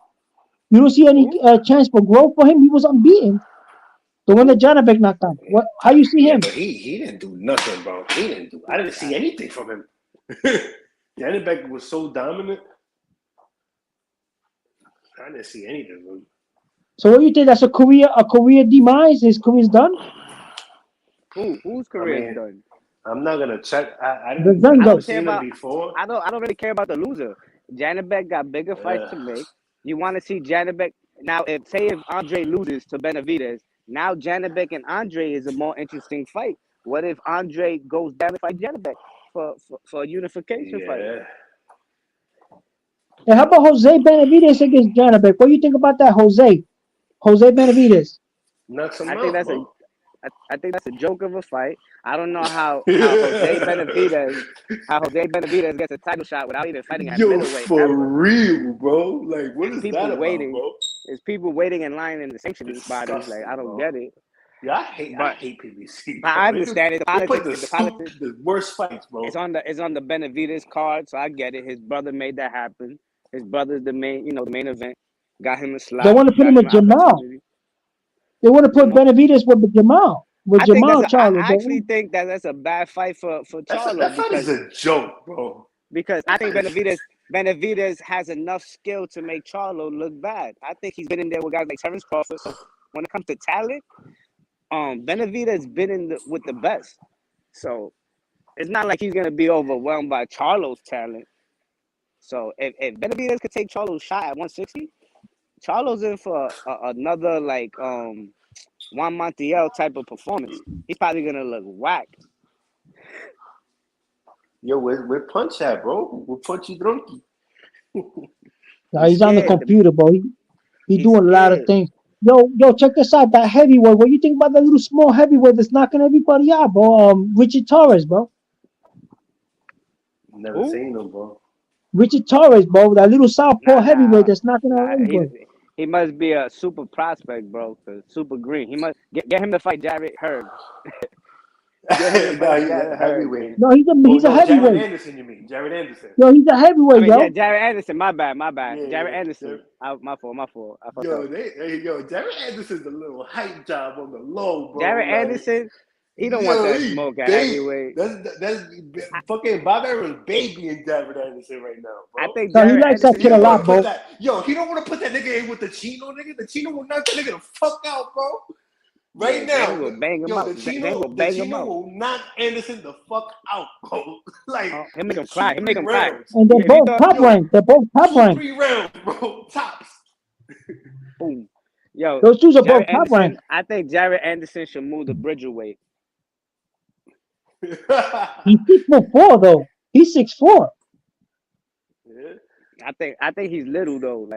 You don't see any chance for growth for him? He was unbeaten. The one that Janibek knocked out. What? How you see him? But he didn't do nothing, bro. I didn't see anything from him. Janibek was so dominant. I didn't see anything, bro. So what do you think? That's a career demise? His career's done? Whose career is done? I'm not gonna check. I The didn't Zengos. see him before. I don't really care about the loser. Janibek got bigger fights to make. You want to see Janibek now? If Andre loses to Benavidez, now Janibek and Andre is a more interesting fight. What if Andre goes down and fight Janibek for a unification fight? And how about Jose Benavidez against Janibek? What do you think about that, Jose Benavidez? I think that's a joke of a fight. I don't know how Jose Benavidez gets a title shot without even fighting at middleweight. For real, bro. Like, what is that about, bro? There's people waiting in line in the sanctioning bodies. Like, I don't get it. Yeah, I hate PBC. Bro. I understand it. They put the worst fights, bro. It's on the Benavidez card, so I get it. His brother made that happen. His brother's the main event. Got him a slot. They want to put him with Jamal. They want to put Benavidez with Jamal. with I think Jamal I Charlo, actually bro. think that's a bad fight for Charlo That fight is a joke, bro. because I think Benavidez has enough skill to make Charlo look bad. I think he's been in there with guys like Terrence Crawford. So when it comes to talent, Benavidez been with the best. So it's not like he's gonna be overwhelmed by Charlo's talent. So if Benavidez could take Charlo's shot at 160, Charlo's in for another like Juan Montiel type of performance. He's probably gonna look whack. Yo, where Punch at, bro? Where Punchy Drunky? Nah, he's on the computer, bro. He's doing a lot of scared. things. Yo, check this out. That heavyweight. What you think about that little small heavyweight that's knocking everybody out, bro? Richard Torres, bro. Never seen him, bro. Richard Torres, bro. That little southpaw heavyweight that's knocking out everybody. He must be a super prospect, bro. Cause super green. He must get him to fight Jarrett Hurd. Heavyweight. No, he's a heavyweight. Jared Anderson, you mean? Jared Anderson. Yo, he's a heavyweight, yo. Yeah, Jared Anderson. My bad. Yeah, Jared Anderson. My fault. Jared Anderson's a little hype job on the low, bro. Jared Anderson, he don't want that smoke at heavyweight. That's fucking Bob Aaron's baby in Jared Anderson right now, bro. I think he likes that kid a lot, bro. He don't want to put that nigga in with the Chino nigga. The Chino will knock that nigga the fuck out, bro. Right now, they will bang him out. The Chino will knock Anderson the fuck out, bro. Like, he make him cry. And they're both top ranked. They're both top ranked. 3 rounds, bro. Tops. Boom. Yo, those two are both top ranked. I think Jared Anderson should move the bridge away. He's 6'4" though. He's 6'4". Yeah. I think he's little though.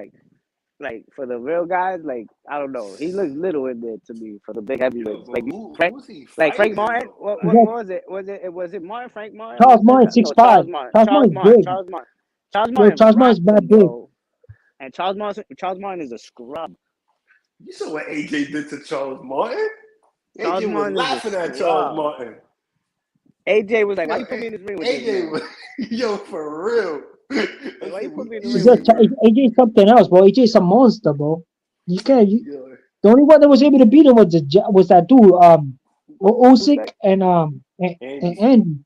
Like for the real guys, like I don't know. He looks little in there to me for the big heavyweights. Like Frank Martin. What was it? Was it Martin? Frank Martin? Charles Martin 6'5". Charles Martin's bad big. And Charles Martin is a scrub. You saw what AJ did to Charles Martin? Charles AJ Martin was laughing at Charles Martin. AJ was like, "Why you put me in this ring with AJ was, yo, for real." Why you put me in the ring with AJ's something else, bro. AJ's a monster, bro. You can't. The only one that was able to beat him was that dude, Usyk and Andy.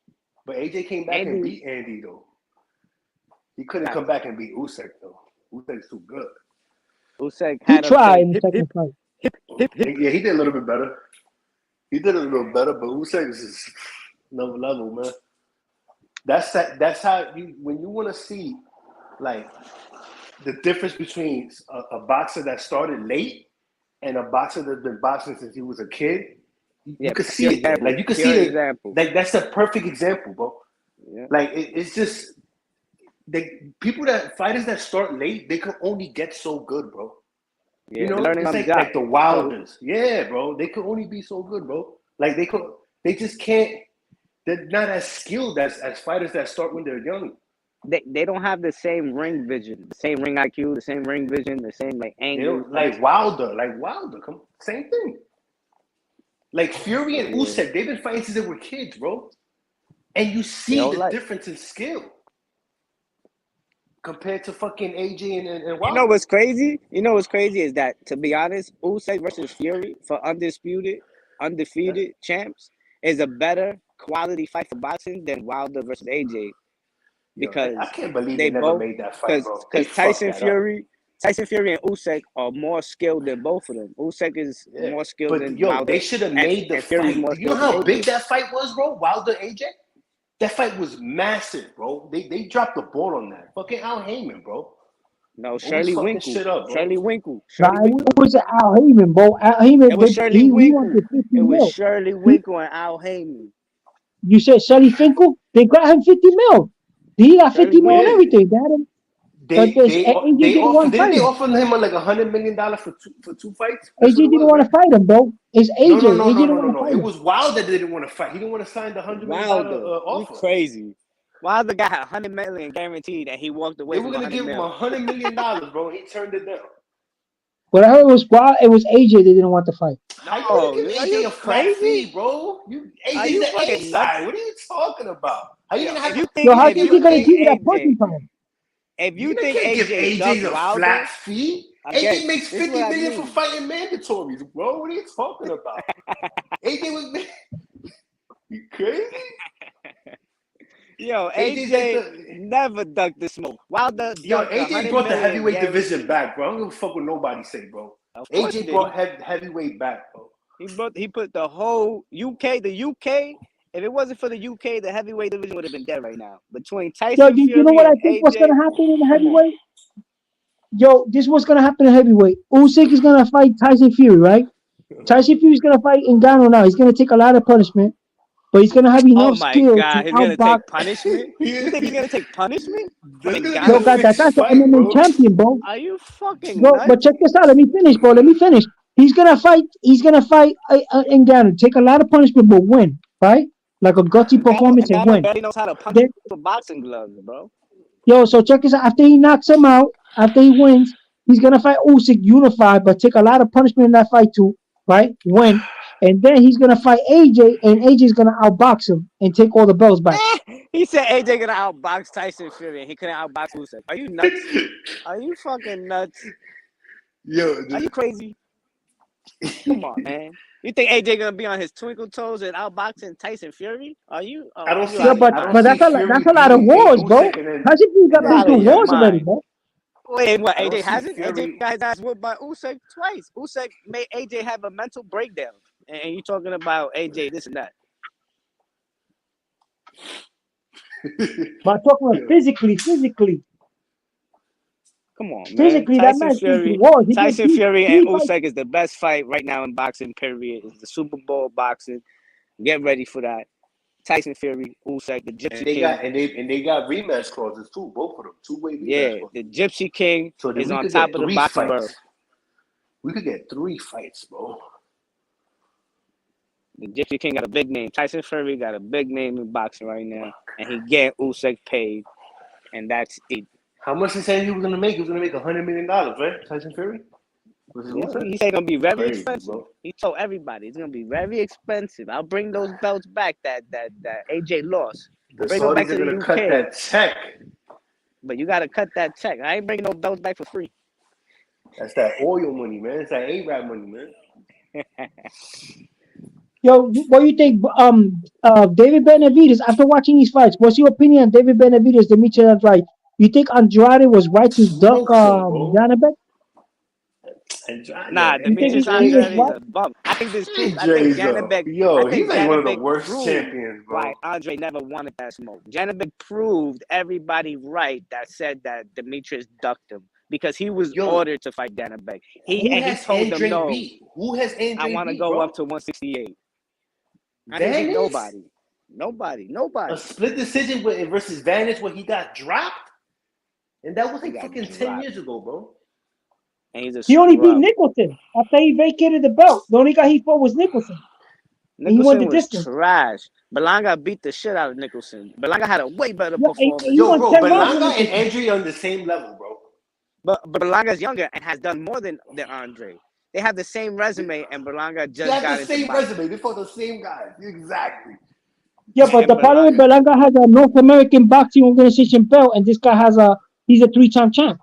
But AJ came back and beat Andy though. He couldn't come back and beat Usyk though. Usyk's too good. Usyk he tried in the second fight. Yeah, he did a little bit better. But Usyk is another level, man. That's how when you want to see like the difference between a boxer that started late and a boxer that's been boxing since he was a kid. You can see it there. Like you can see it. Like that's a perfect example, bro. Yeah. Like it's just fighters that start late, they can only get so good, bro. Yeah, you know, it's like the Wilders. Yeah, bro. They can only be so good, bro. Like they just can't. They're not as skilled as fighters that start when they're young. They don't have the same ring vision, the same ring IQ, the same ring vision, the same like angle. Like Wilder, same thing. Like Fury and Usyk, they've been fighting since they were kids, bro. And you see the difference in skill compared to fucking AJ and Wilder. You know what's crazy is that, to be honest, Usyk versus Fury for undefeated champs is a better quality fight for boxing than Wilder versus AJ. Because I can't believe they never made that fight, bro. Because Tyson Fury and Usyk are more skilled than both of them. Usyk is more skilled than Wilder. They should have made the fight. You know how big that fight was, bro? Wilder AJ? That fight was massive, bro. They dropped the ball on that. Fucking Al Heyman, bro. No, Shirley Winkle. Shirley Winkle. It was Al Heyman, bro. Al Heyman. It was Shirley Winkle. It was Shirley Winkle and Al Heyman. You said Shirley Finkel? They got him 50 mil. He got 50 mil and everything. Didn't they offer him like $100 million for two fights? AJ didn't want to fight him, bro. It's AJ. No. It was Wilder that didn't want to fight. He didn't want to sign the $100 million offer. You crazy. Wilder got $100 million guaranteed, and he walked away. They were gonna give him $100 million, bro. He turned it down. But I heard it was AJ that didn't want to fight. How you give AJ a flat fee, bro? AJ's the A side. What are you talking about? How you gonna have how think you're gonna give you that punching time? If you think AJ a flat fee, AJ makes $50 million for fighting mandatories, bro. What are you talking about? AJ was you crazy? Yo, AJ AJ never ducked the smoke. Wilder Yo, ducked AJ 100 brought the million heavyweight division guaranteed. back, bro. I don't give a fuck what nobody say, bro. Of course AJ he brought did. heavyweight back, bro. He put the whole UK, the UK. If it wasn't for the UK, the heavyweight division would have been dead right now. Between Yo, Tyson you know Fury what I and think what's gonna AJ, happen in the come on. heavyweight? Yo, this is what's gonna happen in heavyweight. Usyk is gonna fight Tyson Fury, right? Tyson Fury's gonna fight Ngannou now. He's gonna take a lot of punishment, but he's gonna have Oh enough my skill God, to he's gonna outbox. take punishment. You think he's gonna take punishment from This is Yo, gonna be a Ngannou? that's fixed the fight, MMA bro. champion, bro. Are you fucking Bro, but nuts? check this out. Let me finish, bro. Let me finish. He's gonna fight. Ngannou. Take a lot of punishment, but win, right? Like a gutsy performance and Ngannou win. barely knows how to punch Then, with boxing gloves, bro. yo, so check this out. After he knocks him out, after he wins, he's gonna fight Usyk unified, but take a lot of punishment in that fight too, right? Win, and then he's gonna fight AJ, and AJ's gonna outbox him and take all the belts back. He said AJ gonna outbox Tyson Fury, and he couldn't outbox Usyk. Are you nuts? Are you fucking nuts? Yo, Are you crazy? Come on, man. You think AJ gonna be on his twinkle toes and outboxing Tyson Fury? Are you? Oh, I don't you see. Yeah, out of your but I don't mind? that's see Fury a lot of beating wars, bro. Usyk, and then Tyson Fury's and got You been out then of through your wars yeah. already, mind. bro. Wait, what? I don't AJ see hasn't? Fury. AJ got his ass whooped by Usyk twice. Usyk made AJ have a mental breakdown, and you talking about AJ this and that. But I'm talking about physically, Come on, man. that man's been through wars. Tyson Fury and He fights. Usyk is the best fight right now in boxing. Period. It's the Super Bowl boxing. Get ready for that. Tyson Fury, Usyk, the Gypsy And they King. got and they got rematch clauses too, both of them, two-way rematch Yeah, clauses. the Gypsy King So then is we on could top get of the 3 boxing fights. world. We could get 3 fights, bro. The Gypsy King got a big name. Tyson Fury got a big name in boxing right now, and he getting Usyk paid, and that's it. How much he said he was gonna make? He was gonna make $100 million, right? Tyson Fury. Yeah, he said it's gonna be very Crazy, expensive. bro. He told everybody it's gonna be very expensive. I'll bring those belts back that AJ lost. The Bring them back Saudis to are the gonna UK. cut that check. But you gotta cut that check. I ain't bringing no belts back for free. That's that oil money, man. It's that A-Rap money, man. Yo, what do you think? David Benavidez. After watching these fights, what's your opinion on David Benavidez, Demetrius right? You think Andrade was right to duck Smokes him, bro. Janibek? Nah, You think Demetrius he was Andrade is right? a bum. I think this proves. I think AJ, Janibek. yo, I he's think like one of the Janibek worst proved champions, bro. why Andre never wanted that smoke. Janibek proved everybody right that said that Demetrius ducked him because he was ordered to fight Janibek. He told them no. Beat? Who has Andre I want to beat, go bro? up to 168. I didn't beat nobody. Nobody. A split decision versus Vanish where he got dropped? And that was like fucking 10 years ago, bro. And he's a He only beat scrub. Nicholson after he vacated the belt. The only guy he fought was Nicholson. And he won the Nicholson was distance. trash. Berlanga beat the shit out of Nicholson. Berlanga had a way better performance. He won 10 rounds with Berlanga and Nicholson. Andre are on the same level, bro. But Berlanga's younger and has done more than Andre. They have the same resume, and Berlanga just They got have the into same boxing. resume. They fought the same guys. Exactly. Yeah, but the problem with Berlanga has a North American boxing organization belt, and this guy he's a 3-time champ.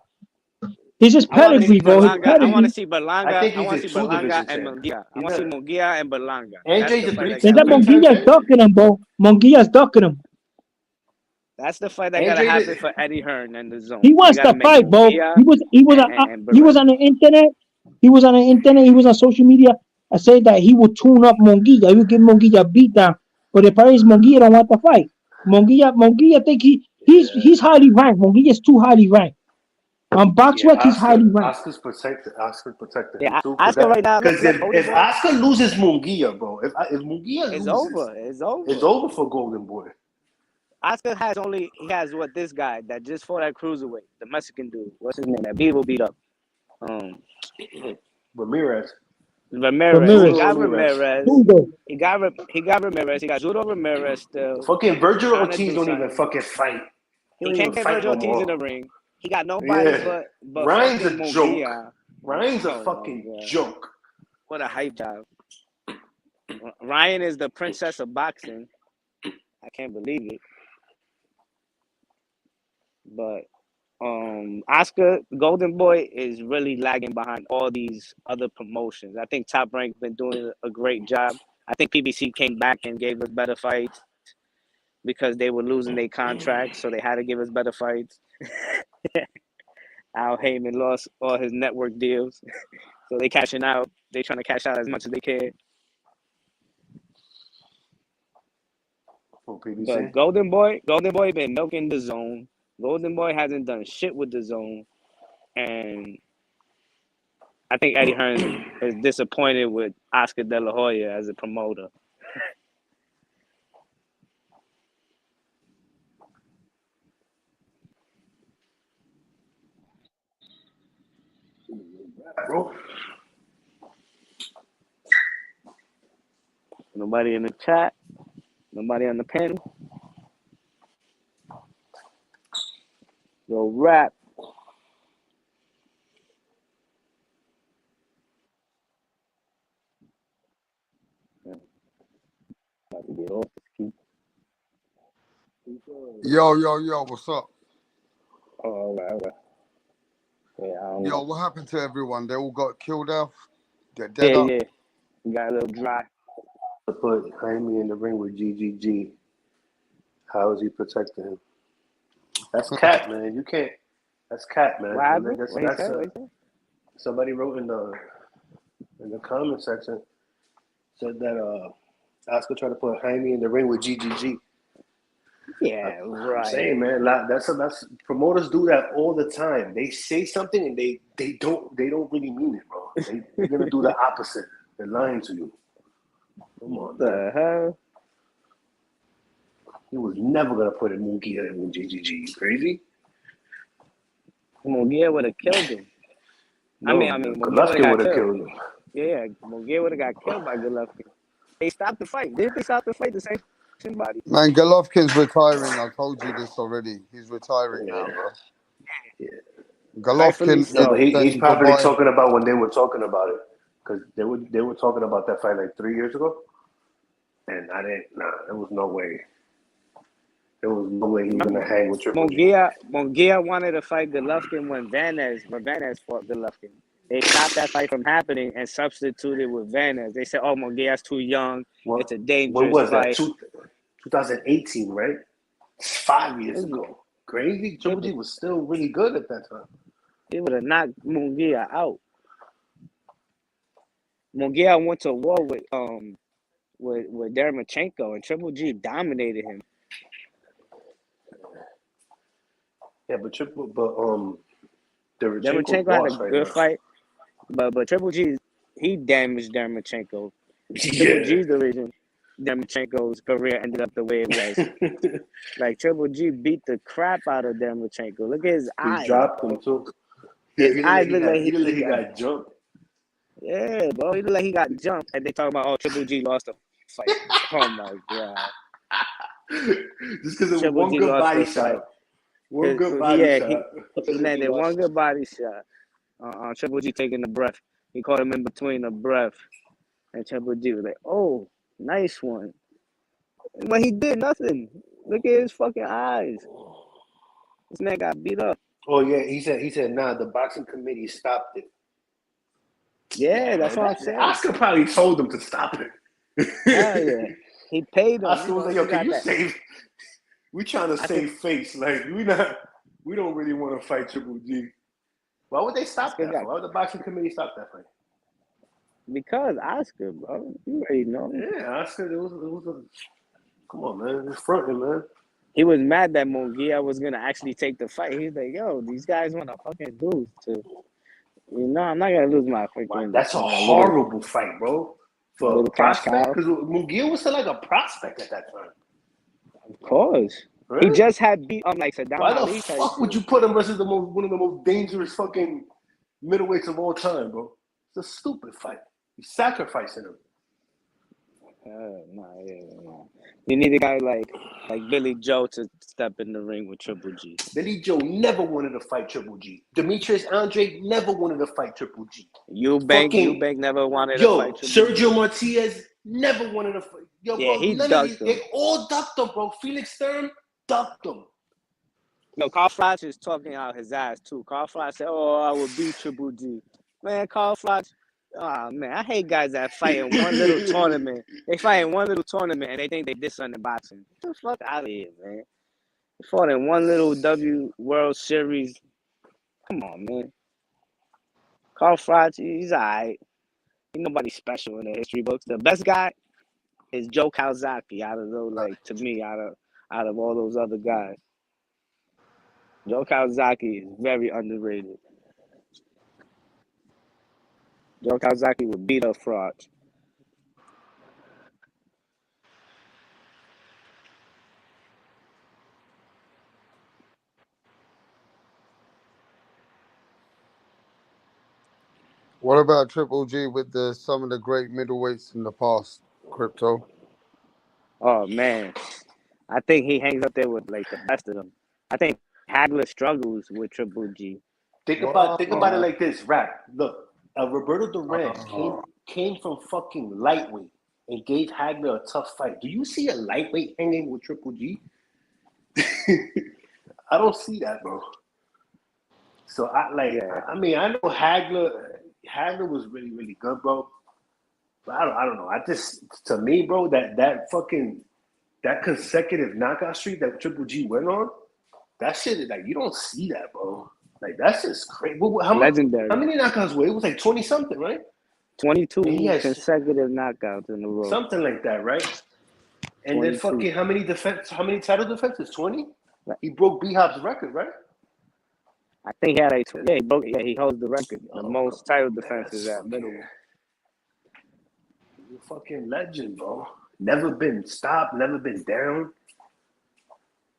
He's his pedigree, bro. His pedigree. I want to see Berlanga. I think I want to he's see a 2 Berlanga division and champ. Munguia. I want to see Munguia and Berlanga. Andre's a Then that Munguia's ducking him, bro. Munguia's ducking him. That's the fight that gotta happen for Eddie Hearn and the zone. He wants to fight, bro. He was on the internet. He was on the internet. He was on social media. I said that he would tune up Munguia. He would give Munguia a beat down. But the problem is Munguia don't want to fight. Munguia think he's highly ranked. Munguia's too highly ranked. On BoxRec, he's highly ranked. Oscar's protected. Oscar's protected Yeah, him too. Oscar right now. Because if Oscar loses Munguia, bro, if Munguia it's loses, over. It's over. It's over for Golden Boy. Oscar has what this guy that just fought at cruiserweight, the Mexican dude. What's his name? That Beaver beat up. Ramirez. He got Ramirez. He got Ramirez. He got Judo Ramirez still. Fucking Virgil Ortiz don't even fucking fight. He can't get Virgil Ortiz in the ring. He got nobody but Ryan's a Munguia. joke. Ryan's a fucking joke. What a hype job. Ryan is the princess of boxing. I can't believe it. But Oscar Golden Boy is really lagging behind all these other promotions. I think Top Rank been doing a great job. I think PBC came back and gave us better fights because they were losing their contracts, so they had to give us better fights. Al Heyman lost all his network deals, so they cashing out. They trying to cash out as much as they can. But Golden Boy been milking the zone. Golden Boy hasn't done shit with the zone, and I think Eddie Hearn is disappointed with Oscar De La Hoya as a promoter. Bro. Nobody in the chat. Nobody on the panel. Yo, rap. Yo, what's up? Oh, all right. Yeah, Yo, what happened to everyone? They all got killed off? They're dead up? Yeah. We got a little dry. To put Haney in the ring with GGG. How is he protecting him? That's cat, man. You can't. That's cat, man. Somebody wrote in the comment section said that Oscar tried to put Haney in the ring with GGG. Yeah, right. I'm saying, man, that's promoters do that all the time. They say something and they don't really mean it, bro. They're gonna do the opposite. They're lying to you. Come on, the hell? He was never gonna put a Munguia in with GGG. You crazy? Munguia would have killed him. No, Golovkin would have killed him. Yeah, Munguia would have got killed by Golovkin. They stopped the fight. Didn't they stop the fight to save somebody? Man, Golovkin's retiring. I told you this already. He's retiring now, bro. Yeah. Golovkin. He's probably talking about when they were talking about it, because they were talking about that fight like 3 years ago, and I didn't. Nah, there was no way. There was no way he was gonna hang with Triple G. Munguia wanted to fight Golovkin when Vanez fought Golovkin. They stopped that fight from happening and substituted with Vanez. They said, "Oh, Munguia's too young. It's a dangerous fight." That? 2018, right? 5 years ago. Crazy. Triple G was still really good at that time. He would have knocked Munguia out. Munguia went to war with Dermachenko, and Triple G dominated him. Yeah, Dermachenko had a good fight, but Triple G, he damaged Dermachenko. Triple G's the reason Dermachenko's career ended up the way it was. Like, Triple G beat the crap out of Dermachenko. Look at his eyes. He dropped him too. His eyes look like he got jumped. Yeah, bro, he looked like he got jumped, and they talk about, Triple G lost the fight. Oh my god! Just because of one good body shot. One good body shot. He landed one good body shot. Triple G taking the breath. He caught him in between the breath, and Triple G was like, "Oh, nice one." But he did nothing. Look at his fucking eyes. This man got beat up. Oh yeah, he said, nah, the boxing committee stopped it. Yeah, that's what I'm saying. Oscar probably told him to stop it. Yeah. He paid him. Oscar was like, yo, can you save? We trying to save face. Like, we don't really want to fight Triple G. Why would they stop that? Why would the boxing committee stop that fight? Because Oscar, bro. You already know. Yeah, Oscar, it was a come on, man. It's fronting, man. He was mad that Munguia was gonna actually take the fight. He's like, yo, these guys wanna fucking lose too. You know, I'm not gonna lose my freaking. That's a horrible fight, bro. For a prospect, because Munguia was still like a prospect at that time. Of course. Really? He just had beat like Saddam. Why the fuck would you put him versus one of the most dangerous fucking middleweights of all time, bro? It's a stupid fight. You're sacrificing him. No. You need a guy like Billy Joe to step in the ring with Triple G. Billy Joe never wanted to fight Triple G. Demetrius Andre never wanted to fight Triple G. Eubank never wanted to fight Triple G. Sergio Martinez never wanted to fight. Yo, yeah, bro, he ducked him. They all ducked him, bro. Felix Stern ducked him. No, Carl Froch is talking out his ass too. Carl Froch said, "Oh, I would beat Triple G." Man, Carl Froch. Oh man, I hate guys that fight in one little tournament. They fight in one little tournament and they think they did something in boxing. Get the fuck out of here, man. They fought in one little W World Series. Come on, man. Carl Froch, he's alright. Ain't nobody special in the history books. The best guy is Joe Calzaghe out of those, like to me, out of all those other guys. Joe Calzaghe is very underrated. Joe Calzaghe would beat up Froch. What about Triple G with some of the great middleweights in the past, Crypto? Oh man, I think he hangs up there with like the best of them. I think Hagler struggles with Triple G. Think about it like this, Rap. Look, Roberto Duran came from fucking lightweight and gave Hagler a tough fight. Do you see a lightweight hanging with Triple G? I don't see that, bro. So I mean, I know Hagler was really, really good, bro. But I don't know. I just, to me, bro, that consecutive knockout streak that Triple G went on, that shit is like, you don't see that, bro. Like, that's just crazy. Legendary. How many knockouts were it? It was like 20 something, right? 22 consecutive knockouts in a row. Something like that, right? And 22. Then fucking how many title defenses? 20? He broke B-Hop's record, right? I think he had he holds the record. The most title defenses at middleweight. You're a fucking legend, bro. Never been stopped, never been down.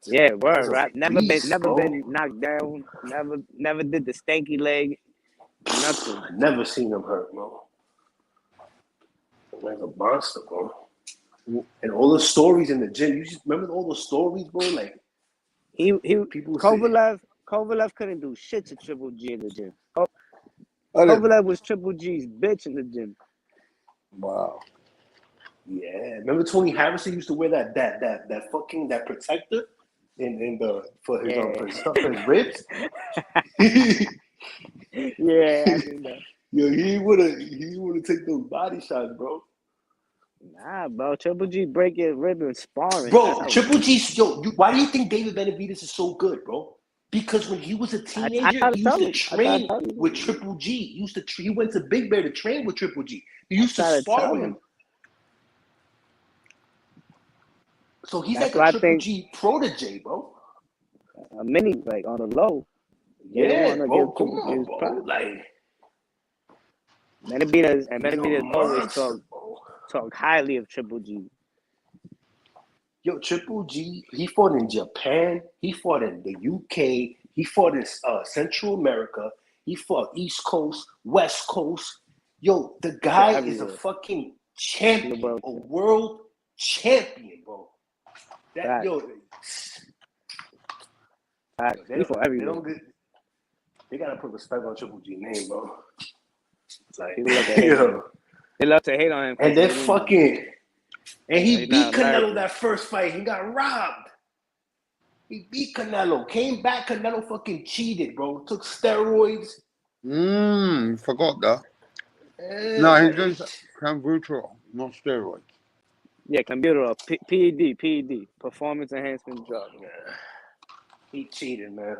Yeah, word, right? Never been knocked down. Never did the stanky leg. Nothing. Never seen him hurt, bro. Like a monster, bro. And all the stories in the gym. You just remember all the stories, bro? Like people Kovalev couldn't do shit to Triple G in the gym. Kovalev was Triple G's bitch in the gym. Wow. Yeah. Remember Tony Harrison used to wear that protector for his ribs? Yeah, I did that. Yo, he would take those body shots, bro. Nah, bro. Triple G breaking rib and sparring. Bro, Triple G's why do you think David Benavidez is so good, bro? Because when he was a teenager, he used to train with Triple G. He went to Big Bear to train with Triple G. He used to spar with him. So he's like a Triple G protege, bro. A mini, like on the low. Yeah, bro. Come on, bro. Like Benavidez always talk highly of Triple G. Yo, Triple G, he fought in Japan. He fought in the UK. He fought in Central America. He fought East Coast, West Coast. Yo, the guy is a fucking champion, a world champion, bro. That they gotta put respect on Triple G name, bro. Like, they love to hate on him. And then and he beat Canelo that first fight. He got robbed. He beat Canelo. Came back. Canelo fucking cheated, bro. Took steroids. Forgot that. No, he did Clenbuterol, not steroids. Yeah, Clenbuterol, PED, performance enhancement drug. Yeah. He cheated, man.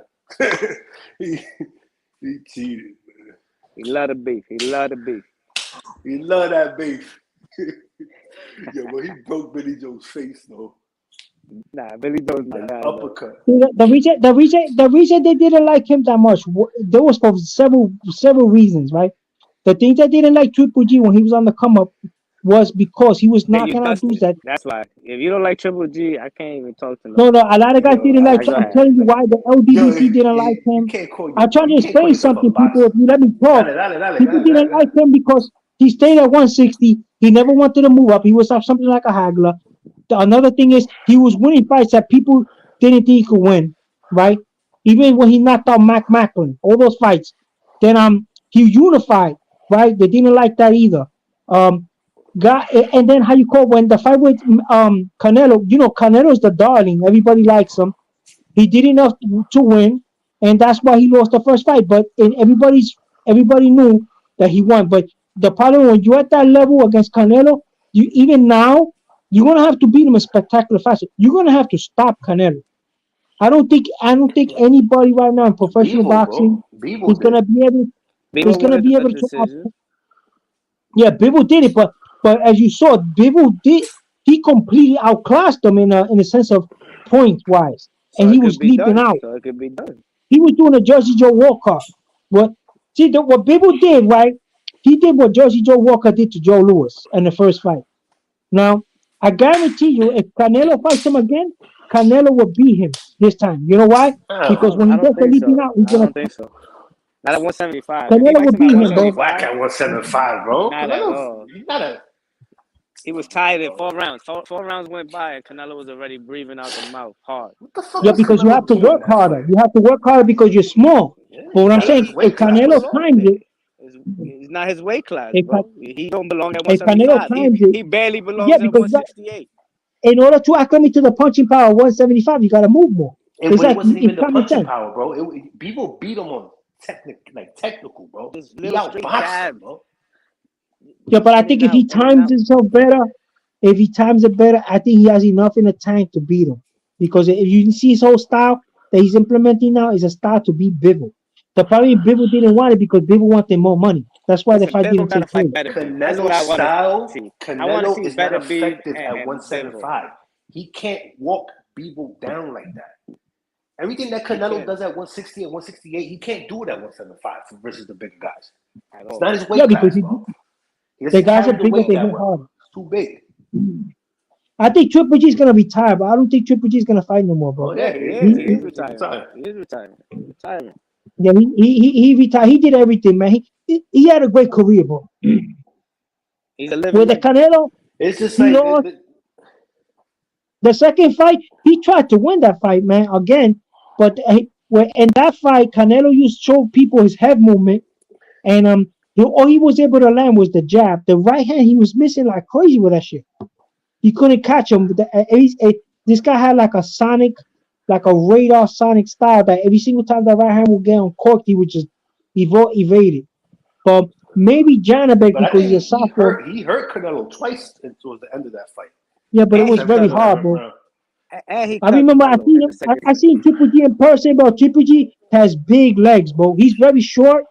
he cheated, man. He love the beef. He love that beef. Yo, but he broke Billy Joe's face, though. Nah, Billy Joe's like that. Uppercut. The reason they didn't like him that much, there was for several reasons, right? The things that didn't like Triple G when he was on the come up was because he was knocking out dudes that. That's why. If you don't like Triple G, I can't even talk to him. No, a lot of guys didn't like him. I'm telling you why the LDBC didn't like him. I'm trying to explain something, people. If you let me talk, people didn't like him because he stayed at 160. He never wanted to move up. He was something like a haggler. Another thing is he was winning fights that people didn't think he could win, right? Even when he knocked out Mac Macklin, all those fights. Then he unified, right? They didn't like that either. And then how you call when the fight with Canelo, Canelo's the darling. Everybody likes him. He did enough to win, and that's why he lost the first fight. But everybody knew that he won. But the problem when you're at that level against Canelo, even now you're gonna have to beat him in spectacular fashion. You're gonna have to stop Canelo. I don't think anybody right now in professional boxing is gonna be able to decision. Yeah, Bivol did it, but as you saw, he completely outclassed them in a sense of point wise, So and he it was could be leaping done. out. So it could be done. He was doing a Jersey Joe Walker. What Bivol did, right? He did what Jersey Joe Walker did to Joe Louis in the first fight. Now, I guarantee you, if Canelo fights him again, Canelo will beat him this time. You know why? Because when he does the leaping out, he's gonna. I don't think so. Not at 175. Canelo If he fights will him at beat him, bro. 175, Whack at 175, bro. not at all. You gotta. He was tired in 4 rounds. Four rounds went by, and Canelo was already breathing out the mouth hard. What the fuck? Yeah, because you have to work harder. You have to work harder because you're small. But what I'm saying, if Canelo times it, It's not his weight class, if, bro. He don't belong at if Canelo 175. times it, He barely belongs yeah, at because 168. in order to acclimate to the punching power of 175, you got to move more. And It's it like wasn't even the common punching sense. power, bro. People beat him on technical, bro. Just He little straight outboxed jab. him, bro. Yeah, but I think if he times himself better, I think he has enough in the tank to beat him. Because if you see his whole style that he's implementing now is a style to beat Bivol. The problem is Bivol didn't want it because Bivol wanted more money. That's why the fight didn't take place. Canelo's style, Canelo is not effective at 175. He can't walk people down like that. Everything that Canelo does at 160 and 168, he can't do it at 175 versus the bigger guys. It's not his weight class, bro. The guys are bigger, they hit harder. It's too big. I think Triple G is gonna retire, but I don't think Triple G is gonna fight no more, bro. Oh, yeah, he is retiring. He is retiring. Yeah, he retired. He did everything, man. He had a great career, bro. He's a living. With the Canelo, it's just like the second fight, he tried to win that fight, man, again. But in that fight, Canelo used to show people his head movement, and all he was able to land was the jab. The right hand, he was missing like crazy with that shit. He couldn't catch him. This guy had like a radar sonic style that every single time the right hand would get uncorked, he would just evade it. But maybe Janibek, because he's a sophomore. He hurt Canelo twice towards the end of that fight. Yeah, but it was very hard, bro. I remember I seen Triple G in person, bro. Triple G has big legs, bro. He's very short,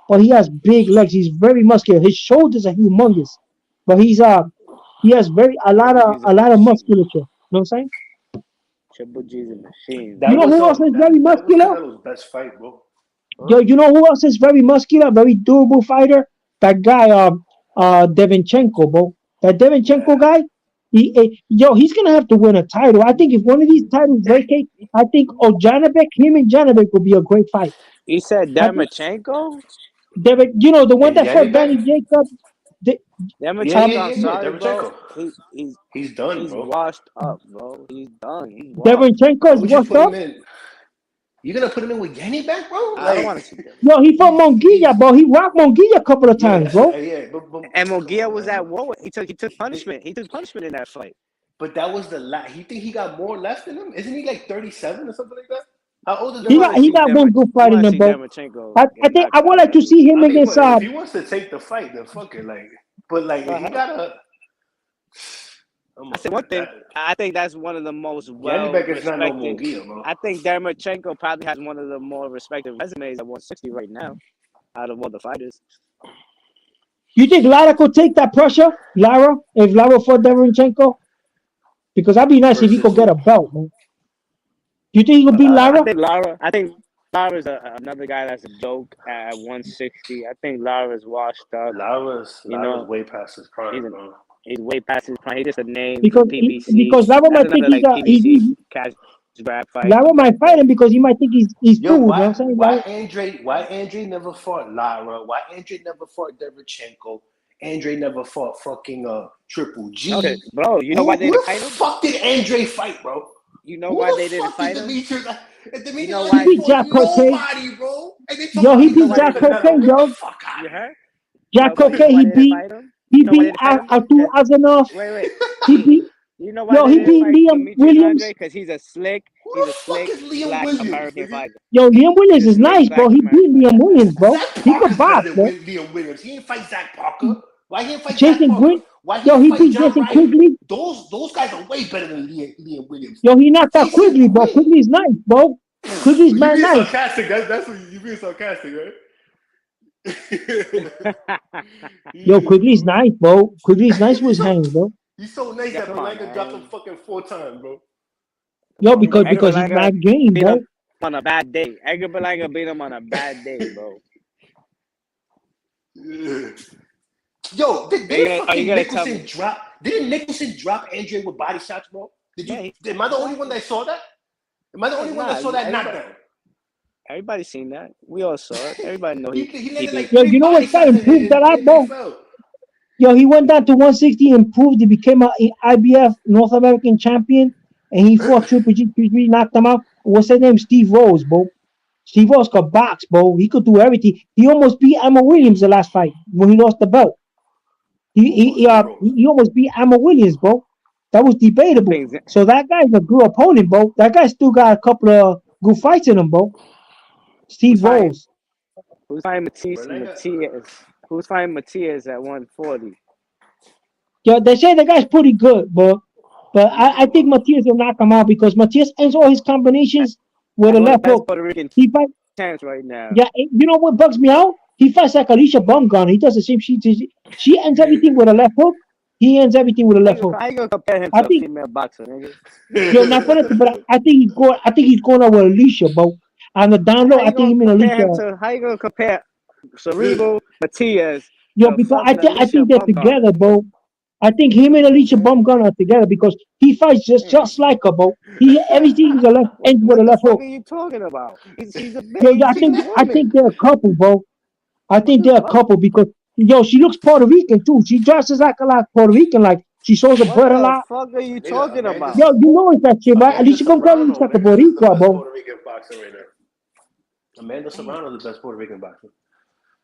but he has big legs. He's very muscular. His shoulders are humongous, but he has a lot of musculature. You know what I'm saying? Triple G's a machine. You know who else is very muscular? Canelo's best fight, bro. Yo, you know who else is very muscular, very durable fighter? That guy, Devinchenko, bro. That Devinchenko guy, he's gonna have to win a title. I think if one of these titles vacate, I think him and Janibek will be a great fight. He said Dermachenko? You know, the one that fought Danny Jacobs. Dermachenko, he's done, he's bro. washed up, bro. He's done. Dermachenko is washed up. You gonna put him in with Yanni back, bro? I don't want to see that. Yo, he fought Monguilla, bro. He rocked Monguilla a couple of times, bro. And Monguilla was at war. He took punishment. He took punishment in that fight. But that was the last. You think he got more left in him? Isn't he like 37 or something like that? How old is he got one good fight in him, bro. I think I would like to see him against. If he wants to take the fight, then fuck it, like. But like, he gotta. I said one thing. I think that's one of the most respected. I think Dermachenko probably has one of the more respected resumes at 160 right now, out of all the fighters. You think Lara could take that pressure, Lara? If Lara fought Dermachenko, because that'd be nice if he could get a belt, man. You think he could beat Lara? I think Lara's another guy that's a joke at 160. I think Lara's washed up. Lara's way past his prime, bro. He's way past his prime. He's just a name because PBC. Because Lara might think he's cash grab fight. Lara might fight him because he might think he's cool. You know what I'm saying? Why Andre never fought Lara? Why Andre never fought Dermachenko? Andre never fought fucking Triple G. Okay, bro. You know why they didn't fight him? Who the fuck did Andre fight, bro? You know why they didn't fight him? You know why? He beat Jack Cocaine, bro. Yo, he beat Jack Cocaine, yo. You heard? Jack Cocaine, he beat Artur Azanov. Wait. He beat. You know why? He beat Liam Williams because he's a slick. He's a slick black American fighter. Yo, Liam Williams He's a is slick nice, black bro. He American beat Liam Williams, bro. Zach He could Parker's box, better bro. than Liam Williams. He didn't fight Zach Parker. Why he didn't fight Zach Jason Parker? Quigley. Why he Yo, didn't he fight beat John Jason Ryder? Quigley. Those guys are way better than Liam Williams. Yo, he knocked out Jason Quigley, bro. Quigley. Quigley's nice, bro. Quigley's You man being nice. sarcastic. That's what you being sarcastic, right? Yo, Quigley's nice, bro. Quigley's nice with his hands, bro. He's so nice Yeah, that come on, Berlanga dropped him man. fucking 4 times, bro. Yo, Edgar because he's Berlanga mad game, beat bro. him on a bad day. Edgar Berlanga beat him on a bad day, bro. Yo, Are you didn't gonna fucking tell Nicholson me? drop? Didn't Nicholson drop Andre with body shots, bro? Did you? Yeah, Am I the only one that saw that? Am I the only one that saw that knockdown? Everybody's seen that. We all saw it. Everybody know He landed like Yo, 3 you know body what guy shots improved that out, and bro? fell. Yo, he went down to 160, improved. He became a IBF North American champion, and he fought Triple G. Knocked him out. What's his name? Steve Rose, bro. Steve Rose could box, bro. He could do everything. He almost beat Emma Williams the last fight when he lost the belt. He almost beat Emma Williams, bro. That was debatable. So that guy's a good opponent, bro. That guy still got a couple of good fights in him, bro. Steve Rose. Who's fighting Matias? Who's fighting Matias at 140? Yo, they say the guy's pretty good, but I think Matias will knock him out because Matias ends all his combinations with a left hook. Puerto Rican He fight. chance right now. Yeah, you know what bugs me out? He fights like Alicia Bumgarner. He does the same shit. She ends everything with a left hook. He ends everything with a left hook. How you gonna compare him I to think- a female boxer, nigga? Yo, not for nothing, but I think he's going out with Alicia, bro. On the down low, I think him and Alicia. How you gonna compare Cerebral Matias? Yo, because I think they're together, bro. I think him and Alicia Bumgarner are together because he fights just like her, bro. Everything is a left ends with a left hook. What are you talking about? She's a Yo, I think they're a couple, bro. I think they're a couple because she looks Puerto Rican too. She dresses like a lot Puerto Rican, like she shows her butt a lot. What the fuck are you talking about? Yo, you know it's that shit, right? Alicia Bumgarner looks like a Boricua, bro. Puerto Rican boxer right now. Amanda Serrano is the best Puerto Rican boxer.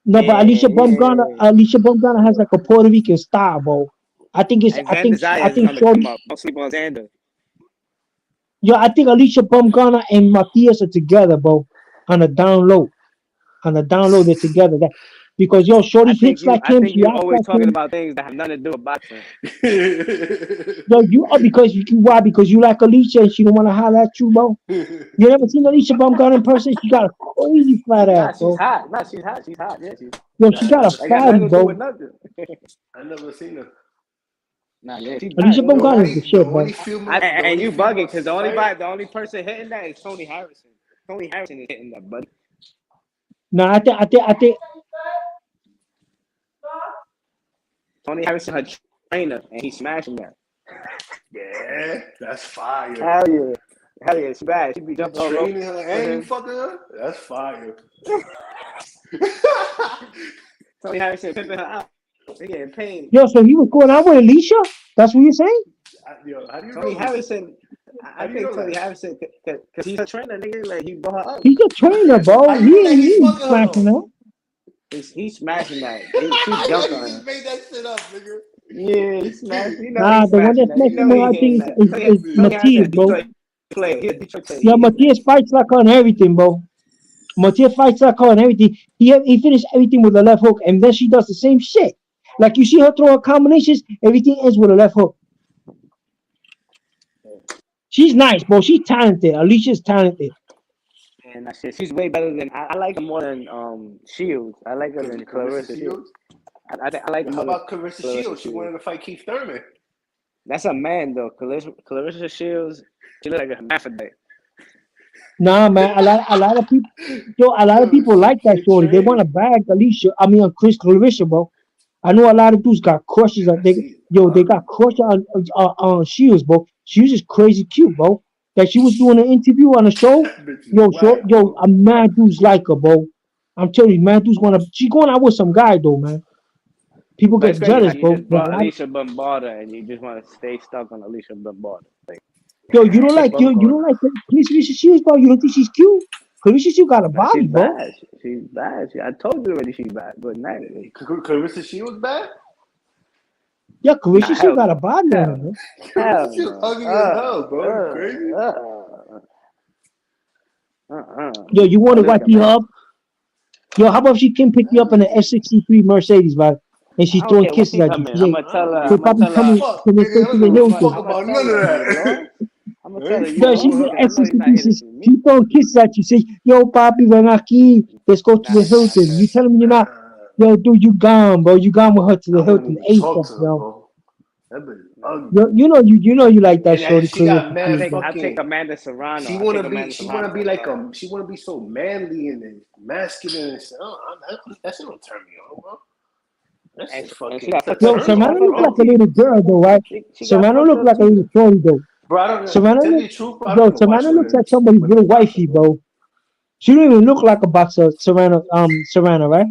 No, but Alicia Bumgarner has like a Puerto Rican style, bro. I think Don't sleep on Xander. Yo, I think Alicia Bumgarner and Matias are together, bro. On the down low. They're together. Because Shorty hits like him. You're always talking about things that have nothing to do with boxing. Yo, why? Because you like Alicia and she don't want to holler at you, bro. You never seen Alicia Bumgarner in person? She got a crazy flat ass, bro. She's hot. No, she's hot. She's hot. Yeah, Yo, she got a fatty, bro. I never seen her. Nah, yeah, Alicia Bumgarner is the shit, bro. And you bugging because the only person hitting that is Tony Harrison. Tony Harrison is hitting that, buddy. No, I think Tony Harrison, her trainer, and he's smashing that. Yeah, that's fire. Hell yeah, she's bad. She be jumping all over. Training her and you fucking her? That's fire. Tony Harrison pimping her out. They getting paid. Yo, so he was going out with Alicia? That's what you're saying? Yo, how do you Tony know Harrison, I think Tony Harrison, because he's a trainer, nigga, like he brought her up. He's a trainer, bro. He's smashing her. He's smashing that. She jumped on him. Made that shit up, nigga. Yeah, he's smashing. You know Nah, the one that's smashing her, I think, is Matias, bro. Yeah, Matias fights like her and everything, bro. Matias fights like her and everything. He finished everything with a left hook, and then she does the same shit. Like you see her throw her combinations, everything ends with a left hook. She's nice, bro. She's talented. Alicia's talented. And that shit, she's way better than I like her more than Shields. I like her than Clarissa Shields. I like her. How about Clarissa Shields? She wanted to fight Keith Thurman. That's a man though. Clarissa Shields, she look like a hermaphrodite. Nah, man. A lot of people, a lot of people like that shorty. They want to bag Alicia. Chris Clarissa, bro. I know a lot of dudes got crushes. They got crushes on Shields, bro. Shields is crazy cute, bro. That she was doing an interview on a show. A mad dudes like her, bro. I'm telling you, mad dudes she's going out with some guy though, man. People get jealous, bro. You just Alicia Bombarda, and you just want to stay stuck on Alicia Bombarda. Like, you don't like Clarissa Shields, bro. You don't think she's cute? Clarissa Shields got a body, bro. She's bad. I told you already she's bad, but not Clarissa Shields bad? Yeah, Clarissa Shields got a body on her. Clarissa Shields ugly as hell, bro. Crazy. Yo, you want to wipe you up? Yo, how about she can pick you up in an F63 Mercedes, right? And she's I don't throwing care what kisses she at you. come in. I'm gonna tell her. Say, I'm gonna Papi, tell come her. in. Can they stay to the Hilton? I'm gonna tell her you lost. I'm gonna tell her you Yo, she's lost, in and I know you're not F63. here to see me. She throwing kisses at you. Say, yo, Papi, ven aquí. Let's go to the Hilton. You tell him you're not. Yo, dude, you gone, bro. You gone with her to the Hilton ASAP, bro. That bitch ugly. You know you like that shorty. She got mad I take Amanda Serrano. She wanna be like she wanna be so manly and masculine and shit. That shit don't turn me on, bro. That's fucking. Yo, Serrano look like a little girl though, right? Serrano look like a little shorty though. Bro, I don't know. Serrano Tell you the truth, bro. I don't even Serrano watch looks like somebody's little wifey, bro. She don't even look like a boxer, Serrano, right?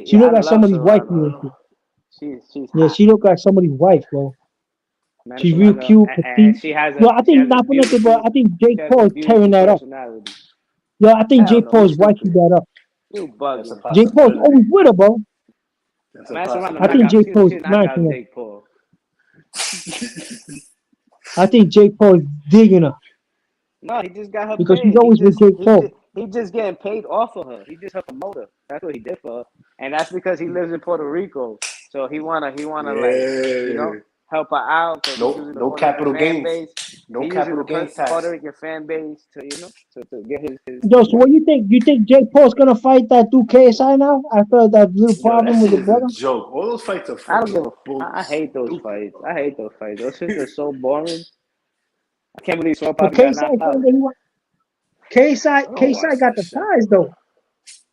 She look like somebody's wife. Yeah, she look like somebody's wife, bro. She's real cute, petite. Yo, I think not for nothing, bro. I think Jake Paul is tearing that up. Yo, I think Jake Paul is wifey that up. You bugging. Jake Paul's always with her, bro. I think Jake Paul's smashing her. I think Jake Paul is digging her. No, he just got her because paid. she's always with Jake Paul. He just getting paid off of her. He just her promoter. That's what he did for her, and that's because he lives in Puerto Rico. So he wanna like help her out. No capital gains. No capital gains tax. Puerto Rican fan base to to get his. Yo, so what you think? You think Jake Paul's gonna fight that dude KSI now after that little problem with the brother? Joke. All those fights are. I hate those fights. Those shits are so boring. I can't believe so got knocked out. KSI got the size though.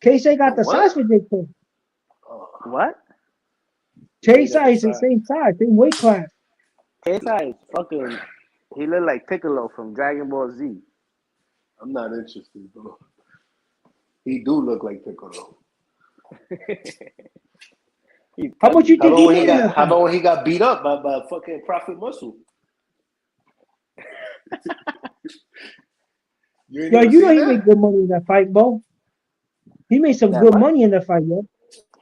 KSI got the size for Jake Paul. What? KSI is the same size, same weight class. KSI is fucking. He look like Piccolo from Dragon Ball Z. I'm not interested, bro. He do look like Piccolo. How much you think he did? How about when he got beat up by fucking Prophet Muscle? You know he made good money in that fight, bro. He made some good money in that fight, yo.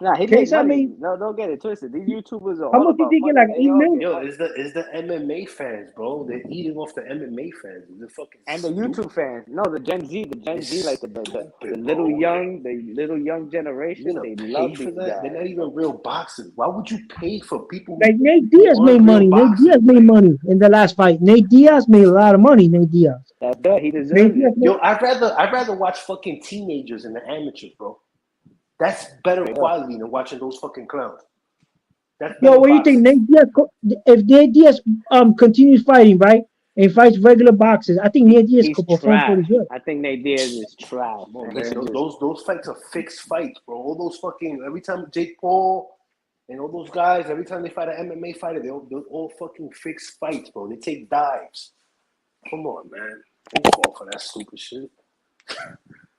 Nah, he made money. No, don't get it twisted. These YouTubers are. How much you think? Like $8 million? Yo, it's the MMA fans, bro. They're eating off the MMA fans. The fucking and the YouTube fans. No, the Gen Z, like the little young generation. They love these guys. They're not even real boxers. Why would you pay for people? Like Nate Diaz made money. Nate Diaz made money in the last fight. Nate Diaz made a lot of money. Nate Diaz. He deserves it. Yo, I'd rather watch fucking teenagers and the amateurs, bro. That's better quality than watching those fucking clowns. Yo, what do you think? Nate Diaz, if Nate Diaz continues fighting, right, and fights regular boxers, I think Nate Diaz could perform pretty good. I think Nate Diaz is trash. Those fights are fixed fights, bro. All those fucking every time Jake Paul and all those guys, every time they fight an MMA fighter, they're all fucking fixed fights, bro. They take dives. Come on, man. Don't fall for that stupid shit.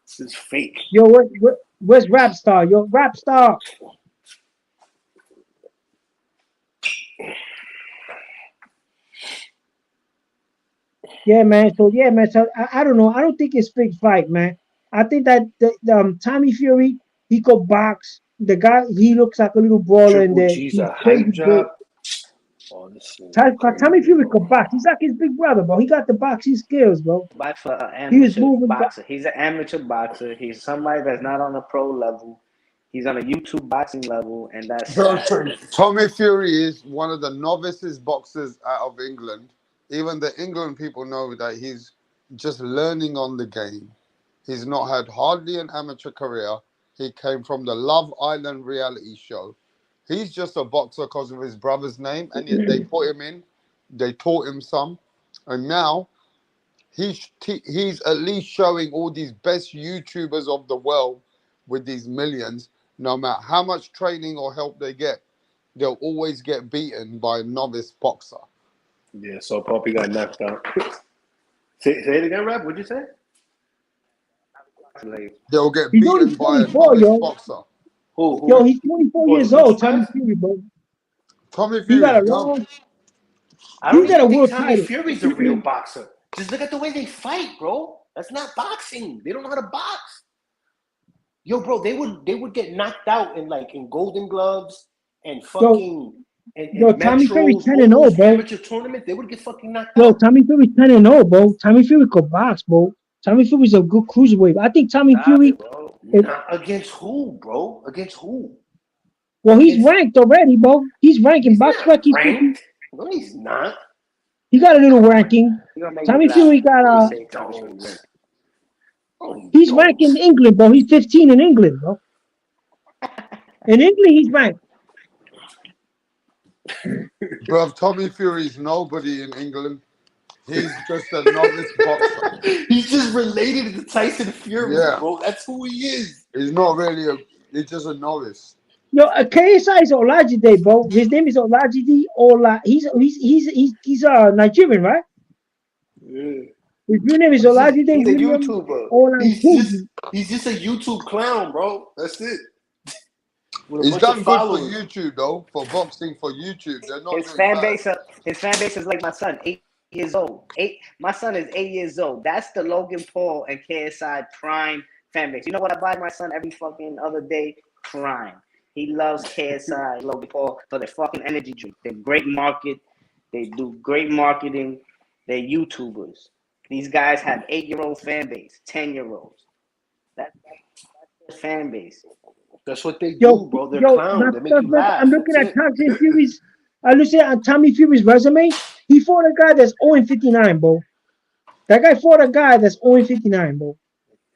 This is fake. Yo, where's Rap Star? Yo, Rap Star. Yeah, man. So I don't know. I don't think it's big fight, man. I think that Tommy Fury, he could box. The guy, he looks like a little brawler in there. He's crazy good. Tommy Fury could box. He's like his big brother, bro. He got the boxing skills, bro. But for an amateur boxer, he's an amateur boxer. He's somebody that's not on a pro level. He's on a YouTube boxing level, and that's Tommy Fury is one of the novices boxers out of England. Even the England people know that he's just learning on the game. He's not had hardly an amateur career. He came from the Love Island reality show. He's just a boxer because of his brother's name, and yet they put him in. They taught him some, and now he's at least showing all these best YouTubers of the world with these millions. No matter how much training or help they get, they'll always get beaten by a novice boxer. Yeah, so Poppy got knocked out. Say it again, Rap. What'd you say? They'll get beaten by a novice boxer. Who? Yo, he's 24 years old. Tommy Fury, bro. Tommy Fury. He got a long. I don't even think Tommy Fury's a real boxer. Just look at the way they fight, bro. That's not boxing. They don't know how to box. Yo, bro, they would get knocked out in Golden Gloves and fucking and Tommy Fury Metros, 10-0, bro. amateur tournament. They would get fucking knocked out. Yo, Tommy Fury 10-0, bro. Tommy Fury could box, bro. Tommy Fury's a good cruiserweight. I think Tommy Fury. Against who, bro? Against who? Well, he's ranked already, bro. He's ranked in box rec. He's ranked. No, he's not. He got a little ranking. Tommy Fury got he's ranked in England, bro. He's 15 in England, bro. In England, he's ranked. Bro, Tommy Fury's nobody in England. He's just a novice boxer. He's just related to Tyson Fury, bro. That's who he is. He's not really he's just a novice. Yo, KSI is Olajide, bro. His name is Olajide Ola. He's Nigerian, right? Yeah. His real name is Olajide. He's a YouTuber. He's just a YouTube clown, bro. That's it. He's done good for YouTube though. For boxing, for YouTube, they're not. His fan base is like my son, 8 years old. My son is 8 years old. That's the Logan Paul and KSI prime fan base. You know what I buy my son every fucking other day? Prime. He loves KSI, Logan Paul, for their fucking energy drink. They're great market. They do great marketing. They're YouTubers. These guys have 8-year-old fan base, 10-year-olds. That's their fan base. That's what they do, bro. They're clowns. They make you laugh. I'm looking at Tyson Fury's. I listen at Tommy Fury's resume. He fought a guy that's 0-59, bro. That guy fought a guy that's 0-59, bro.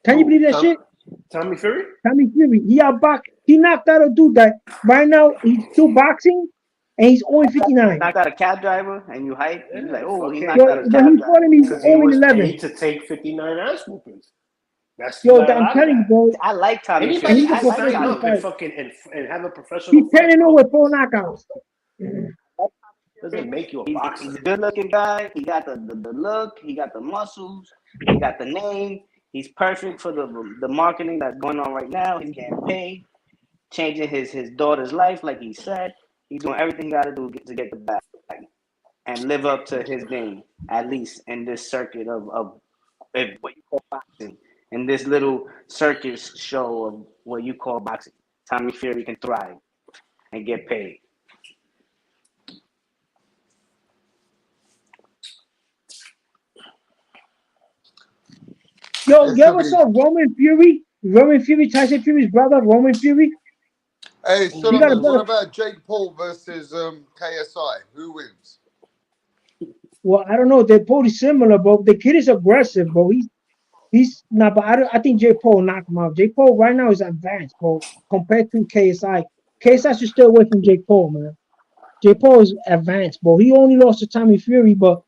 Can you believe that shit? Tommy Fury? Tommy Fury. He knocked out a dude that right now he's still boxing and he's 0-59. Knocked out a cab driver and you hype. And you're like, oh, he knocked out a cab driver. He fought him, he's 0-11. To take 59 ass whoopings. That's I'm telling you, bro. I like Tommy. Anybody can stand up and fucking and have a professional. He's 10-0 with 4 knockouts. Doesn't make you a boxer. He's a good-looking guy. He got the look. He got the muscles. He got the name. He's perfect for the marketing that's going on right now. His campaign, changing his daughter's life, like he said. He's doing everything he got to do to get the bag and live up to his name, at least in this circuit of what you call boxing. In this little circus show of what you call boxing. Tommy Fury can thrive and get paid. Yo, what's up, Roman Fury? Roman Fury, Tyson Fury's brother, Roman Fury. Hey, Solomon, what about Jake Paul versus KSI? Who wins? Well, I don't know. They're pretty similar, but the kid is aggressive, bro. He's not, but I think Jake Paul knocked him out. Jake Paul right now is advanced, bro, compared to KSI. KSI should stay away from Jake Paul, man. Jake Paul is advanced, bro. He only lost to Tommy Fury, but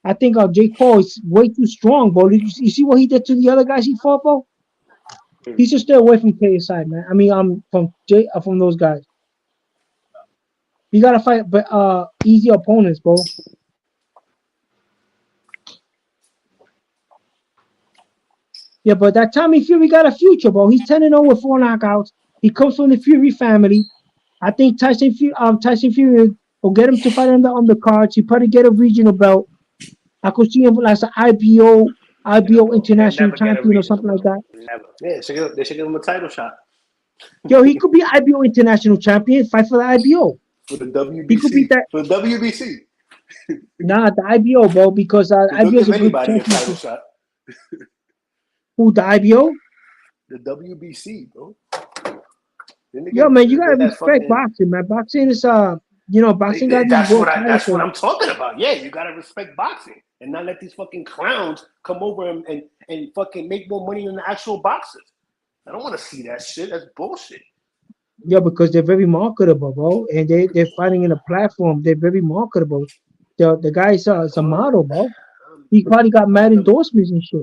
I think Jake Paul is way too strong, bro. You see what he did to the other guys he fought, bro? He should stay away from KSI, man. I mean, from those guys. You gotta fight, but easy opponents, bro. Yeah, but that Tommy Fury got a future, bro. He's 10-0 with 4 knockouts. He comes from the Fury family. I think Tyson Fury will get him to fight on the cards. He probably get a regional belt. I could see him like an IBO international champion or something like that. Yeah, they should give him a title shot. Yo, he could be IBO international champion. Fight for the IBO. For the WBC. He could be that. For the WBC. Nah, the IBO, bro, because IBO is a good anybody a title shot. Who, the IBO? The WBC, bro. Yo, man, you gotta respect boxing, man. Boxing is boxing got that's what I'm talking about. Yeah, you gotta respect boxing and not let these fucking clowns come over and fucking make more money than the actual boxers. I don't want to see that shit. That's bullshit. Yeah, because they're very marketable, bro, and they're fighting in a platform. They're very marketable. The guy's a model, bro. He probably got mad endorsements and shit.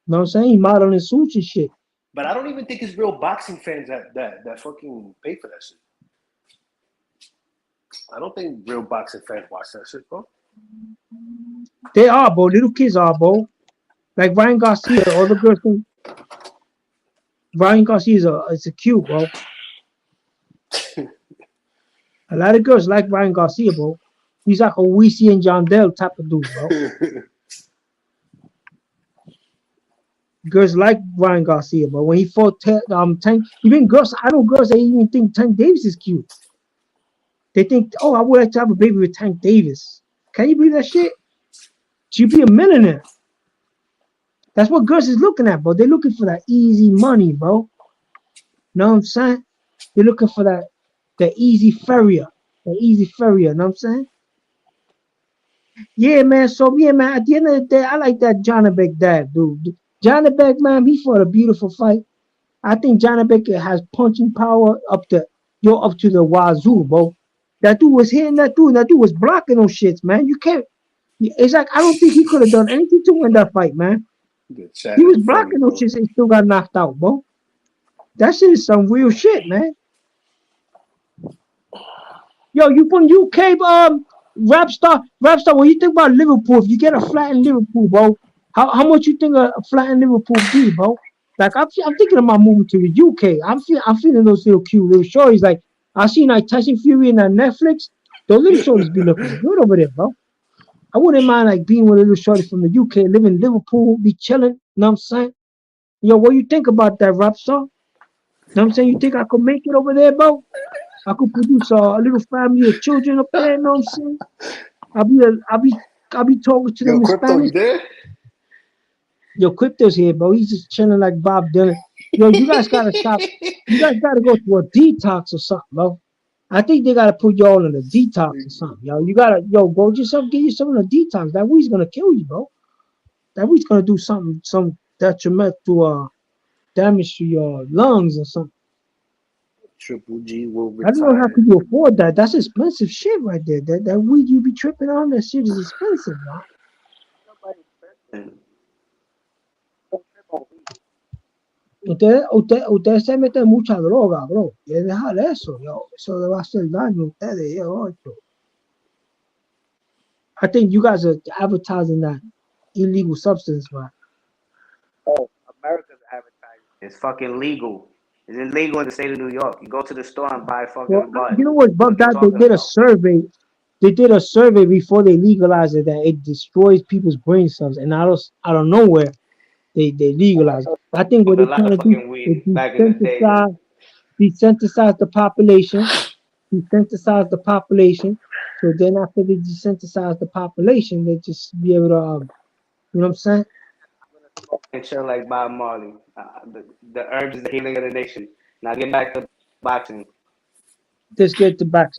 You know what I'm saying? He modeling suits and shit. But I don't even think it's real boxing fans that fucking pay for that shit. I don't think real boxing fans watch that shit, bro. They are, bro. Little kids are, bro. Like Ryan Garcia, all the girls think Ryan Garcia is a cute, bro. A lot of girls like Ryan Garcia, bro. He's like a Weezy and John Dell type of dude, bro. Girls like Ryan Garcia, but when he fought Tank, even girls, I know girls, they even think Tank Davis is cute. They think, oh, I would like to have a baby with Tank Davis. Can you believe that shit? She'd be a millionaire. That's what girls is looking at, bro. They're looking for that easy money, bro. Know what I'm saying? They're looking for the easy ferrier. The easy ferrier, know what I'm saying? Yeah, man. So yeah, man. At the end of the day, I like that Janibek dad, dude. Janibek, man, he fought a beautiful fight. I think Janibek has punching power up to the wazoo, bro. That dude was hitting that dude. That dude was blocking those shits, man. You can't. It's like I don't think he could have done anything to win that fight, man. He was blocking those shits and still got knocked out, bro. That shit is some real shit, man. Yo, you from UK, rap star. What you think about Liverpool? If you get a flat in Liverpool, bro, how much you think a flat in Liverpool be, bro? Like I'm thinking about moving to the UK. I'm feeling those little cute little shorties. Like I seen like Tyson Fury and Netflix. Those little shorties be looking good over there, bro. I wouldn't mind like being with a little shorty from the UK, living in Liverpool, be chilling. Know what I'm saying? Yo, what you think about that rap star? Know what I'm saying? You think I could make it over there, bro? I could produce a little family of children up there. Know what I'm saying? I'll be talking to them in Crypto, Spanish. you there? Yo, Crypto's here, bro. He's just chilling like Bob Dylan. Yo, you guys gotta stop. You guys gotta go to a detox or something, bro. I think they gotta put y'all in a detox or something, yo. You gotta, go get yourself in a detox. That weed's gonna kill you, bro. That weed's gonna do some detrimental damage to your lungs or something. Triple G will I don't know how retire. could you afford that. That's expensive shit right there. That weed you be tripping on, that shit is expensive, bro. Usted se mete mucha droga, bro. Y dejar eso, yo. Eso le va a hacer daño a ustedes, yo. I think you guys are advertising that illegal substance, man. Oh, America's advertising. It's fucking legal. It's illegal in the state of New York. You go to the store and buy Well, fucking bud. you know what's bugged out? They did a survey. They did a survey before they legalized it that it destroys people's brain cells, and out of nowhere, they legalized it. I think what A they're lot trying of to do fucking is weed back in the day. desensitize the population, desensitize the population. So then after they desensitize the population, they just be able to, you know what I'm saying? And chill like Bob Marley. The herbs is the healing of the nation. Now get back to boxing. Just get the back.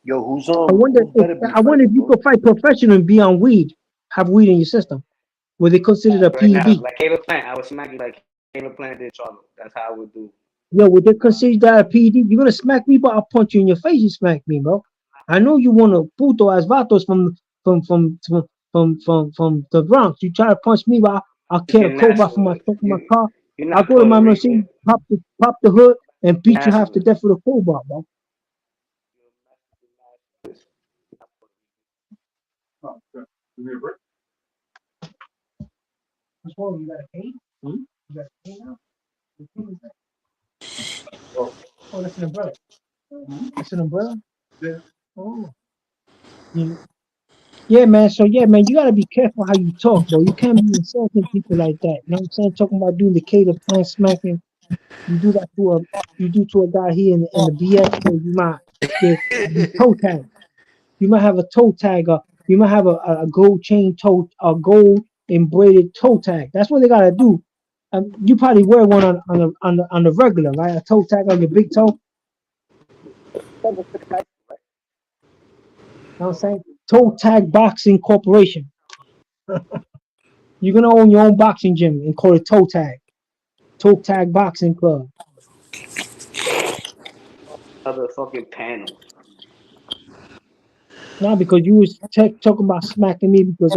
Yo, who's I wonder if you could fight professional and be on weed, have weed in your system. Were they considered a Right now, PED? like Caleb Plant, I would smack you like Caleb Plant did Charlo. That's how I would do. Yo, would they consider that a PED? You're gonna smack me, but I'll punch you in your face. You smack me, bro. I know you want to puto as vatos from the Bronx. You try to punch me, but I'll kill a cobra from my truck in my car. You're I'll not go to my Puerto machine, Rican. pop the hood, and beat you half to Nationalist. death with a cobra, bro. What's wrong? You got a cane? You got a cane now? What cane is that? Oh, that's an umbrella. That's an umbrella? Yeah. Oh. Yeah, man. So yeah, man, you gotta be careful how you talk, bro. You can't be insulting people like that. You know what I'm saying? Talking about doing the Caleb Plant smacking. You do that to a guy here in the BX, so you might get toe tag. You might have a toe tag, or you might have a gold chain toe, a gold embroidered toe tag. That's what they gotta do. You probably wear one on the regular, right? A toe tag on your big toe. You know what I'm saying? Toe Tag Boxing Corporation. You're gonna own your own boxing gym and call it Toe Tag. Toe Tag Boxing Club. Other fucking panels. Nah, because you was talking about smacking me because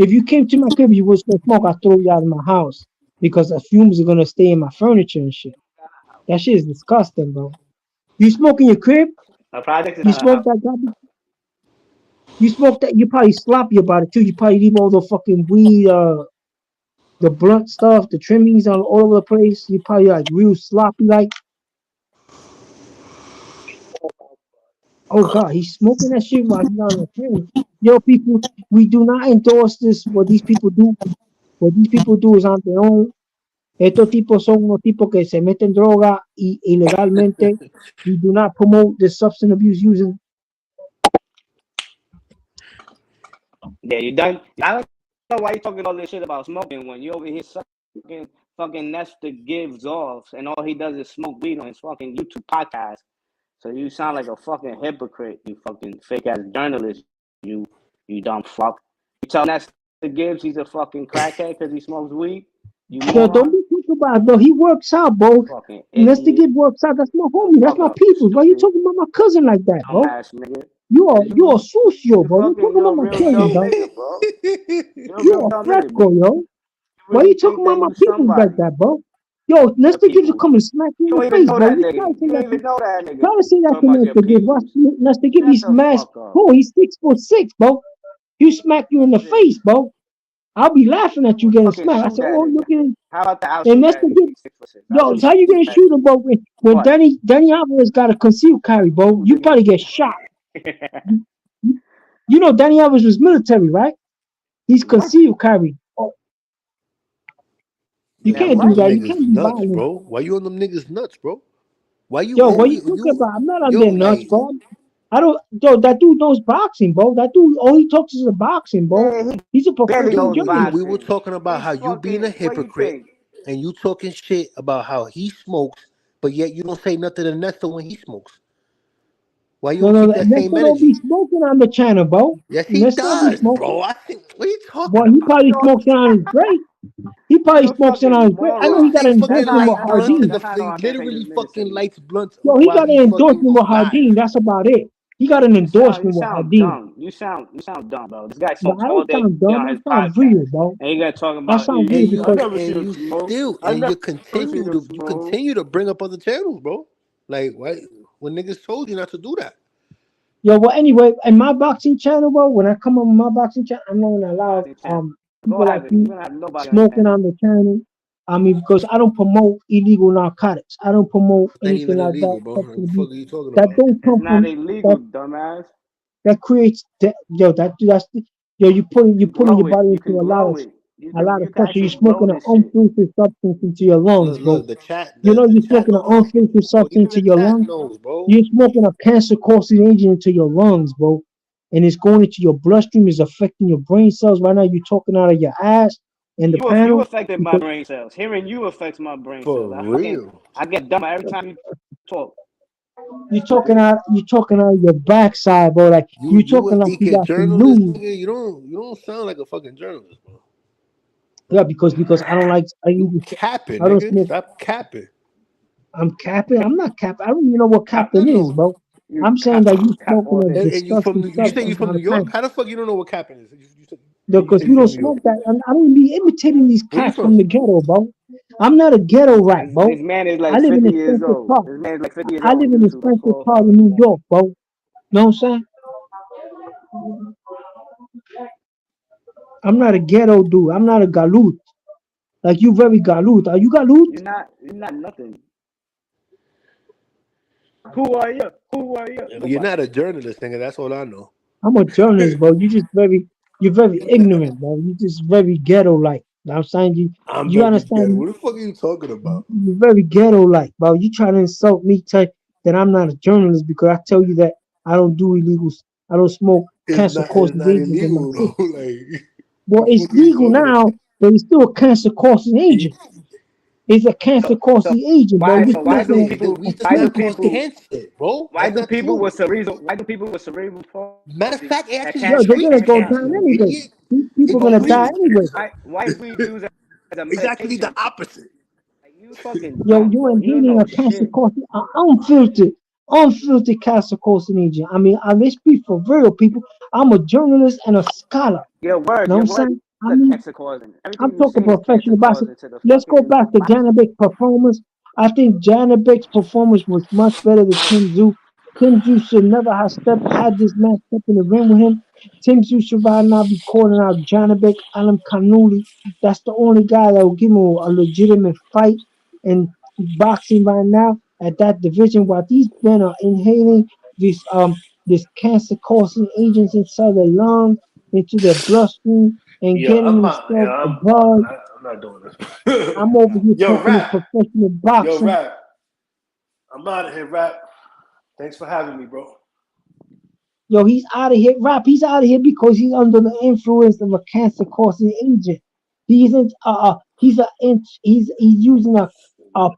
if you came to my crib, you was gonna smoke. I throw you out of my house because the fumes are gonna stay in my furniture and shit. That shit is disgusting, bro. You smoke in your crib? A project is You not a smoke house. that garbage? You smoke that? You probably sloppy about it too. You probably leave all the fucking weed, the blunt stuff, the trimmings all over the place. You probably like real sloppy, like. Oh God, he's smoking that shit while he's on the train. Yo, people, we do not endorse this. What these people do, is on their own. Estos tipos son unos tipos que se meten droga ilegalmente. We do not promote this substance abuse using. Yeah, you done? I like why you talking all this shit about smoking when you over here sucking fucking Nestor gives off and all he does is smoke weed on his fucking YouTube podcast. So you sound like a fucking hypocrite, you fucking fake ass journalist, you dumb fuck. You tell Nestor Gibbs he's a fucking crackhead because he smokes weed? You Yo, don't be talking about it, bro. He works out, bro. Unless the kid works out, that's my homie. That's my people. Why you talking about my cousin like that, bro? You are a sucio, bro. You talking about my cousin, bro? You a fresco, yo. Why you talking about my people like that, bro? Yo, Nestor Gibbs will come and smack you in the face, bro. You try to say that. Try to say that to Nestor Gibbs. Watch Nestor Gibbs. He's mass. Oh, he's 6'6", bro. You smack you in the face, bro. I'll be laughing at you getting smacked. I said, "Oh, look at him." How about the out? And Nestor Gibbs. Yo, how you gonna shoot him, bro? When Danny Alvarez got a concealed carry, bro, you probably get shot. You know, Danny Alvarez was military, right? He's concealed carry. Oh. You can't do that. You can't be nuts, violent, bro. Why you on them niggas nuts, bro? Why you? Yo, what you talking about? I'm not on their nuts, bro. I don't. Yo, that dude knows boxing, bro. That dude, all he talks is boxing, bro. He's a professional journalist. We were talking about how you being a hypocrite and you talking shit about how he smokes, but yet you don't say nothing to Nestor when he smokes. Why you don't keep that same Nestor don't be energy? smoking on the channel, bro. Yes, he does, bro. I think what are you talking about? Well, he probably smokes it on his break. He probably smokes it on his break. I know he got an endorsement with Hardin. He literally fucking lights blunts. Yo, he got an endorsement with Hardin. That's about it. He got an endorsement with Hardin. You sound dumb, bro. This guy smokes I all don't day sound dumb. on I his sound podcast. real, bro. And you got talking I about sound real because you continue to bring up other channels, bro. Like why when niggas told you not to do that. Yo, well, anyway, in my boxing channel, bro, when I come on my boxing channel, I'm not gonna allow people like you smoking on the channel. I mean, because I don't promote illegal narcotics. I don't promote anything like illegal, that. Bro. What the fuck are you talking that about? don't come it's not from illegal, dumbass. That creates yo. You putting your body into a lot of pressure. You're smoking an unfiltered substance into your lungs, bro. Look, the chat. You're smoking an unfiltered substance into your lungs. You're smoking a cancer-causing agent into your lungs, bro. And it's going into your bloodstream. It's affecting your brain cells. Right now, you're talking out of your ass. And the panel. You affected my brain cells. Hearing you affects my brain cells. I get dumber every time you talk. You're talking out of your backside, bro. Like you're talking like you got some news. You don't sound like a fucking journalist, bro. Yeah, because I don't like capping, I don't nigga. smoke. Stop capping. I'm capping. I'm not capping. I don't even know what capping is, bro. I'm saying that you smoking a disgusting stuff. You say you from New York? How the fuck you don't know what capping is? Because you don't smoke that. I don't be imitating these cats from the ghetto, bro. I'm not a ghetto rat, bro. This man is like I live 50 in years Spencer old. Park. This man is like 50 years I old. live in the Spencer Park in New York, bro. Know what I'm saying? I'm not a ghetto dude. I'm not a galoot. Like you very galoot. Are you galoot? You're not nothing. Who are you? You're not a journalist, nigga. That's all I know. I'm a journalist, bro. You're very ignorant, bro. You're just very ghetto-like. I'm saying you understand? What the fuck are you talking about? You're very ghetto-like, bro. You try to insult me, tell that I'm not a journalist because I tell you that I don't do illegals. I don't smoke cancer-causing agents in my system. Well, it's legal now, but it's still a cancer-causing agent. It's a cancer-causing agent, bro. Why do people with cerebral palsy? Matter of fact, actually, they're gonna go down anyway. These people are gonna die anyway. Why we use it as a It's actually the opposite. You fucking yo, you ain't dealing a cancer-causing, unfiltered cancer-causing agent. I mean, let's be for real, people. I'm a journalist and a scholar. Your word, know what I'm saying? I'm talking professional boxing. Let's go back to Janibek's performance. I think Janibek's performance was much better than Tszyu. Tszyu should never have had this match step in the ring with him. Tszyu should right now be calling out Janibek, Alam Kanuli. That's the only guy that will give him a legitimate fight in boxing right now at that division. While these men are inhaling this cancer-causing agents inside their lungs, into their bloodstream, and getting themselves a buzz. I'm not doing this. I'm over here talking professional boxing. Yo, Rap. I'm out of here, Rap. Thanks for having me, bro. Yo, he's out of here. Rap, he's out of here because he's under the influence of a cancer causing agent. He isn't he's using a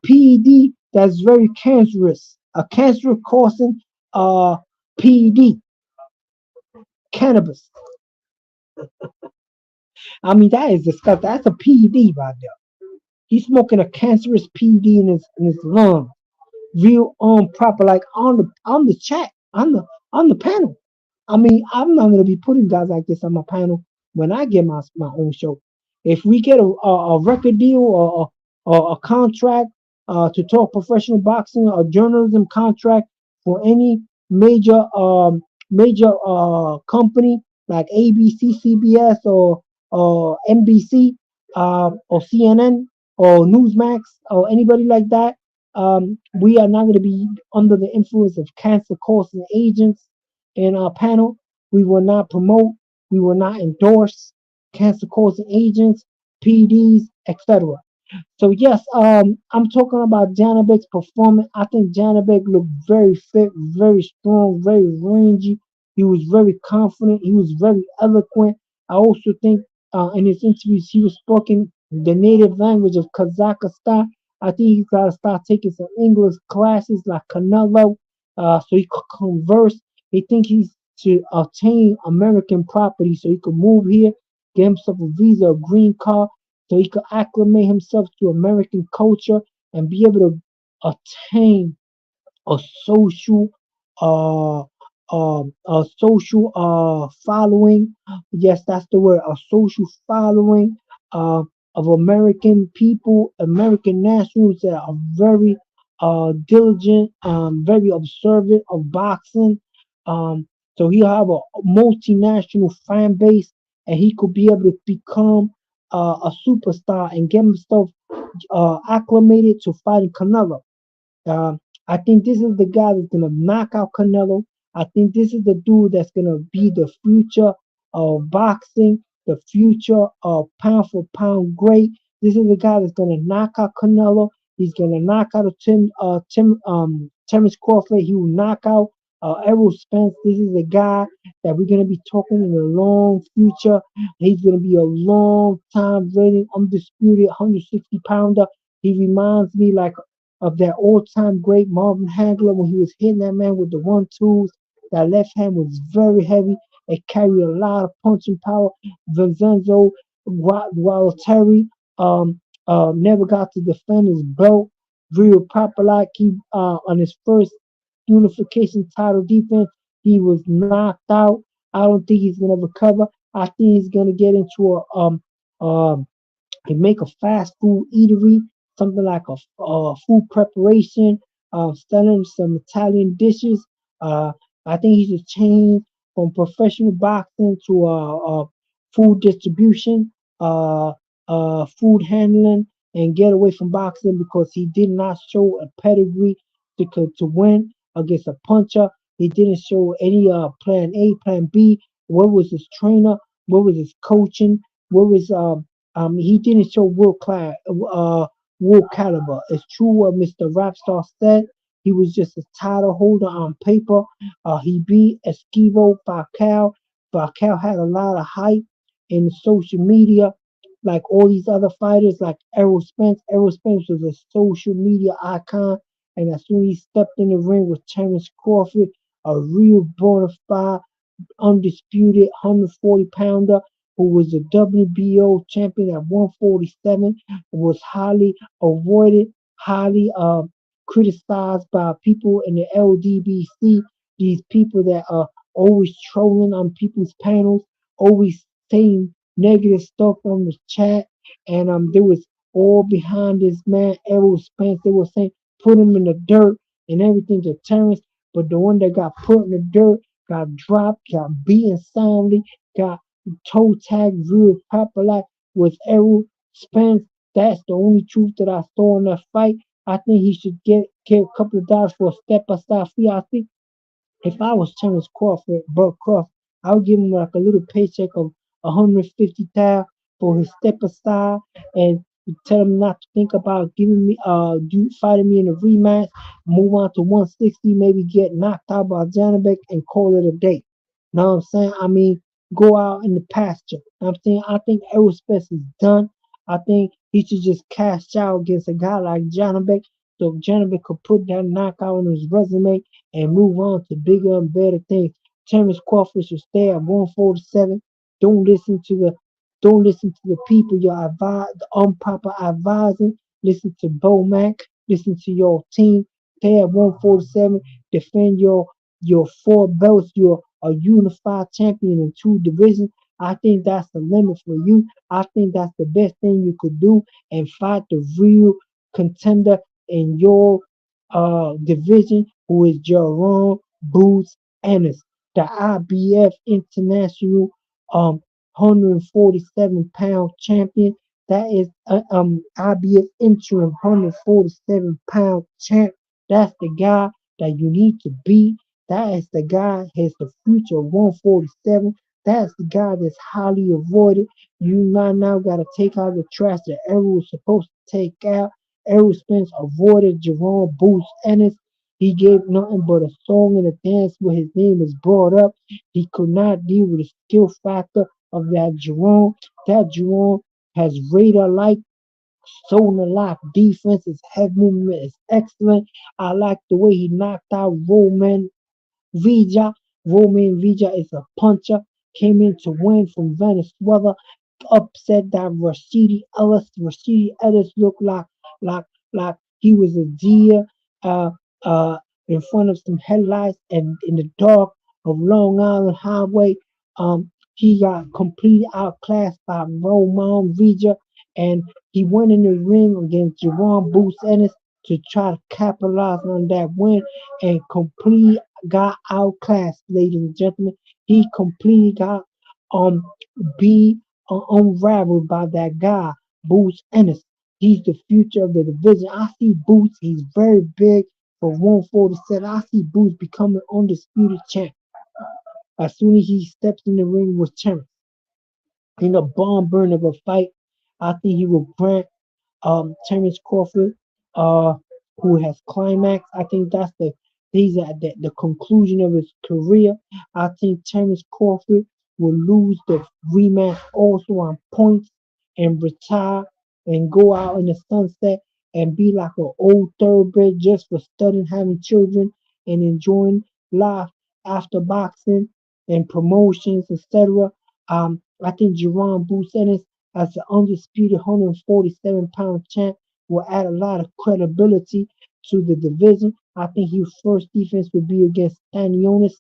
PED that's very cancerous. A cancer causing PED, cannabis. I mean that is disgusting. That's a PED right there. He's smoking a cancerous PED in his lung. Real proper, like on the chat, on the panel. I mean, I'm not gonna be putting guys like this on my panel when I get my own show. If we get a record deal or a contract to talk professional boxing or journalism contract for any major company like ABC, CBS or NBC or CNN or Newsmax or anybody like that, we are not going to be under the influence of cancer causing agents in our panel. We will not promote, we will not endorse cancer causing agents, PDs, etc. So yes, I'm talking about Janibek's performance. I think Janibek looked very fit, very strong, very rangy. He was very confident. He was very eloquent. I also think in his interviews he was speaking the native language of Kazakhstan. I think he's got to start taking some English classes like Canelo, so he could converse. He think he's to obtain American property so he could move here, get himself a visa, a green card, so he could acclimate himself to American culture and be able to attain a social uh following. Yes, that's the word, a social following of American people, American nationals that are very diligent, very observant of boxing. So he'll have a multinational fan base and he could be able to become a superstar and get himself acclimated to fighting Canelo. Um, I think this is the guy that's gonna knock out Canelo. I think this is the dude that's gonna be the future of boxing, the future of pound for pound great. This is the guy that's gonna knock out Canelo. He's gonna knock out a Terrence Crawford. He will knock out Errol Spence. This is the guy that we're gonna be talking in the long future. He's gonna be a long time reigning undisputed 160 pounder. He reminds me like of that all-time great Marvin Hagler when he was hitting that man with the 1-2s. That left hand was very heavy. It carried a lot of punching power. Vincenzo Gualtieri never got to defend his belt. Real Papalaki on his first unification title defense, he was knocked out. I don't think he's gonna recover. I think he's gonna get into um he make a fast food eatery, something like a food preparation, selling some Italian dishes. Uh, I think he should change from professional boxing to food distribution, food handling, and get away from boxing because he did not show a pedigree to win against a puncher. He didn't show any plan A, plan B. What was his trainer? What was his coaching? What was he didn't show world caliber. It's true what Mr. Rapstar said. He was just a title holder on paper. He beat Esquivo Falcao. Falcao had a lot of hype in social media, like all these other fighters, like Errol Spence. Errol Spence was a social media icon, and as soon as he stepped in the ring with Terrence Crawford, a real bona fide undisputed 140 pounder who was a WBO champion at 147, was highly avoided, highly criticized by people in the LDBC, these people that are always trolling on people's panels, always saying negative stuff on the chat. And there was all behind this man, Errol Spence. They were saying, put him in the dirt and everything to Terrence. But the one that got put in the dirt got dropped, got beaten soundly, got toe tagged real popular with Errol Spence. That's the only truth that I saw in that fight. I think he should get a couple of dollars for a step aside fee. I think if I was Terrence Crawford, Buck Crawford, I would give him like a little paycheck of 150,000 for his step aside and tell him not to think about giving me fighting me in a rematch, move on to 160, maybe get knocked out by Janibek and call it a day. Know what I'm saying? I mean, go out in the pasture. Know what I'm saying? I think aerospace is done. I think he should just cash out against a guy like Janibek so Janibek could put that knockout on his resume and move on to bigger and better things. Terrence Crawford should stay at 147. Don't listen to the don't listen to the people you're the unproper advising. Listen to Bo Mac. Listen to your team. Stay at 147. Defend your four belts. You're a unified champion in two divisions. I think that's the limit for you. I think that's the best thing you could do and fight the real contender in your division, who is Jerome Boots Ennis, the IBF International 147-pound champion. That is IBF interim 147-pound champ. That's the guy that you need to beat. That is the guy has the future of 147. That's the guy that's highly avoided. You now got to take out the trash that everyone was supposed to take out. Errol Spence avoided Jerome Boots Ennis. He gave nothing but a song and a dance where his name was brought up. He could not deal with the skill factor of that Jerome. That Jerome has radar like Zona lock defense. His head movement is excellent. I like the way he knocked out Vija. Roman Vija is a puncher. Came in to win from Venezuela. Upset that Rashidi Ellis. Rashidi Ellis looked like like he was a deer uh uh in front of some headlights and in the dark of Long Island Highway. He got completely outclassed by Roman Vija, and he went in the ring against Jerome Boots Ennis to try to capitalize on that win and completely got outclassed, ladies and gentlemen. He completely got um be unraveled by that guy, Boots Ennis. He's the future of the division. I see Boots, he's very big for 147. I see Boots becoming undisputed champ as soon as he steps in the ring with Terrence. In a bomb burn of a fight, I think he will grant Terrence Crawford, who has climaxed. I think that's he's at the conclusion of his career. I think Terrence Crawford will lose the rematch also on points and retire and go out in the sunset and be like an old thoroughbred just for studying, having children, and enjoying life after boxing and promotions, etc. I think Jerome Boots as the undisputed 147-pound champ will add a lot of credibility to the division. I think his first defense would be against Stanionis.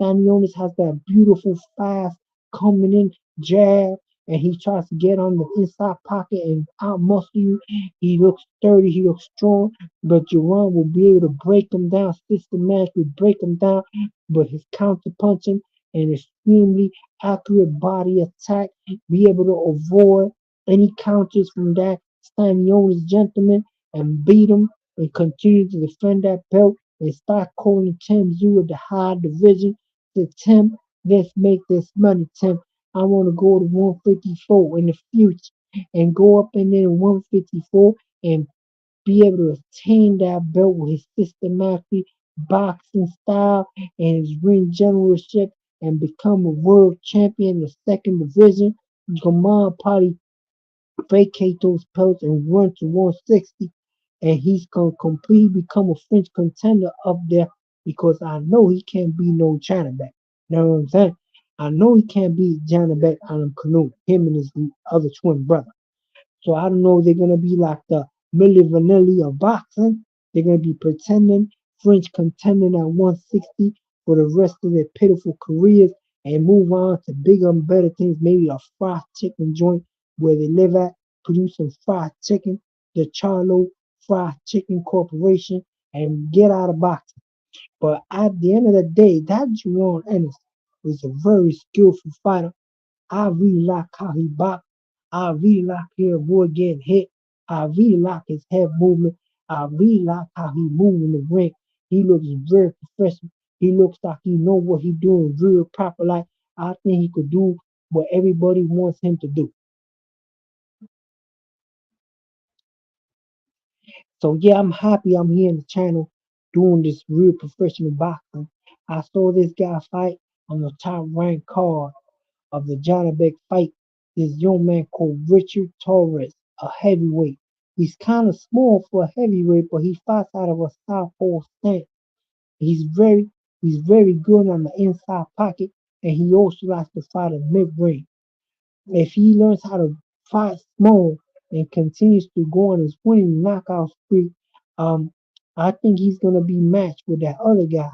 Stanionis has that beautiful, fast, coming in jab, and he tries to get on the inside pocket and outmuscle you. He looks sturdy, he looks strong, but Jerome will be able to break him down, systematically break him down, but his counter punching and extremely accurate body attack, be able to avoid any counters from that Stanionis gentleman and beat him and continue to defend that belt and start calling Tim Tszyu at the high division. To Tim, let's make this money, Tim. I want to go to 154 in the future and go up in there 154 and be able to attain that belt with his systematic boxing style and his ring generalship and become a world champion in the second division. Gamal probably vacate those belts and run to 160, and he's gonna completely become a French contender up there because I know he can't be no Janibek. You know what I'm saying? I know he can't beat Janibek on a canoe, him and his other twin brother. So I don't know if they're gonna be like the Milli Vanilli of boxing. They're gonna be pretending French contending at 160 for the rest of their pitiful careers and move on to bigger and better things, maybe a fried chicken joint where they live at, producing fried chicken, the Charlo Fried Chicken Corporation, and get out of boxing. But at the end of the day, that Jerome Ennis was a very skillful fighter. I really like how he boxed. I really like his avoid getting hit. I really like his head movement. I really like how he moves in the ring. He looks very professional. He looks like he know what he doing real proper. Like I think he could do what everybody wants him to do. So yeah, I'm happy I'm here in the channel doing this real professional boxing. I saw this guy fight on the top ranked card of the Janibek fight. This young man called Richard Torres, a heavyweight. He's kind of small for a heavyweight, but he fights out of a southpaw stance. He's very he's very good on the inside pocket, and he also likes to fight a mid range. If he learns how to fight small and continues to go on his winning knockout streak, um, I think he's gonna be matched with that other guy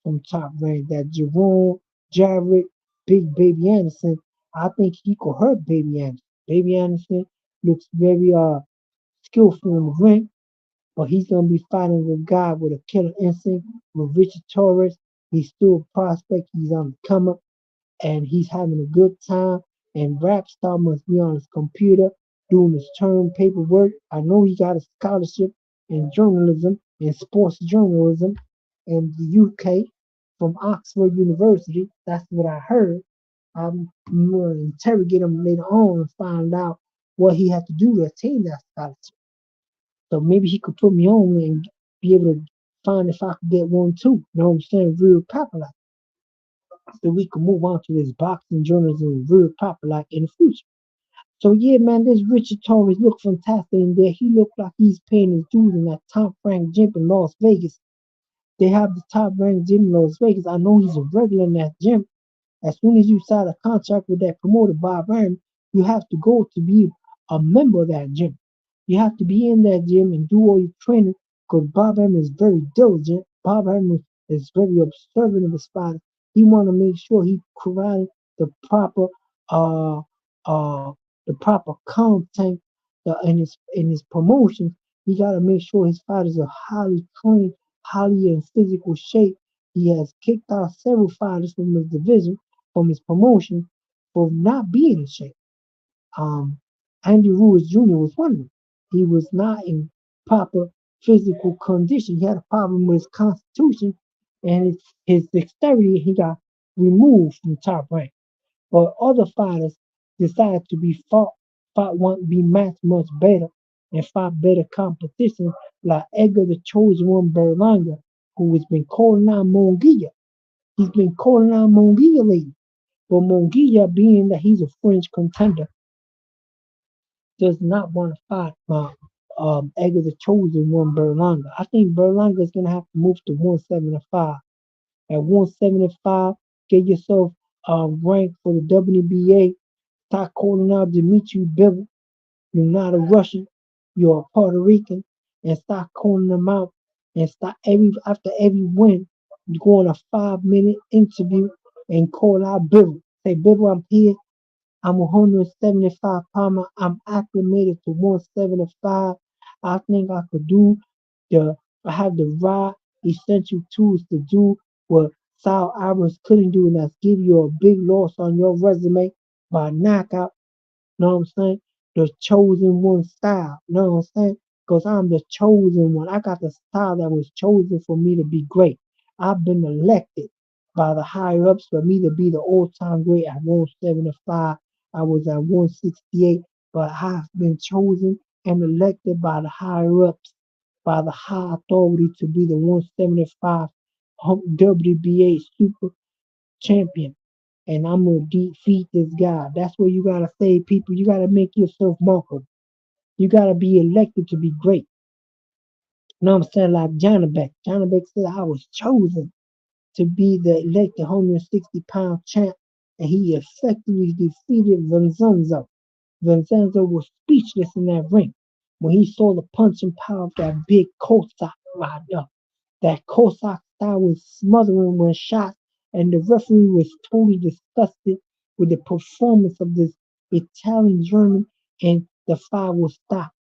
from Top Rank, that Jerome Jarrett, Big Baby Anderson. I think he could hurt Baby Anderson. Baby Anderson looks very skillful in the ring, but he's gonna be fighting a guy with a killer instinct with Richard Torres. He's still a prospect. He's on the come up and he's having a good time. And Rap Star must be on his computer doing his term paperwork. I know he got a scholarship in journalism and sports journalism in the UK from Oxford University. That's what I heard. I'm going to interrogate him later on and find out what he had to do to attain that scholarship. So maybe he could put me on and be able to find if I could get one too. You know what I'm saying? Real popular. So we can move on to this boxing journalism real popular in the future. So yeah, man, this Richard Torres look fantastic in there. He looked like he's paying his dues in that Tom Frank gym in Las Vegas. They have the top ranked gym in Las Vegas. I know he's a regular in that gym. As soon as you sign a contract with that promoter, Bob Arum, you have to go to be a member of that gym. You have to be in that gym and do all your training because Bob Arum is very diligent. Bob Arum is very observant of his fighters. He want to make sure he provided the proper uh uh the proper content in his promotions. He got to make sure his fighters are highly trained, highly in physical shape. He has kicked out several fighters from his division, from his promotion, for not being in shape. Um, Andy Ruiz Jr. was one of them. He was not in proper physical condition. He had a problem with his constitution and his dexterity. He got removed from top rank. But other fighters decided to fought one, be matched much better and fight better competition, like Edgar the Chosen One Berlanga, who has been calling out Monguia. He's been calling out Monguia lately. But Monguia, being that he's a French contender, does not want to fight Edgar the Chosen One Berlanga. I think Berlanga is going to have to move to 175. At 175, get yourself ranked for the WBA. Start calling out Dimitri Bivol. You're not a Russian. You're a Puerto Rican. And start calling them out. And start after every win, you go on a 5-minute interview and call out Bivol. Say, Bivol, I'm here. I'm 175 pounder. I'm acclimated to 175. I think I could do the. I have the right essential tools to do what Sal Alvarez couldn't do, and that's give you a big loss on your resume by knockout. Know what I'm saying? The chosen one style. Know what I'm saying? Because I'm the chosen one. I got the style that was chosen for me to be great. I've been elected by the higher ups for me to be the all-time great at 175. I was at 168, but I've been chosen and elected by the higher ups, by the high authority to be the 175 WBA super champion. And I'm gonna defeat this guy. That's where you gotta say, people. You gotta make yourself marketable. You gotta be elected to be great. You know what I'm saying? Like Janibek. Janibek said I was chosen to be the elected 160-pound champ, and he effectively defeated Vincenzo. Vincenzo was speechless in that ring when he saw the punching power of that big Cossack rider. That Cossack style was smothering when shot, and the referee was totally disgusted with the performance of this Italian German, and the fight was stopped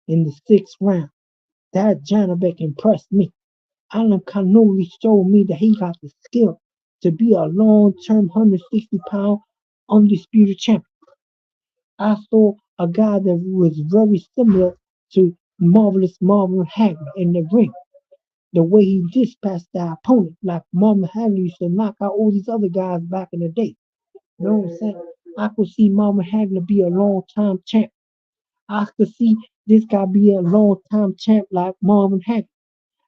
in the 6th round. That Janibek impressed me. Alan Canoli showed me that he got the skill to be a long-term 160-pound undisputed champion. I saw a guy that was very similar to Marvelous Marvin Hagler in the ring. The way he dispatched the opponent, like Marvin Hagler used to knock out all these other guys back in the day. You know what I'm saying? I could see Marvin Hagler be a long-time champ. I could see this guy be a long-time champ like Marvin Hagler.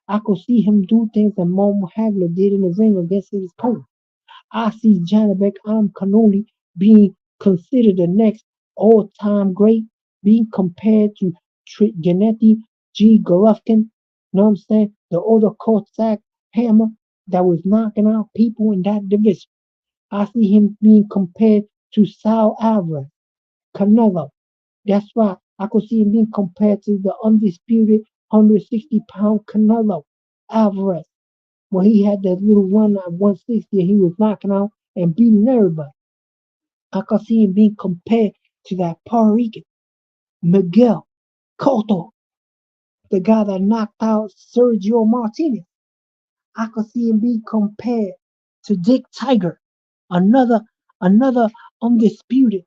I could see him do things that Marvin Hagler did in the ring against his opponent. I see Janibek Kanoli being considered the next all-time great, being compared to Gennady G. Golovkin. Know what I'm saying? The other Cossack hammer that was knocking out people in that division. I see him being compared to Sal Alvarez, Canelo. That's why I could see him being compared to the undisputed 160-pound Canelo Alvarez. When he had that little run at 160 and he was knocking out and beating everybody. I could see him being compared to that Puerto Rican Miguel Cotto, the guy that knocked out Sergio Martinez. I could see him being compared to Dick Tiger, another undisputed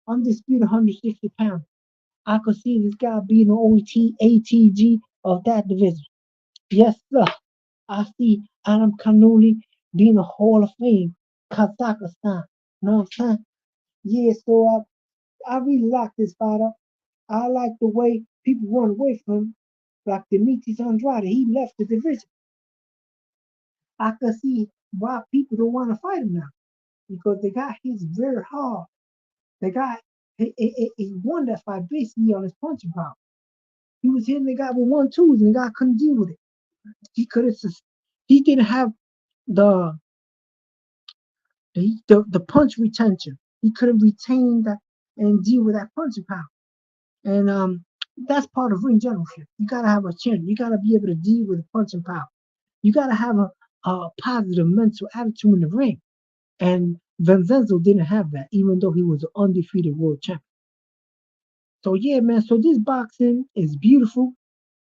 160 pounds. I could see this guy being the ATG of that division. Yes, sir. I see Adam Kanoli being a Hall of Fame, Kazakhstan. Know what I'm saying? Yeah, so I really like this fighter. I like the way people run away from him, like Demetrius Andrade. He left the division. I can see why people don't want to fight him now because the guy hits very hard. The guy he won that fight basically on his punching power. He was hitting the guy with 1-2s and the guy couldn't deal with it. He didn't have the the punch retention. He couldn't retain that and deal with that punching power. And that's part of ring generalship. You gotta have a chin. You gotta be able to deal with the punching power. You gotta have a positive mental attitude in the ring. And Vincenzo didn't have that, even though he was an undefeated world champion. So yeah, man. So this boxing is beautiful.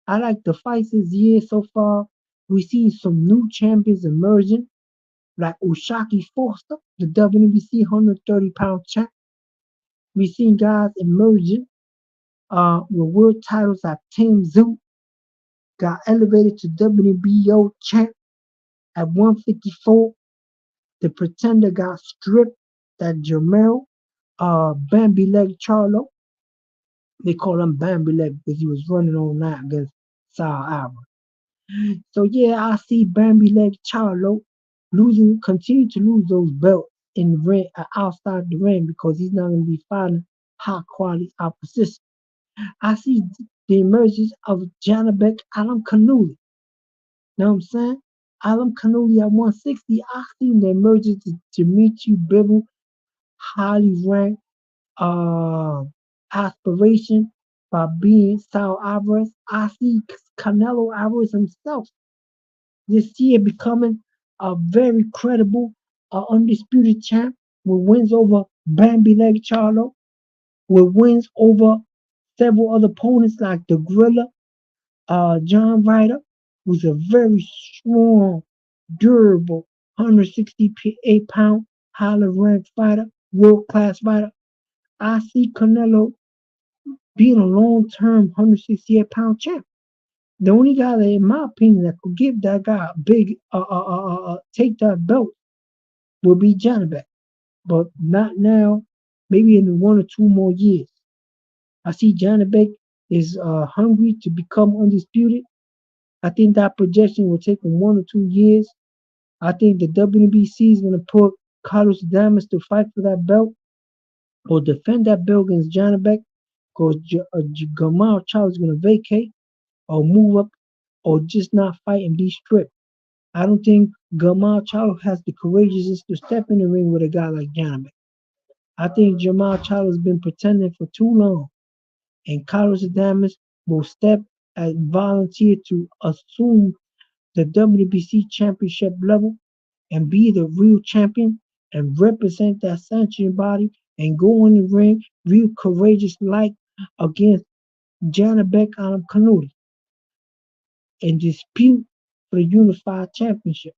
I like the fights this year so far. We see some new champions emerging, like Ushaki Foster, the WBC 130-pound champ. We seen guys emerging with world titles like Tszyu got elevated to WBO champ at 154. The Pretender got stripped. That Jermel Bambi Leg Charlo. They call him Bambi Leg because he was running all night against Sal Alvarez. So yeah, I see Bambi Leg Charlo continue to lose those belts in the ring, outside the ring because he's not going to be fighting high quality opposition. I see the emergence of Janibek Alam Kanuli. Know what I'm saying? Alam Kanuli at 160. I seen the emergence of Dimitri Bivol, highly ranked aspiration by being Sal Alvarez. I see Canelo Alvarez himself this year becoming a very credible, undisputed champ with wins over Bambi Leg Charlo, with wins over several other opponents like the Gorilla, John Ryder, who's a very strong, durable 168-pound, highly ranked fighter, world class fighter. I see Canelo being a long term 168-pound champ. The only guy that, in my opinion, that could give that guy a big take that belt will be Janibek. But not now, maybe in 1 or 2 more years. I see Janibek is hungry to become undisputed. I think that projection will take him 1 or 2 years. I think the WBC is going to put Carlos Adames to fight for that belt or defend that belt against Janibek because Gamal Charlo is going to vacate or move up or just not fight and be stripped. I don't think Gamal Charlo has the courageousness to step in the ring with a guy like Janibek. I think Jamal Charlo has been pretending for too long, and Carlos Adames will step and volunteer to assume the WBC championship level and be the real champion and represent that sanctioning body and go in the ring real courageous like against Janibek Kanuli and dispute for the unified championship.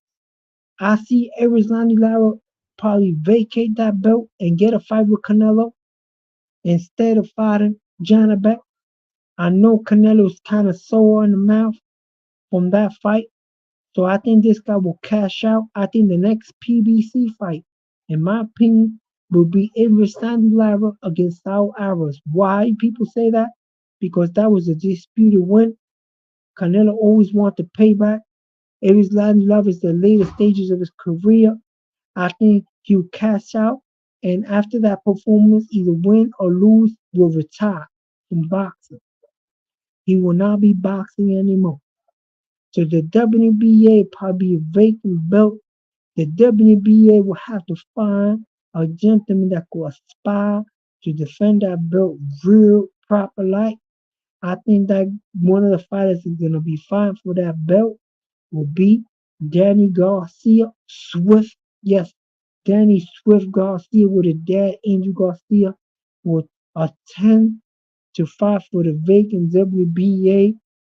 I see Arizona Lara probably vacate that belt and get a fight with Canelo instead of fighting Janibek. I know Canelo's kind of sore in the mouth from that fight, so I think this guy will cash out. I think the next PBC fight, in my opinion, will be Sandy Lara against Saul Alvarez. Why people say that? Because that was a disputed win. Canelo always wanted to pay back. Sandy Lara is the later stages of his career. I think He will cash out, and after that performance, either win or lose, will retire from boxing. He will not be boxing anymore. So the WNBA probably a vacant belt. The WNBA will have to find a gentleman that could aspire to defend that belt real proper like. I think that one of the fighters is gonna be fine for that belt will be Danny Garcia Swift. Yes, Danny Swift Garcia with his dad Andrew Garcia will attend to fight for the vacant WBA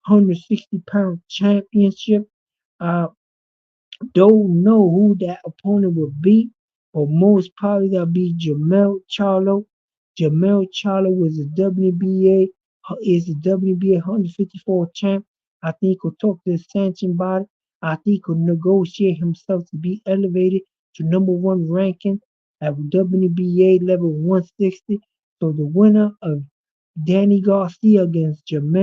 160-pound championship. I don't know who that opponent will be, but most probably that'll be Jamel Charlo. Jamel Charlo was a WBA is the WBA 154 champ. I think he could talk to the sanction body. I think he could negotiate himself to be elevated to #1 ranking at WBA level 160. So the winner of Danny Garcia against Jamel